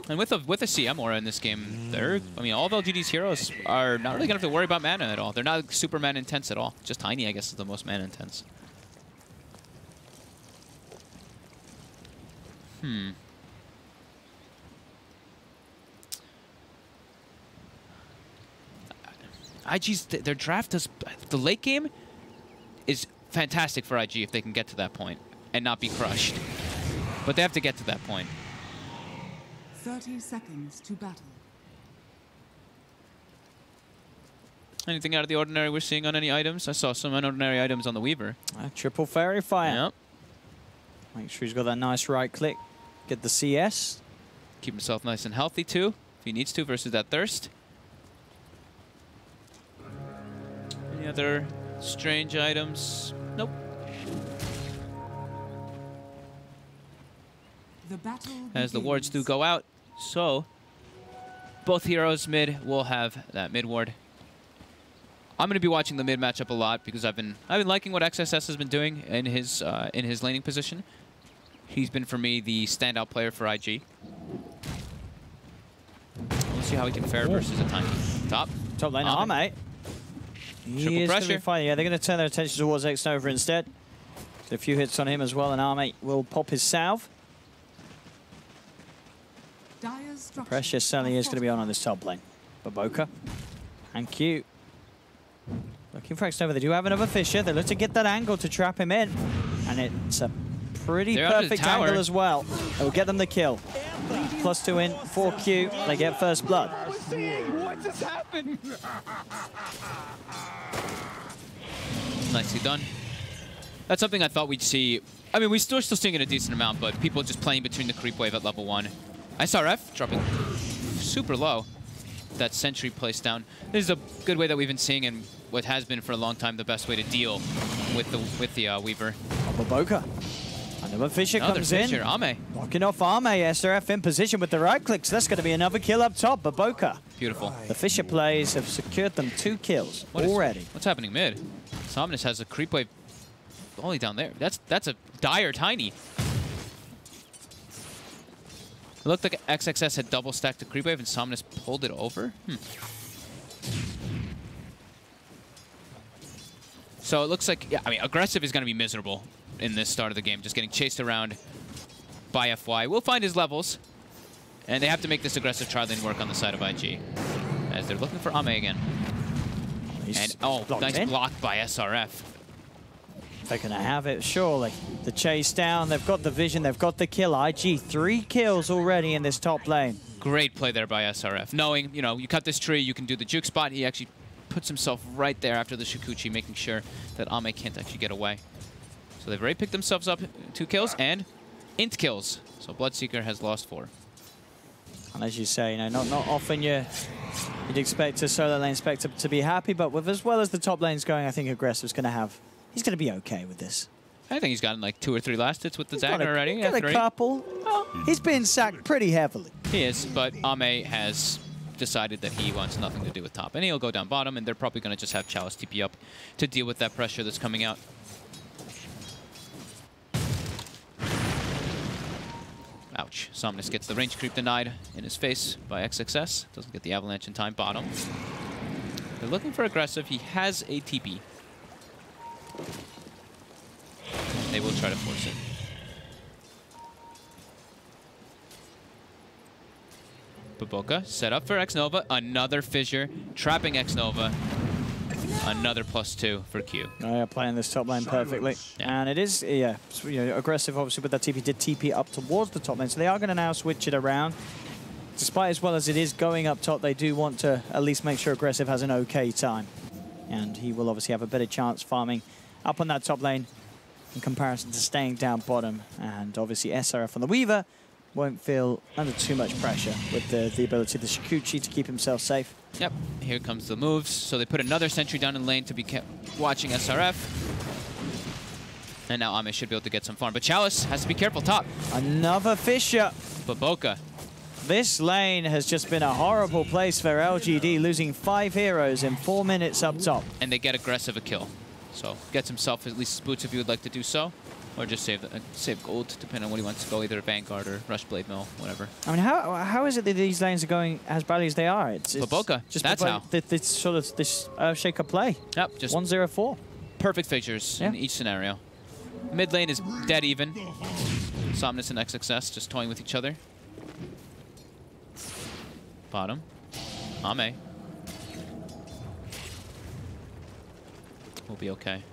And with a CM aura in this game, I mean, all of LGD's heroes are not really going to have to worry about mana at all. They're not super mana intense at all. Just Tiny, I guess, is the most mana intense. IG's, their draft does, the late game is fantastic for IG if they can get to that point and not be crushed. But they have to get to that point. 30 seconds to battle. Anything out of the ordinary we're seeing on any items? I saw some unordinary items on the Weaver. Triple Fairy Fire. Yep. Make sure he's got that nice right click. Get the CS. Keep himself nice and healthy too, if he needs to, versus that Thirst. Any other strange items? Nope. As the wards do go out, so both heroes mid will have that mid ward. I'm going to be watching the mid matchup a lot because I've been liking what XSS has been doing in his laning position. He's been for me the standout player for IG. We'll see how he can fare versus a Tiny. Top lane, Ame. Triple pressure. Fine. Yeah, they're going to turn their attention towards X-Nova instead. So a few hits on him as well, and Ame will pop his salve. Pressure certainly is going to be on this top lane. Baboka and Q. Looking for X-Nova. They do have another Fissure. They look to get that angle to trap him in. And it's a pretty perfect angle as well. It will get them the kill. +2 in for Q. They get first blood. What just happened? Nicely done. That's something I thought we'd see. I mean, we're still seeing it a decent amount, but people just playing between the creep wave at level 1. SRF dropping super low. That sentry placed down. This is a good way that we've been seeing, and what has been for a long time the best way to deal with the Weaver. Baboka. Another Fissure comes in. Ame. Blocking off Ame. SRF in position with the right click, so that's going to be another kill up top. Baboka. Beautiful. The Fissure plays have secured them 2 kills already. What's happening mid? Somnus has a creep wave only down there. That's a dire Tiny. It looked like XXS had double stacked the creep wave and Somnus pulled it over. So it looks like, yeah, I mean, aggressive is going to be miserable in this start of the game, just getting chased around by FY. We'll find his levels, and they have to make this aggressive tri lane work on the side of IG, as they're looking for Ame again. And nice block by SRF. They're going to have it, surely. The chase down, they've got the vision, they've got the kill. IG, 3 kills already in this top lane. Great play there by SRF. Knowing, you know, you cut this tree, you can do the juke spot. He actually puts himself right there after the Shikuchi, making sure that Ame can't actually get away. So they've already picked themselves up 2 kills, and int kills. So Bloodseeker has lost 4. And as you say, you know, not often you'd expect a solo lane Spectre to be happy, but with as well as the top lane's going, I think Aggressive's going to have... He's going to be okay with this. I think he's gotten like 2 or 3 last hits with the dagger already. He's got a couple. Oh, he's been sacked pretty heavily. He is, but Ame has decided that he wants nothing to do with top. And he'll go down bottom, and they're probably going to just have Chalice TP up to deal with that pressure that's coming out. Ouch. Somnus gets the range creep denied in his face by XXS. Doesn't get the avalanche in time. Bottom. They're looking for aggressive. He has a TP. They will try to force it. Baboka set up for X-Nova. Another fissure. Trapping X-Nova. Another +2 for Q. Oh, yeah, playing this top lane perfectly. Yeah. And it is, yeah, you know, aggressive, obviously, with that TP, did TP up towards the top lane. So they are going to now switch it around. Despite as well as it is going up top, they do want to at least make sure aggressive has an okay time. And he will obviously have a better chance farming up on that top lane in comparison to staying down bottom. And obviously SRF on the Weaver won't feel under too much pressure with the ability of the Shikuchi to keep himself safe. Yep, here comes the moves. So they put another sentry down in lane to be kept watching SRF. And now Ame should be able to get some farm. But Chalice has to be careful top. Another fissure. Baboka. This lane has just been a horrible place for LGD, losing 5 heroes in 4 minutes up top. And they get aggressive a kill. So gets himself at least his boots if he would like to do so. Or just save gold, depending on what he wants to go, either Vanguard or Rush Blade Mill, whatever. I mean, how is it that these lanes are going as badly as they are? It's Baboka, just that's how. This sort of this shaker play. Yep, just 1-0-4. Perfect fixtures in each scenario. Mid lane is dead even. Somnus and XXS just toying with each other. Bottom, Ame. We'll be okay.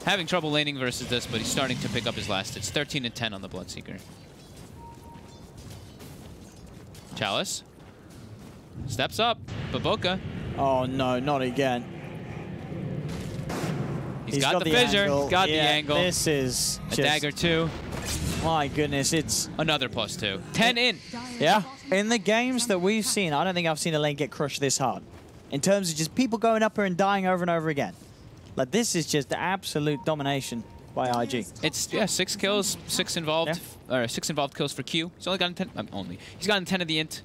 Having trouble laning versus this, but he's starting to pick up his last. It's 13 and 10 on the Bloodseeker. Chalice. Steps up. Baboka. Oh no, not again. He's got the fissure. Angle. Got the angle. This is a dagger too. My goodness, it's another +2. 10 in. Yeah. In the games that we've seen, I don't think I've seen a lane get crushed this hard. In terms of just people going up here and dying over and over again. Like, this is just absolute domination by IG. It's, yeah, 6 kills, 6 involved, or 6 involved kills for Q. He's only gotten 10, He's gotten 10 of the int.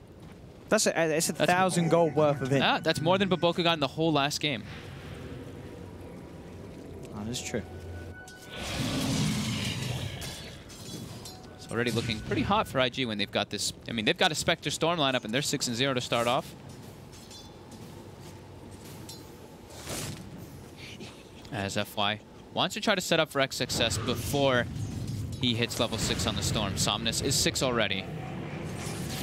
It's 1,000 gold worth of int. That's more than Baboka got in the whole last game. That is true. It's already looking pretty hot for IG when they've got this. I mean, they've got a Spectre Storm lineup, and they're 6-0 to start off. As FY wants to try to set up for X success before he hits level 6 on the Storm. Somnus is 6 already.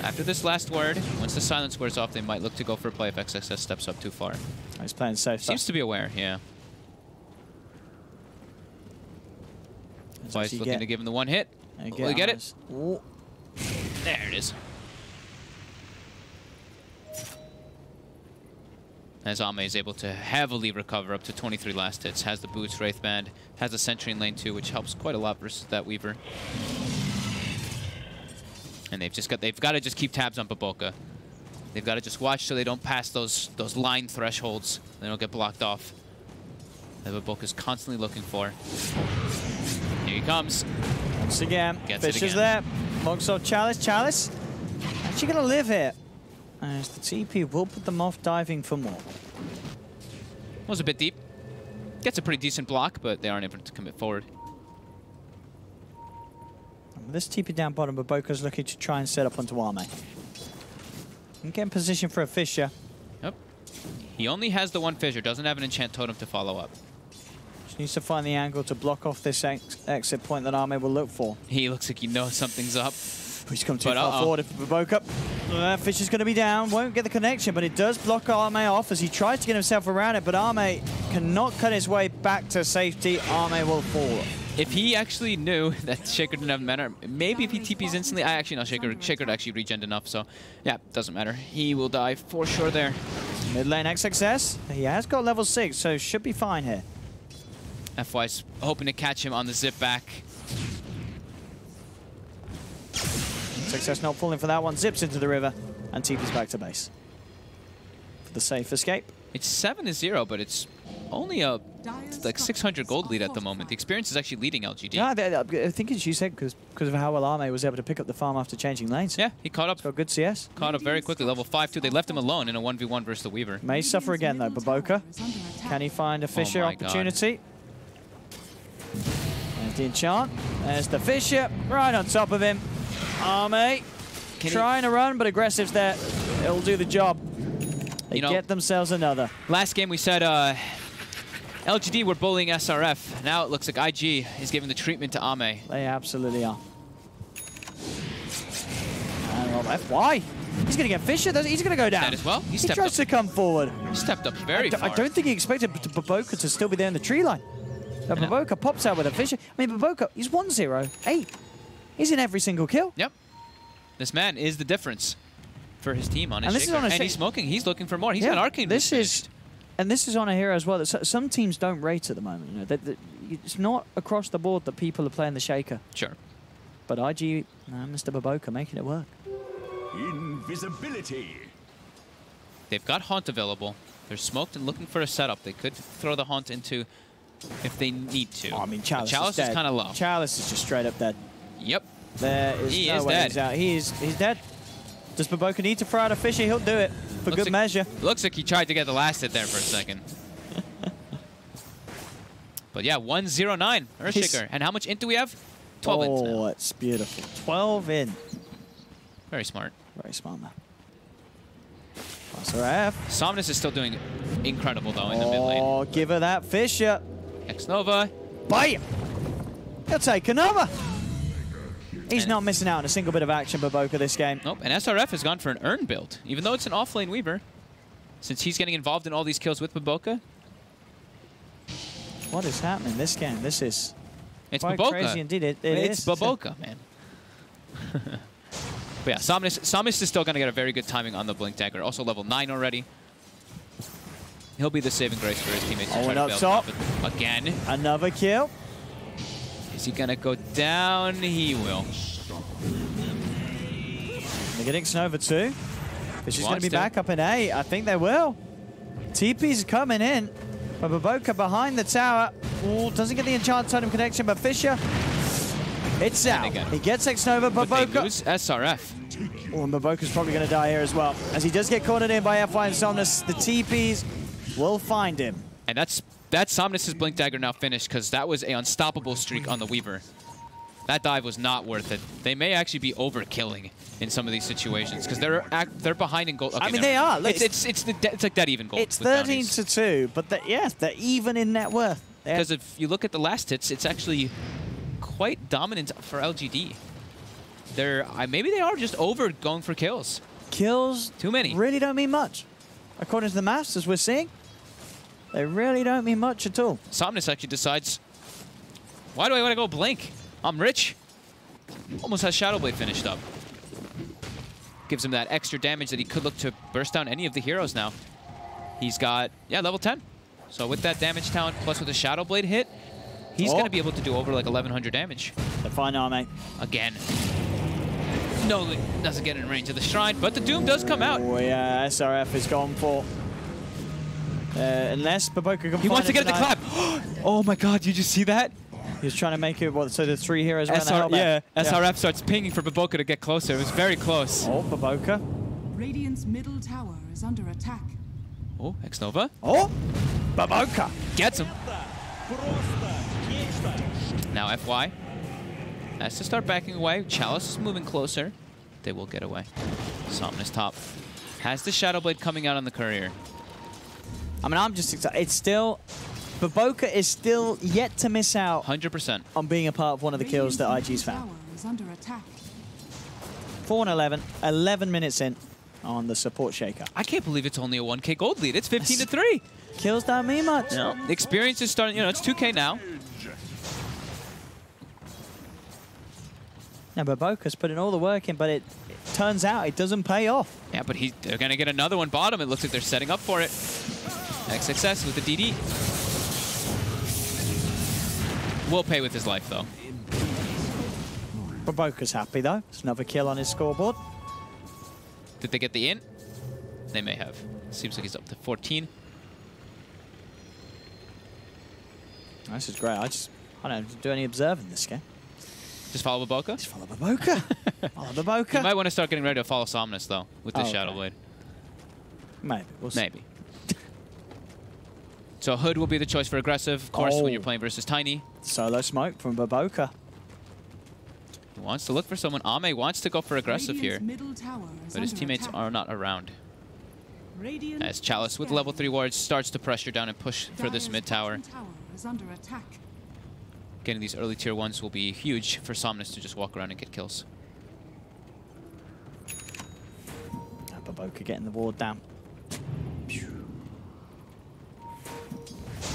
After this last word, once the silence wears off, they might look to go for a play if XXS steps up too far. He's playing safe. Seems to be aware, yeah. FY's looking to give him the one hit. Will he get it? Ooh. There it is. As Ame is able to heavily recover up to 23 last hits, has the boots, Wraith Band, has the Sentry in lane 2, which helps quite a lot versus that Weaver. And they've got to just keep tabs on Baboka. They've got to just watch so they don't pass those line thresholds. They don't get blocked off. That Baboka's constantly looking for. Here he comes. Once again, Gets Fish is there. Locks off Chalice. Chalice, actually gonna live here. As the TP will put them off diving for more. Was a bit deep. Gets a pretty decent block, but they aren't able to commit forward. And this TP down bottom, Baboka's looking to try and set up onto Ame. And get in position for a fissure. Yep. He only has the one fissure, doesn't have an enchant totem to follow up. Just needs to find the angle to block off this exit point that Ame will look for. He looks like he knows something's up. He's come too far forward if Baboka. That fish is going to be down. Won't get the connection, but it does block Ame off as he tries to get himself around it, but Ame cannot cut his way back to safety. Ame will fall. If he actually knew that Shaker didn't have mana, maybe if he TPs instantly, actually no, Shaker actually regen enough, so yeah, doesn't matter. He will die for sure there. Mid lane XXS. He has got level 6, so should be fine here. FY's hoping to catch him on the zip back. Success not falling for that one. Zips into the river and TP's back to base. For the safe escape. It's 7-0, but it's only a like 600 gold lead at the moment. The experience is actually leading LGD. Yeah, I think as you said, because of how well Arme was able to pick up the farm after changing lanes. Yeah, he caught up. He's got good CS. Caught up very quickly, level 5-2. They left him alone in a 1v1 versus the Weaver. May suffer again, though. Baboka. Can he find a Fissure opportunity? There's the enchant. There's the Fissure. Right on top of him. Arme trying to run, but aggressive's there. It'll do the job. They get themselves another. Last game we said LGD were bullying SRF. Now it looks like IG is giving the treatment to Ame. They absolutely are. And FY. He's going to get Fissure. He's going to go down. That as well. He tries to come forward. He stepped up very far. I don't think he expected Baboka to still be there in the tree line. So Baboka pops out with a Fissure. I mean, Baboka, he's 1-0-8. He's in every single kill. Yep. This man is the difference for his team on his Shaker. And he's smoking. He's looking for more. He's got Arcane. This is on a hero as well that some teams don't rate at the moment. You know, it's not across the board that people are playing the Shaker. Sure. But IG, Mr. Baboka making it work. Invisibility. They've got Haunt available. They're smoked and looking for a setup. They could throw the Haunt into if they need to. Oh, I mean, Chalice is kind of low. Chalice is just straight up dead. Yep. There is no way he's out. He's dead. Does Baboka need to throw out a Fissure? He'll do it for good measure. Looks like he tried to get the last hit there for a second. But yeah, 1-0-9 Earthshaker. And how much int do we have? 12 int now. Oh, it's beautiful. 12 in. Very smart. Very smart, man. SRF. Somnus is still doing incredible, though, in the mid lane. Oh, give her that Fissure. X-Nova. Bam! He'll take another. He's not missing out on a single bit of action, Baboka, this game. Nope, and SRF has gone for an Urn build, even though it's an off-lane Weaver. Since he's getting involved in all these kills with Baboka. What is happening this game? This is quite Baboka. crazy indeed. It's Baboka, man. But yeah, Somnus is still going to get a very good timing on the Blink Dagger. Also level 9 already. He'll be the saving grace for his teammates. Oh, and up top. Again. Another kill. Is he going to go down? He will. They're getting Snova too. Fissure's going to be back up in A. I think they will. TP's coming in. But Baboka behind the tower. Ooh, doesn't get the enchant totem connection, but Fissure. It's out. He gets X-Nova, Baboka. But they lose SRF. Oh, and Baboka's probably going to die here as well. As he does get cornered in by FY and Somnus, the TPs will find him. And that's Somnus' Blink Dagger now finished, because that was an unstoppable streak on the Weaver. That dive was not worth it. They may actually be overkilling in some of these situations, because they're behind in gold. Okay, I mean, they are. Look, it's like that even gold. It's 13-2, but they're even in net worth. Because if you look at the last hits, it's actually quite dominant for LGD. Maybe they are just over going for kills. Kills too many really don't mean much, according to the maths as we're seeing. They really don't mean much at all. Somnus actually decides, why do I want to go Blink? I'm rich. Almost has Shadowblade finished up. Gives him that extra damage that he could look to burst down any of the heroes now. He's got, level 10. So with that damage talent, plus with a Shadowblade hit, he's going to be able to do over like 1100 damage. The fine Arme. Again. No, doesn't get in range of the Shrine, but the Doom does come out. Oh yeah, SRF is gone for. Unless Baboka can He wants to get the clap. Oh my god, you just see that? He's trying to make it, so the 3 heroes around the helmet. SRF starts pinging for Baboka to get closer. It was very close. Oh, Baboka. Radiant's middle tower is under attack. Oh, X-Nova. Oh, Baboka. Gets him. Now FY has to start backing away. Chalice is moving closer. They will get away. Somnus top. Has the Shadowblade coming out on the courier. I mean, I'm just excited. It's still... Baboka is still yet to miss out 100% on being a part of one of the kills that IG's found. 4-11, 11 minutes in on the support Shaker. I can't believe it's only a 1k gold lead. It's 15-3. Kills don't mean much. No. The experience is starting, it's 2k now. Now, Baboka's putting all the work in, but it turns out it doesn't pay off. Yeah, but they're going to get another one bottom. It looks like they're setting up for it. XXS with the DD. Will pay with his life, though. Baboka's happy, though. It's another kill on his scoreboard. Did they get the in? They may have. Seems like he's up to 14. This is great. I don't do any observing this game. Just follow Baboka? Just follow Baboka. Follow Baboka. You might want to start getting ready to follow Somnus, though, with the okay. Shadow Blade. Maybe. We'll see. Maybe. So Hood will be the choice for aggressive, of course, when you're playing versus Tiny. Solo smoke from Baboka. He wants to look for someone. Ame wants to go for aggressive here, but his teammates are not around. As Chalice with level 3 wards starts to pressure down and push for this mid tower. Getting these early tier 1s will be huge for Somnus to just walk around and get kills. Baboka getting the ward down.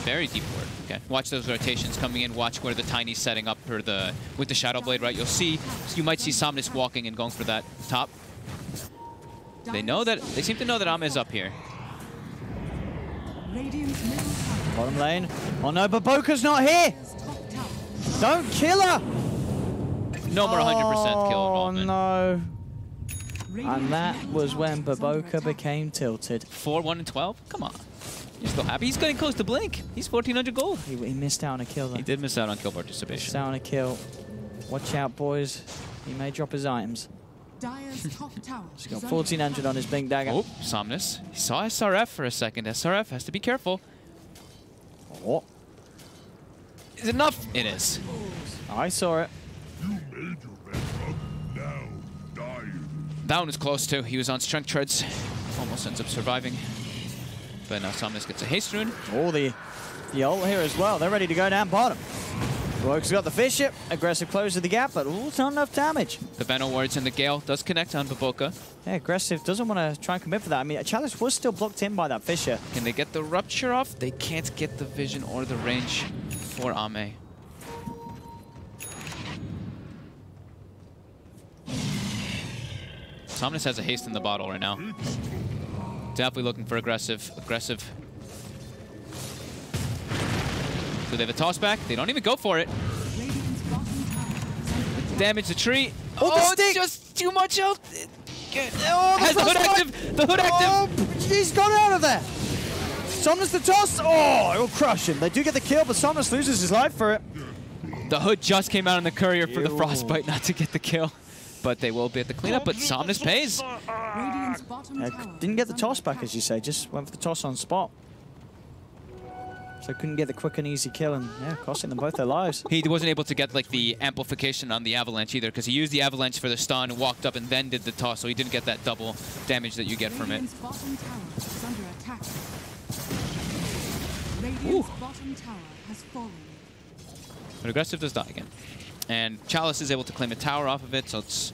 Very deep ward. Okay, watch those rotations coming in. Watch where the Tiny's setting up for the with the Shadow Blade. Right, you'll see. You might see Somnus walking and going for that top. They know that. They seem to know that Ame is up here. Bottom lane. Oh no, Baboka's not here. Don't kill her. No more 100% kill involvement. Oh no. And that was when Baboka became tilted. 4-1 and 12. Come on. You're still happy? He's getting close to Blink. He's 1,400 gold. He missed out on a kill, though. He did miss out on kill participation. Missed out on a kill. Watch out, boys. He may drop his items. Dire's top tower. He's got 1,400 on his Blink Dagger. Oh, Somnus. He saw SRF for a second. SRF has to be careful. Oh. Is it enough? It is. I saw it. You made your bed up, now die. That one was close, too. He was on strength treads. Almost ends up surviving. But now Somnus gets a haste rune. Oh, the ult here as well. They're ready to go down bottom. Rogue's got the fish ship. Aggressive close to the gap, but it's not enough damage. The Venom wards and the Gale does connect on Baboka. Yeah, aggressive doesn't want to try and commit for that. I mean, Chalice was still blocked in by that Fisher. Can they get the Rupture off? They can't get the vision or the range for Ame. Somnus has a haste in the bottle right now. Definitely looking for aggressive. Do they have a toss back? They don't even go for it. Damage the tree. Oh, it's just too much health. Has the hood active. The hood active. Oh, he's gone out of there. Somnus the toss. Oh, it'll crush him. They do get the kill, but Somnus loses his life for it. The hood just came out on the courier for the frostbite not to get the kill. But they will be at the cleanup, but Somnus pays. Didn't get the toss back, as you say, just went for the toss on spot. So couldn't get the quick and easy kill, and yeah, costing them both their lives. He wasn't able to get like the amplification on the avalanche either, because he used the avalanche for the stun, walked up, and then did the toss, so he didn't get that double damage that you get from it. But aggressive does die again. And Chalice is able to claim a tower off of it, so it's...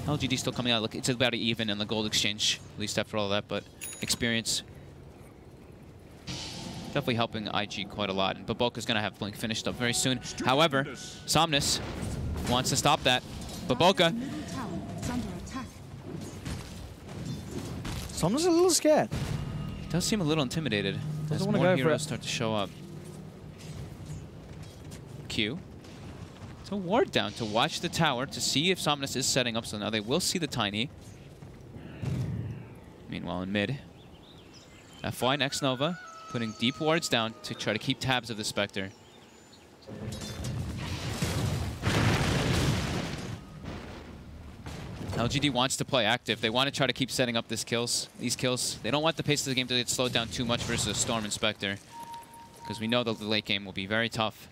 LGD still coming out. Look, it's about even in the gold exchange, at least after all that, but experience definitely helping IG quite a lot. And Baboka's going to have Blink finished up very soon. However, Somnus wants to stop that. Baboka. Somnus a little scared. He does seem a little intimidated as more heroes start to show up. Q. So ward down to watch the tower to see if Somnus is setting up. So now they will see the Tiny. Meanwhile in mid, FY next Nova putting deep wards down to try to keep tabs of the Spectre. LGD wants to play active. They want to try to keep setting up these kills. They don't want the pace of the game to get slowed down too much versus a Storm and Spectre, because we know that the late game will be very tough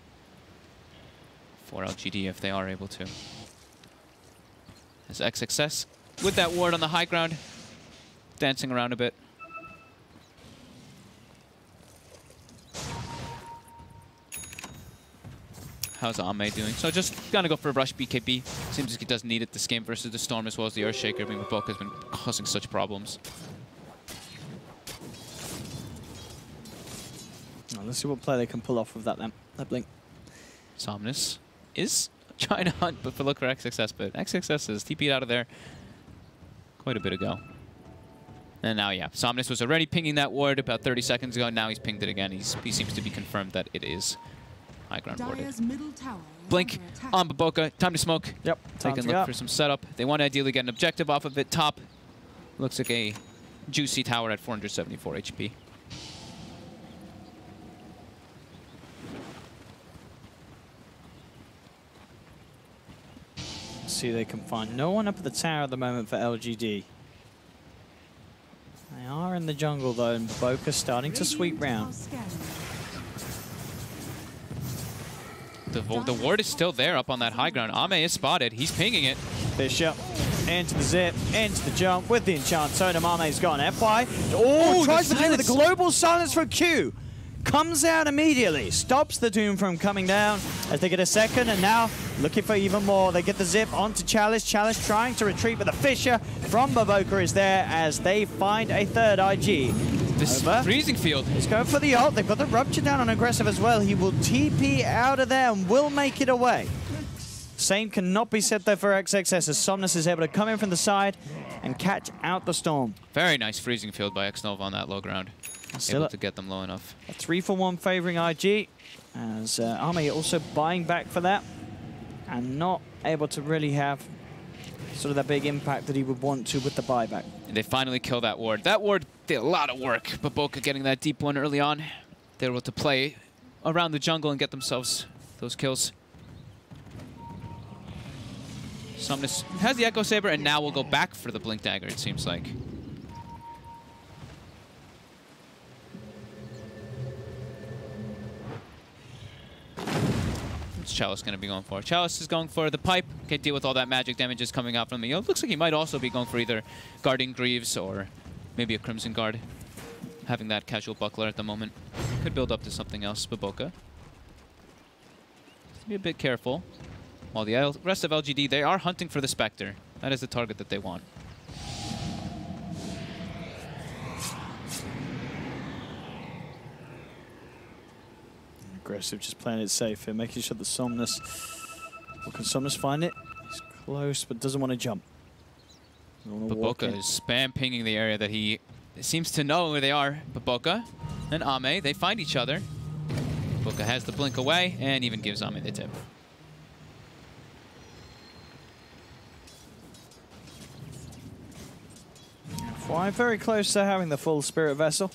for LGD if they are able to. As XXS with that ward on the high ground, dancing around a bit. How's Ame doing? So just gonna go for a rush BKB. Seems like he doesn't need it this game versus the Storm as well as the Earthshaker. I mean, Baboka has been causing such problems. Well, let's see what play they can pull off with that then. That Blink. Somnus is trying to hunt, but look for XXS, but XXS is TP'd out of there quite a bit ago. And now, yeah, Somnus was already pinging that ward about 30 seconds ago, and now he's pinged it again. He seems to be confirmed that it is high ground warded. Dire's middle tower is Blink under attack. on Baboka. Time to smoke. Yep. Take a look for some setup. They want to ideally get an objective off of it. Top looks like a juicy tower at 474 HP. See, they can find no one up at the tower at the moment for LGD. They are in the jungle though, and Baboka's starting to sweep round. The ward is still there up on that high ground. Ame is spotted. He's pinging it. Bishop into the zip, into the jump with the enchant totem. Ame's gone. FY. Oh, tries to do the global silence from Q. Comes out immediately, stops the Doom from coming down as they get a second, and now looking for even more. They get the zip onto Chalice. Chalice trying to retreat, but the Fissure from Baboka is there as they find a third IG. This freezing field. He's going for the ult. They've got the Rupture down on aggressive as well. He will TP out of there and will make it away. Same cannot be said though for XXS as Somnus is able to come in from the side and catch out the Storm. Very nice freezing field by Xnova on that low ground. Still able to get them low enough. A 3-for-1 favoring IG as Ame also buying back for that and not able to really have sort of that big impact that he would want to with the buyback. And they finally kill that ward. That ward did a lot of work. Baboka getting that deep one early on. They were able to play around the jungle and get themselves those kills. Somnus has the Echo Saber and now will go back for the Blink Dagger, it seems like. What's Chalice going to be going for? Chalice is going for the pipe. Can't deal with all that magic damages coming out from him. It looks like he might also be going for either Guardian Greaves or maybe a Crimson Guard. Having that casual buckler at the moment. Could build up to something else. Baboka. Be a bit careful. While the rest of LGD, they are hunting for the Spectre. That is the target that they want. Aggressive, just playing it safe here, making sure that Somnus... Well, can Somnus find it? He's close, but doesn't want to jump. Baboka is spam pinging the area that he seems to know where they are. Baboka and Ame, they find each other. Baboka has the blink away and even gives Ame the tip. FY very close to having the full Spirit Vessel.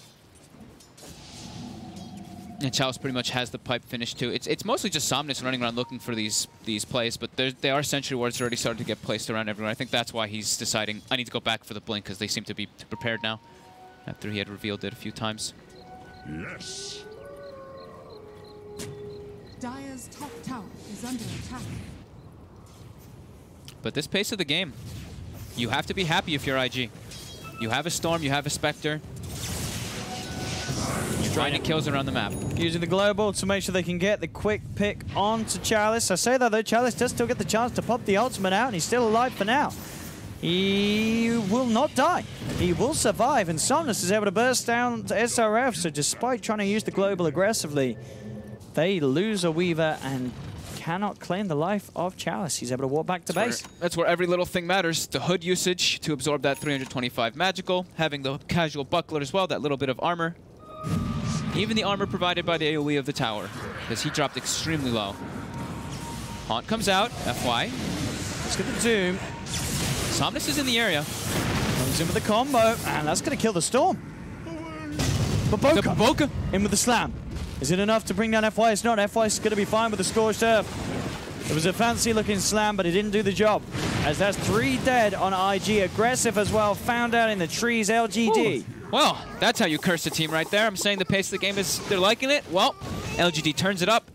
And Chalice pretty much has the pipe finished too. It's mostly just Somnus running around looking for these plays, but they are sentry wards already started to get placed around everywhere. I think that's why he's deciding, I need to go back for the blink, because they seem to be prepared now, after he had revealed it a few times. Yes. Dire's top tower is under attack. But this pace of the game, you have to be happy if you're IG. You have a Storm, you have a Spectre. You're finding kills around the map. Using the global to make sure they can get the quick pick onto Chalice. I say that though, Chalice does still get the chance to pop the ultimate out, and he's still alive for now. He will not die. He will survive, and Somnus is able to burst down to SRF, so despite trying to use the global aggressively, they lose a Weaver and cannot claim the life of Chalice. He's able to walk back to base. That's where every little thing matters. The hood usage to absorb that 325 magical, having the casual buckler as well, that little bit of armor. Even the armor provided by the AoE of the tower, because he dropped extremely low. Haunt comes out, FY. Let's get the Doom. Somnus is in the area. Comes in with the combo, and that's going to kill the Storm. Baboka in with the slam. Is it enough to bring down FY? It's not. FY's going to be fine with the Scorched Earth. It was a fancy-looking slam, but it didn't do the job. As that's 3 dead on IG. Aggressive as well. Found out in the trees, LGD. Ooh. Well, that's how you curse the team right there. I'm saying the pace of the game is, they're liking it. Well, LGD turns it up.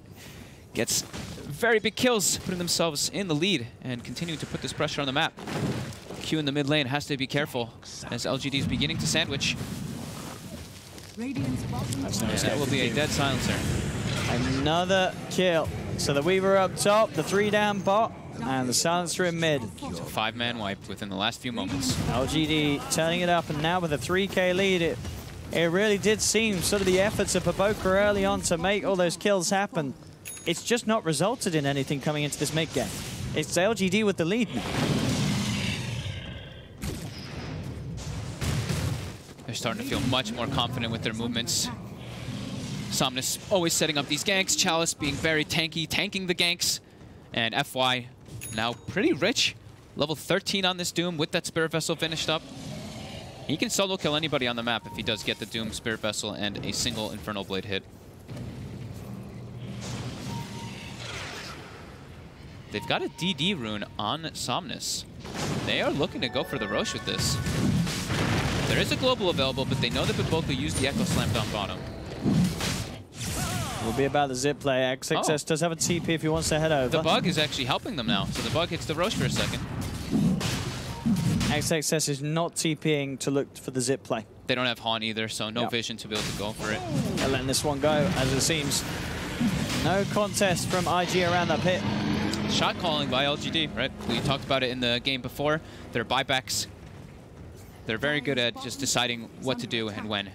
Gets very big kills, putting themselves in the lead and continuing to put this pressure on the map. Q in the mid lane has to be careful as LGD is beginning to sandwich. That will be a dead silencer. Another kill. So the Weaver up top, the 3 down bot, and the silencer in mid. It's a 5-man wipe within the last few moments. LGD turning it up, and now with a 3K lead, it really did seem sort of the efforts of Baboka early on to make all those kills happen. It's just not resulted in anything coming into this mid game. It's LGD with the lead now. They're starting to feel much more confident with their movements. Somnus always setting up these ganks. Chalice being very tanky, tanking the ganks. And FY now pretty rich. Level 13 on this Doom with that Spirit Vessel finished up. He can solo kill anybody on the map if he does get the Doom, Spirit Vessel, and a single Infernal Blade hit. They've got a DD rune on Somnus. They are looking to go for the Roche with this. There is a global available, but they know that BO2 used the Echo Slam down bottom. Will be about the zip play. XXS does have a TP if he wants to head over. The bug is actually helping them now. So the bug hits the Roche for a second. XXS is not TPing to look for the zip play. They don't have Haunt either, so no vision to be able to go for it. They're letting this one go, as it seems. No contest from IG around that pit. Shot calling by LGD, right? We talked about it in the game before. Their buybacks, they're very good at just deciding what to do and when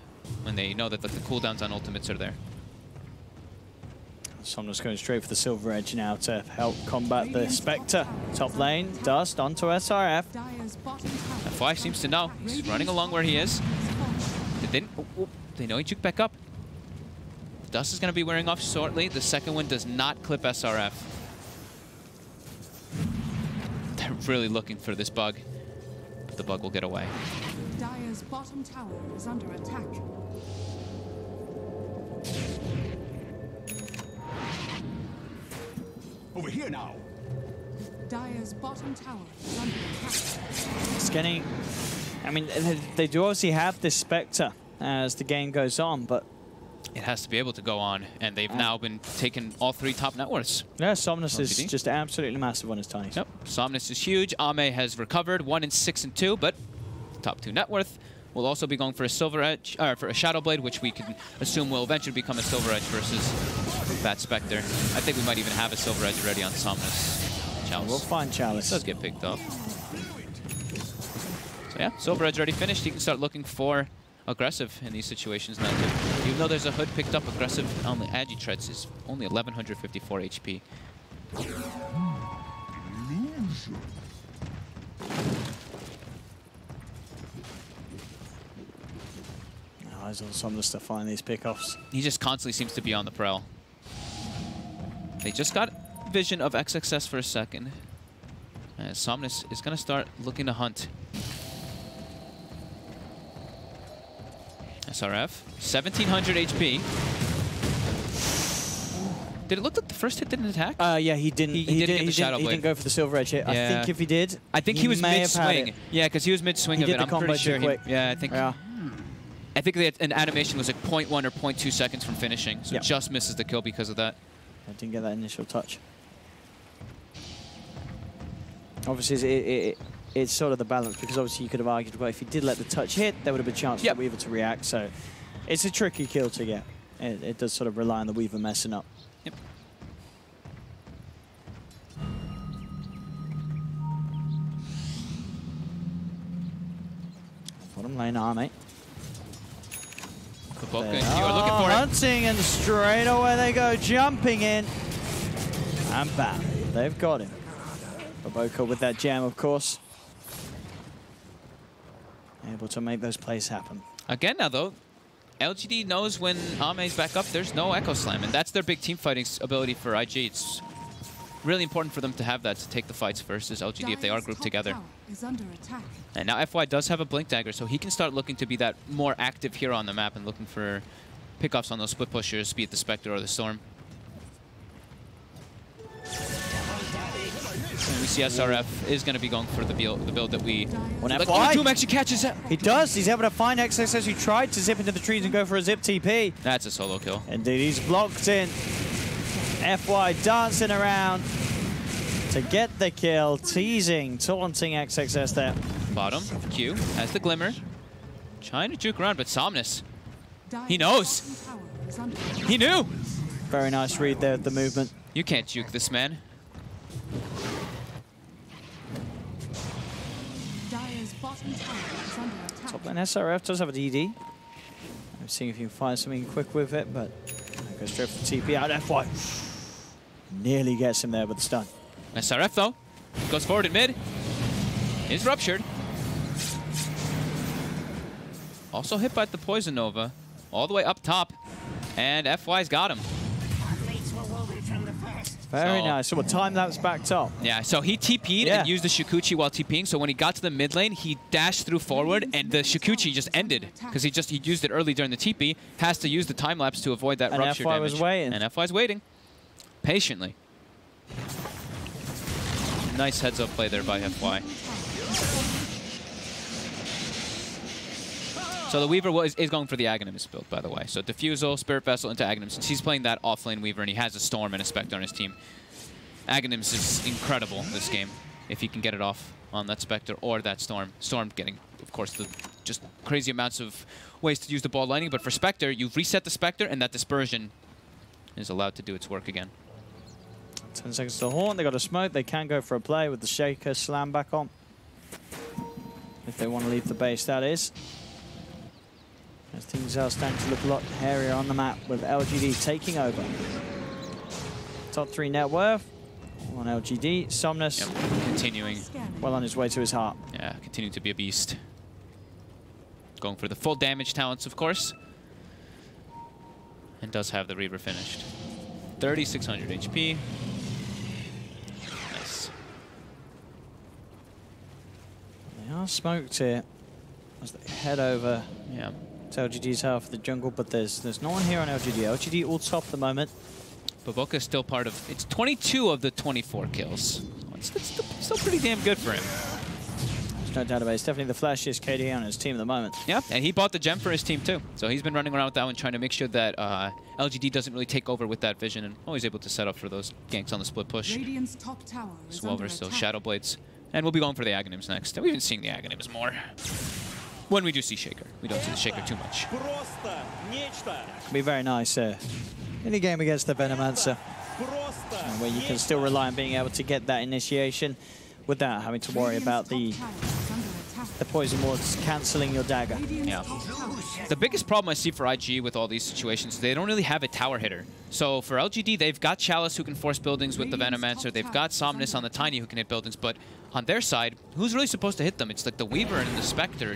they know that the cooldowns on ultimates are there. Somnus going straight for the Silver Edge now to help combat the Spectre. Top lane, Dust onto SRF. FY seems to know. He's running along where he is. They know he juked back up. Dust is going to be wearing off shortly. The second one does not clip SRF. They're really looking for this bug, but the bug will get away. Dire's bottom tower is under attack. Over here now. Dire's bottom tower is under attack. It's getting... I mean, they do obviously have this Spectre as the game goes on, but... It has to be able to go on, and they've now been taking all 3 top net worths. Yeah, Somnus is just absolutely massive on his tinies. Yep, Somnus is huge. Ame has recovered 1 in 6 and 2, but top 2 net worth. We'll also be going for a Silver Edge, or for a Shadow Blade, which we can assume will eventually become a Silver Edge versus that Spectre. I think we might even have a Silver Edge ready on Somnus. Chalice. We'll find Chalice. It does get picked off. So yeah, Silver Edge already finished. He can start looking for aggressive in these situations now too. Even though there's a hood picked up, aggressive on the Agi Treads is only 1154 HP. Eyes on Somnus to find these pickoffs. He just constantly seems to be on the prowl. They just got vision of XXS for a second. And Somnus is going to start looking to hunt. SRF, 1700 HP. Did it look like the first hit didn't attack? Yeah, he didn't. He didn't go for the Silver Edge hit. Yeah. I think if he did, I think he was mid-swing. Yeah, because he was mid-swing of it. I'm pretty sure. I think. Yeah. I think that an animation was like 0.1 or 0.2 seconds from finishing, so just misses the kill because of that. I didn't get that initial touch. Obviously, it's sort of the balance, because obviously you could have argued, well, if he did let the touch hit, there would have been a chance for the Weaver to react. So it's a tricky kill to get. It does sort of rely on the Weaver messing up. Yep. Bottom lane army. You are looking for hunting, and straight away they go, jumping in. And bam, they've got him. BO2 with that jam, of course. Able to make those plays happen. Again now, though, LGD knows when Ame's back up, there's no Echo Slam, and that's their big team fighting ability for IG. It's really important for them to have that to take the fights versus LGD if they are grouped together. And now FY does have a Blink Dagger, so he can start looking to be that more active hero on the map and looking for pickoffs on those split pushers, be it the Spectre or the Storm. And we see SRF is going to be going for the build that we... When FY Doom actually catches it. He does. He's able to find XXS, who tried to zip into the trees and go for a zip TP. That's a solo kill. Indeed, he's blocked in. FY dancing around to get the kill, teasing, taunting XXS there. Bottom, Q has the Glimmer. Trying to juke around, but Somnus, he knows. He knew. Very nice read there at the movement. You can't juke this man. Top lane SRF does have a DD. I'm seeing if you can find something quick with it, but goes straight for the TP out. FY nearly gets him there with the stun. SRF though goes forward in mid. Is ruptured. Also hit by the Poison Nova all the way up top. And FY's got him. Very nice. So a time lapse backed up. Yeah, so he TP'd and used the Shikuchi while TPing. So when he got to the mid lane, he dashed through forward, and the Shikuchi just ended because he used it early during the TP. Has to use the time lapse to avoid that rupture damage. And FY was waiting. And FY's waiting patiently. Nice heads up play there by FY. So the Weaver is going for the Aghanimus build, by the way. So Diffusal, Spirit Vessel into Aghanimus. Since he's playing that off-lane Weaver and he has a Storm and a Spectre on his team, Aghanimus is incredible this game if he can get it off on that Spectre or that Storm. Storm getting, of course, the just crazy amounts of ways to use the ball lightning. But for Spectre, you've reset the Spectre and that Dispersion is allowed to do its work again. 10 seconds to Horn. They got a smoke. They can go for a play with the Shaker slam back on. If they want to leave the base, that is. As things are starting to look a lot hairier on the map with LGD taking over. Top 3 net worth on LGD. Somnus continuing well on his way to his heart. Yeah, continuing to be a beast. Going for the full damage talents, of course. And does have the Reaver finished. 3,600 HP. Nice. They are smoked here as they head over. Yeah. It's LGD's half of the jungle, but there's no one here on LGD. LGD all top at the moment. BO2 is still part of... It's 22 of the 24 kills. It's still pretty damn good for him. There's no doubt about it. It's definitely the flashiest KD on his team at the moment. Yeah, and he bought the gem for his team too. So he's been running around with that one, trying to make sure that LGD doesn't really take over with that vision, and always able to set up for those ganks on the split push. Radiant's top tower is as well under versus those attack. Shadow Blades. And we'll be going for the Aghanims next. And we've been seeing the Aghanims more. When we do see Shaker. We don't see the Shaker too much. Can be very nice in a game against the Venomancer, where you can still rely on being able to get that initiation without having to worry about the poison wards cancelling your dagger. Yeah. The biggest problem I see for IG with all these situations is they don't really have a tower hitter. So for LGD, they've got Chalice who can force buildings with the Venomancer. They've got Somnus on the Tiny who can hit buildings. But on their side, who's really supposed to hit them? It's like the Weaver and the Spectre.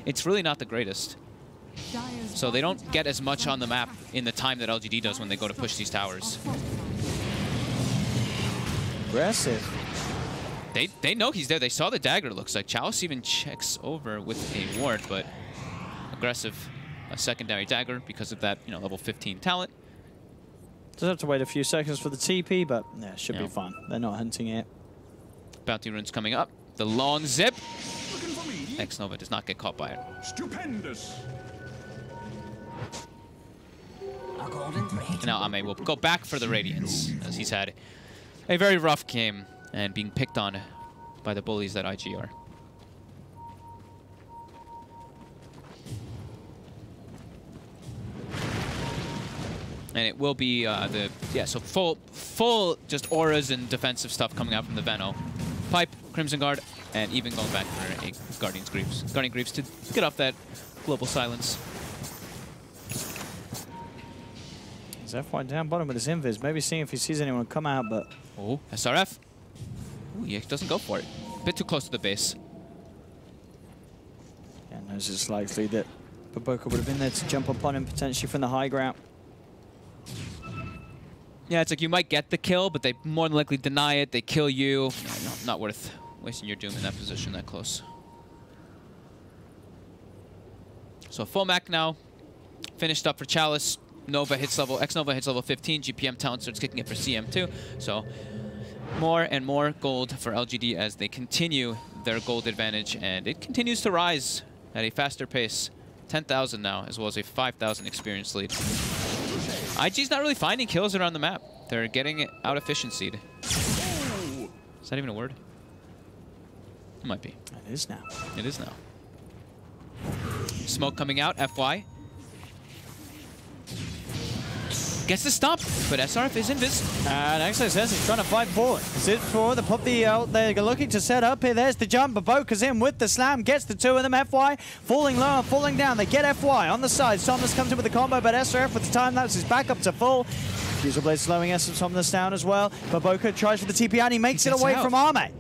It's really not the greatest. So they don't get as much on the map in the time that LGD does when they go to push these towers. Aggressive. They know he's there. They saw the dagger, looks like. Chalice even checks over with a ward, but aggressive. A secondary dagger because of that, level 15 talent. Just have to wait a few seconds for the TP, but yeah, should be fine. They're not hunting it. Bounty runes coming up. The long zip. X-Nova does not get caught by it. Stupendous. And now Ame will go back for the Radiance, as he's had a very rough game and being picked on by the bullies that IG are. And it will be so full just auras and defensive stuff coming out from the Veno. Pipe, Crimson Guard, and even going back for a Guardian Greaves to get off that global silence. Is FY down bottom with his invis. Maybe seeing if he sees anyone come out, but... Oh, SRF. Ooh, he doesn't go for it. A bit too close to the base. Yeah, knows it's likely that BO2 would have been there to jump upon him potentially from the high ground. Yeah, it's like you might get the kill, but they more than likely deny it. They kill you. No, not worth wasting your doom in that position that close. So full Mac now. Finished up for Chalice. X-Nova hits level 15. GPM talent starts kicking it for CM2. So more and more gold for LGD as they continue their gold advantage, and it continues to rise at a faster pace. 10,000 now, as well as a 5,000 experience lead. IG's not really finding kills around the map. They're getting it out efficiency'd. Is that even a word? It might be. It is now. It is now. Smoke coming out, FY. Gets the stomp, but SRF is invis. And actually says he's trying to fight forward. Sit forward, they pop the ult, they're looking to set up here. There's the jump, BO2's in with the slam, gets the two of them. FY falling low and falling down. They get FY on the side. Somnus comes in with the combo, but SRF with the time lapse is back up to full. Fusel Blade slowing Somnus down as well. BO2 tries for the TP and he makes it away from Ame.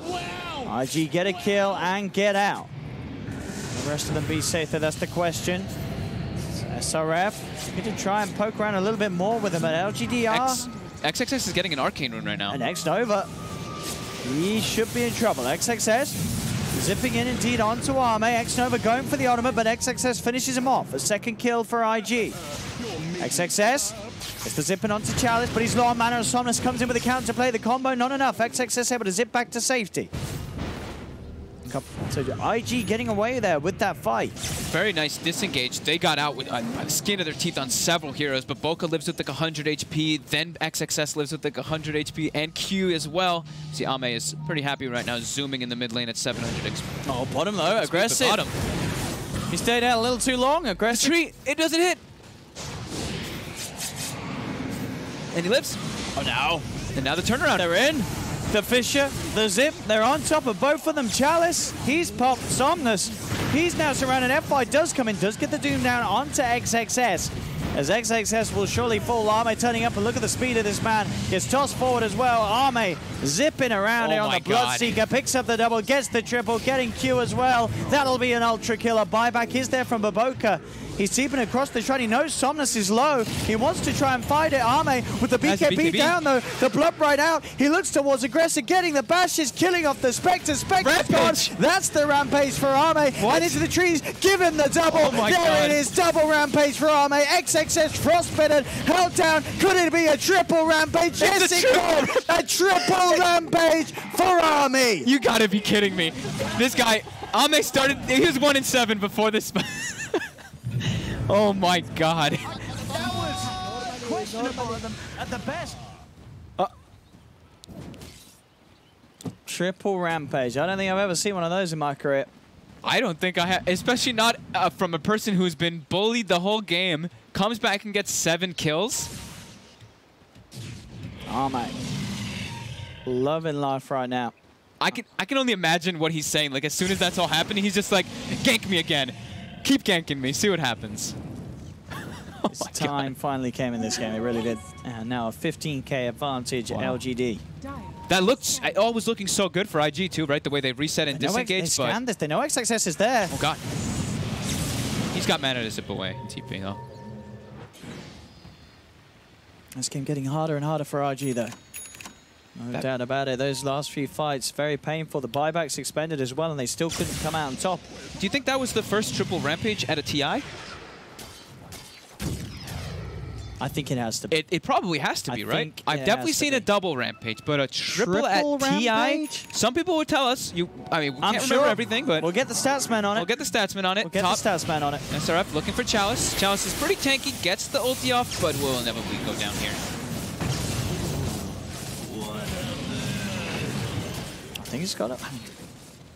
Wow. IG get a kill and get out. The rest of them be safer, that's the question. SRF going to try and poke around a little bit more with him, but LGDR. XXS is getting an arcane rune right now. And X-Nova, he should be in trouble. XXS zipping in indeed onto Arme. X-Nova going for the ultimate, but XXS finishes him off. A second kill for IG. XXS is the zipping onto Chalice, but he's low on mana. Somnus comes in with a counterplay. The combo not enough. XXS able to zip back to safety. So IG getting away there with that fight. Very nice disengage. They got out with by the skin of their teeth on several heroes, but Boca lives with like 100 HP, then XXS lives with like 100 HP, and Q as well. See, Ame is pretty happy right now, zooming in the mid lane at 700 XP. Oh, bottom though, aggressive. Bottom. He stayed out a little too long, aggressive. The tree, it doesn't hit. And he lives. Oh, no. And now the turnaround. They're in. The Fisher, the Zip, they're on top of both of them. Chalice, he's popped. Somnus, he's now surrounded. FY does come in, does get the Doom down onto XXS. As XXS will surely fall. Arme turning up, and look at the speed of this man. Gets tossed forward as well. Arme zipping around here on the Bloodseeker. Picks up the double, gets the triple, getting Q as well. That'll be an ultra killer. Buyback is there from Baboka. He's keeping across the shrine. He knows Somnus is low. He wants to try and fight it. Arme with the BKB down though. The blood right out. He looks towards Aggressor, getting the bashes, killing off the Spectre. Spectre's gone. That's the rampage for Arme. And into the trees. Give him the double. Oh my there God. it is. Double rampage for Arme. XXS frostbitten. Held down. Could it be a triple rampage? Yes, it could. A triple rampage for Arme. You gotta be kidding me. This guy, Ame started, he was 1-7 before this. Oh my God. That was questionable of them at the best. Triple rampage. I don't think I've ever seen one of those in my career. I don't think I have, especially not from a person who's been bullied the whole game, comes back and gets 7 kills. Oh, mate. Loving life right now. I can only imagine what he's saying. Like, as soon as that's all happening, he's just like, gank me again. Keep ganking me. See what happens. Oh This time finally came in this game. It really did. And now a 15k advantage LGD. That looked, all was looking so good for IG too, right? The way they reset and disengaged. They scanned this. They know XXS is there. Oh God. He's got mana to zip away. TP though. This game getting harder and harder for RG though. No doubt about it. Those last few fights, very painful. The buybacks expended as well, and they still couldn't come out on top. Do you think that was the first triple rampage at a TI? I think it has to be. It probably has to be, right? I've definitely seen a double rampage, but a triple at rampage? TI? Some people would tell us. I mean, we can't remember everything, but we'll get the statsman on it. We'll get the statsman on it. We'll get the statsman on it. SRF looking for Chalice. Chalice is pretty tanky, gets the ulti off, but will inevitably go down here. I think it's got to.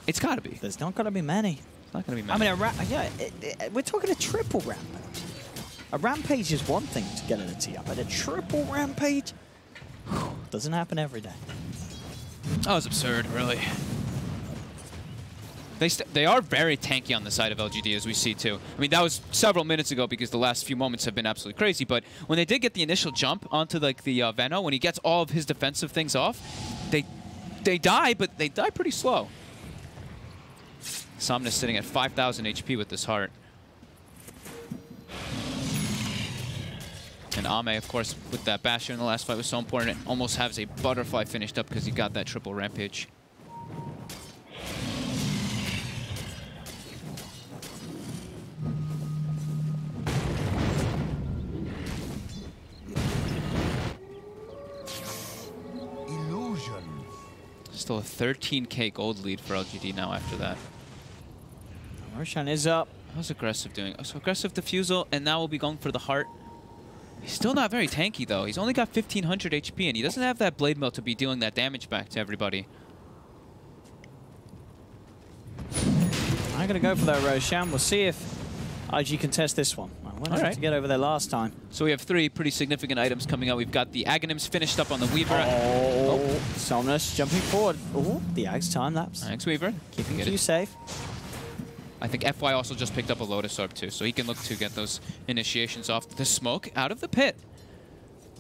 It's got to be. There's not going to be many. It's not going to be many. I mean, we're talking a triple rampage. A rampage is one thing to get an TI, but a triple rampage doesn't happen every day. That was absurd, really. They are very tanky on the side of LGD, as we see, too. I mean, that was several minutes ago because the last few moments have been absolutely crazy, but when they did get the initial jump onto like the Veno, when he gets all of his defensive things off, they die, but they die pretty slow. Somnus sitting at 5,000 HP with this heart. And Ame, of course, with that Bastion in the last fight was so important. It almost has a butterfly finished up because he got that triple rampage. Illusion. Still a 13k gold lead for LGD now after that. Roshan is up. How's aggressive doing? So aggressive defusal, and now we'll be going for the heart. He's still not very tanky, though. He's only got 1,500 HP, and he doesn't have that Blade Mill to be dealing that damage back to everybody. I'm going to go for that Roshan. We'll see if IG can test this one. I went to get over there last time. So we have 3 pretty significant items coming out. We've got the Aghanims finished up on the Weaver. Oh, Somnus jumping forward. Oh, the Agh's time lapse. Thanks, Weaver. Keeping you safe. I think FY also just picked up a Lotus Orb too, so he can look to get those initiations off. The smoke out of the pit.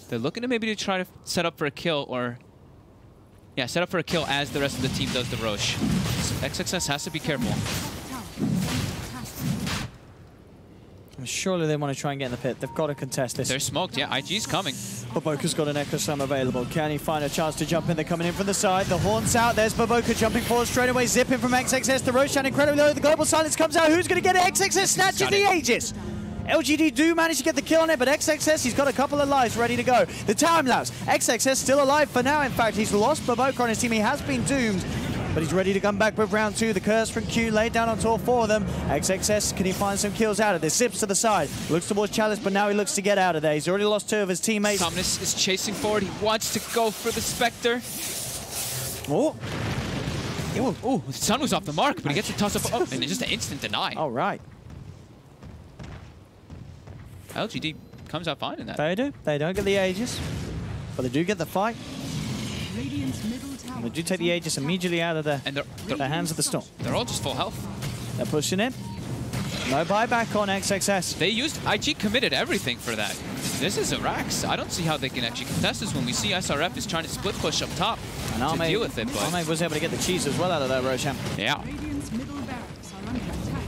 They're looking to maybe try to set up for a kill, or... Yeah, set up for a kill as the rest of the team does the Roche. So XXS has to be careful. Surely they want to try and get in the pit. They've got to contest this. They're smoked. Yeah, IG's coming. Baboka's got an Echo Slam available. Can he find a chance to jump in? They're coming in from the side. The horn's out. There's Baboka jumping forward straight away. Zipping from XXS. The Roshan incredibly low. The Global Silence comes out. Who's going to get it? XXS snatches the Aegis. LGD do manage to get the kill on it, but XXS, he's got a couple of lives ready to go. The time lapse. XXS still alive for now. In fact, he's lost Baboka on his team. He has been doomed, but he's ready to come back with round 2. The curse from Q laid down onto all 4 of them. XXS, can he find some kills out of this? Zips to the side. Looks towards Chalice, but now he looks to get out of there. He's already lost 2 of his teammates. Somnus is chasing forward. He wants to go for the Spectre. Oh. Oh, the sun was off the mark, but he gets the toss up. Oh, and it's just an instant deny. All right. LGD comes out fine in that. They do. They don't get the Aegis, but they do get the fight. Radiant's middle tower. And they do take the Aegis immediately out of the hands of the Storm. They're all just full health. They're pushing in. No buyback on XXS. They used IG committed everything for that. This is a Rax. I don't see how they can actually contest this when we see SRF is trying to split push up top And to deal with it. But Arme was able to get the cheese as well out of that Roshan. yeah. Radiant's middle barracks are under attack.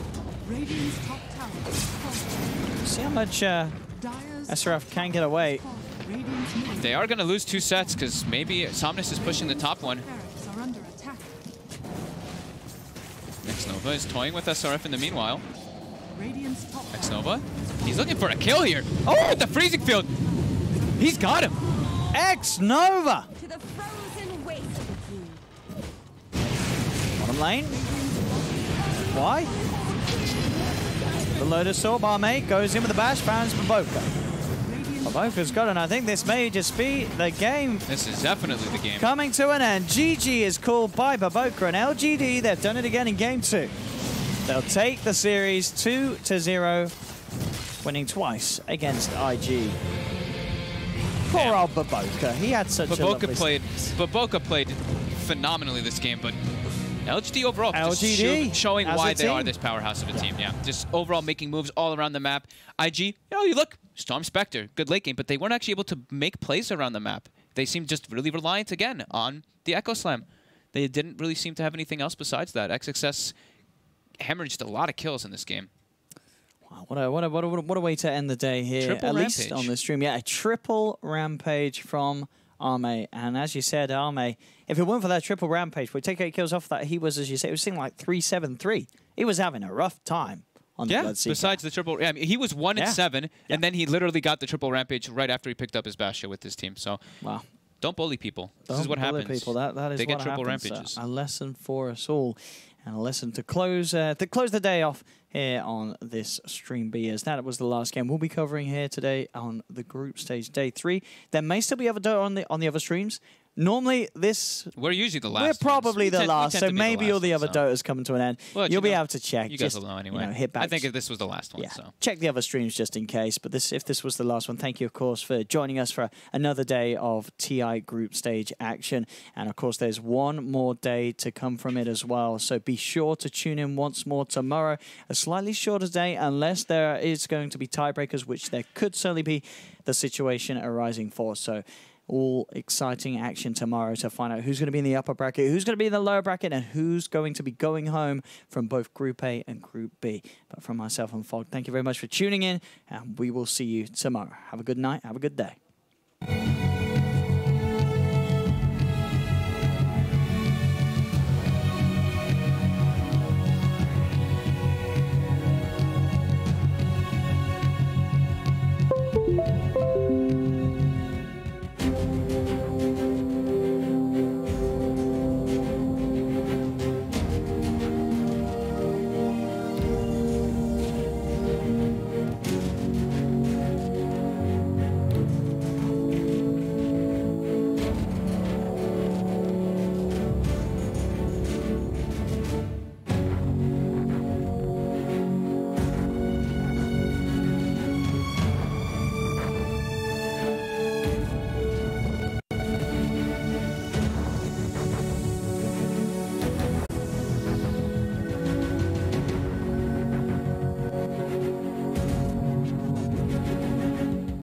Radiant's top tower is falling. See how much Dire's SRF can get away. Radiant's middle They are going to lose 2 sets because maybe Somnus is pushing the top one. barracks are under attack. Xnova is toying with SRF in the meanwhile. Radiant's top Xnova, he's looking for a kill here. Oh, with the freezing field. He's got him. Xnova! To the frozen waste of you. Bottom lane. Why? The Lotus Orb, Arme goes in with the bash, finds Baboka. Baboka's got it, and I think this may just be the game. This is definitely the game. Coming to an end. GG is called by Baboka and LGD. They've done it again in game 2. They'll take the series 2-0, winning twice against IG. Poor old Baboka. He had such a lovely... Baboka played phenomenally this game, but LGD overall LGD just showing as why a they are team. this powerhouse of a team. Yeah, just overall making moves all around the map. IG, you look, Storm Spectre, good late game, but they weren't actually able to make plays around the map. They seemed just really reliant again on the Echo Slam. They didn't really seem to have anything else besides that. XXS hemorrhaged a lot of kills in this game. Wow, what a way to end the day here. Triple At least rampage. on the stream. Yeah, a triple rampage from Arme. And as you said, Arme, if it weren't for that triple rampage, we take 8 kills off that, he was, as you say, it was seeming like 3-7-3. He was having a rough time on the Bloodseeker. Besides the triple, I mean, he was 1-7, and then he literally got the triple rampage right after he picked up his Bastion with his team. So Wow. don't bully people. This is Don't what bully happens. People. That is they what get triple happens. rampages. A lesson for us all, and a lesson to close the day off here on this stream B. As that was the last game we'll be covering here today on the group stage day 3. There may still be other on the other streams. Normally, We're usually the last. we're probably ones. the We last, tend so to be maybe all the last other ones, Dotas coming to an end. Well, You'll be know, able to check. You guys just, will know anyway. hit back. I think this was the last one. Yeah, So. check the other streams just in case. But if this was the last one, thank you, of course, for joining us for another day of TI group stage action. And, of course, there's one more day to come from it as well. So be sure to tune in once more tomorrow. A slightly shorter day, unless there is going to be tiebreakers, which there could certainly be the situation arising for. So all exciting action tomorrow to find out who's going to be in the upper bracket, who's going to be in the lower bracket, and who's going to be going home from both Group A and Group B. But from myself and Fog, thank you very much for tuning in, and we will see you tomorrow. Have a good night. Have a good day.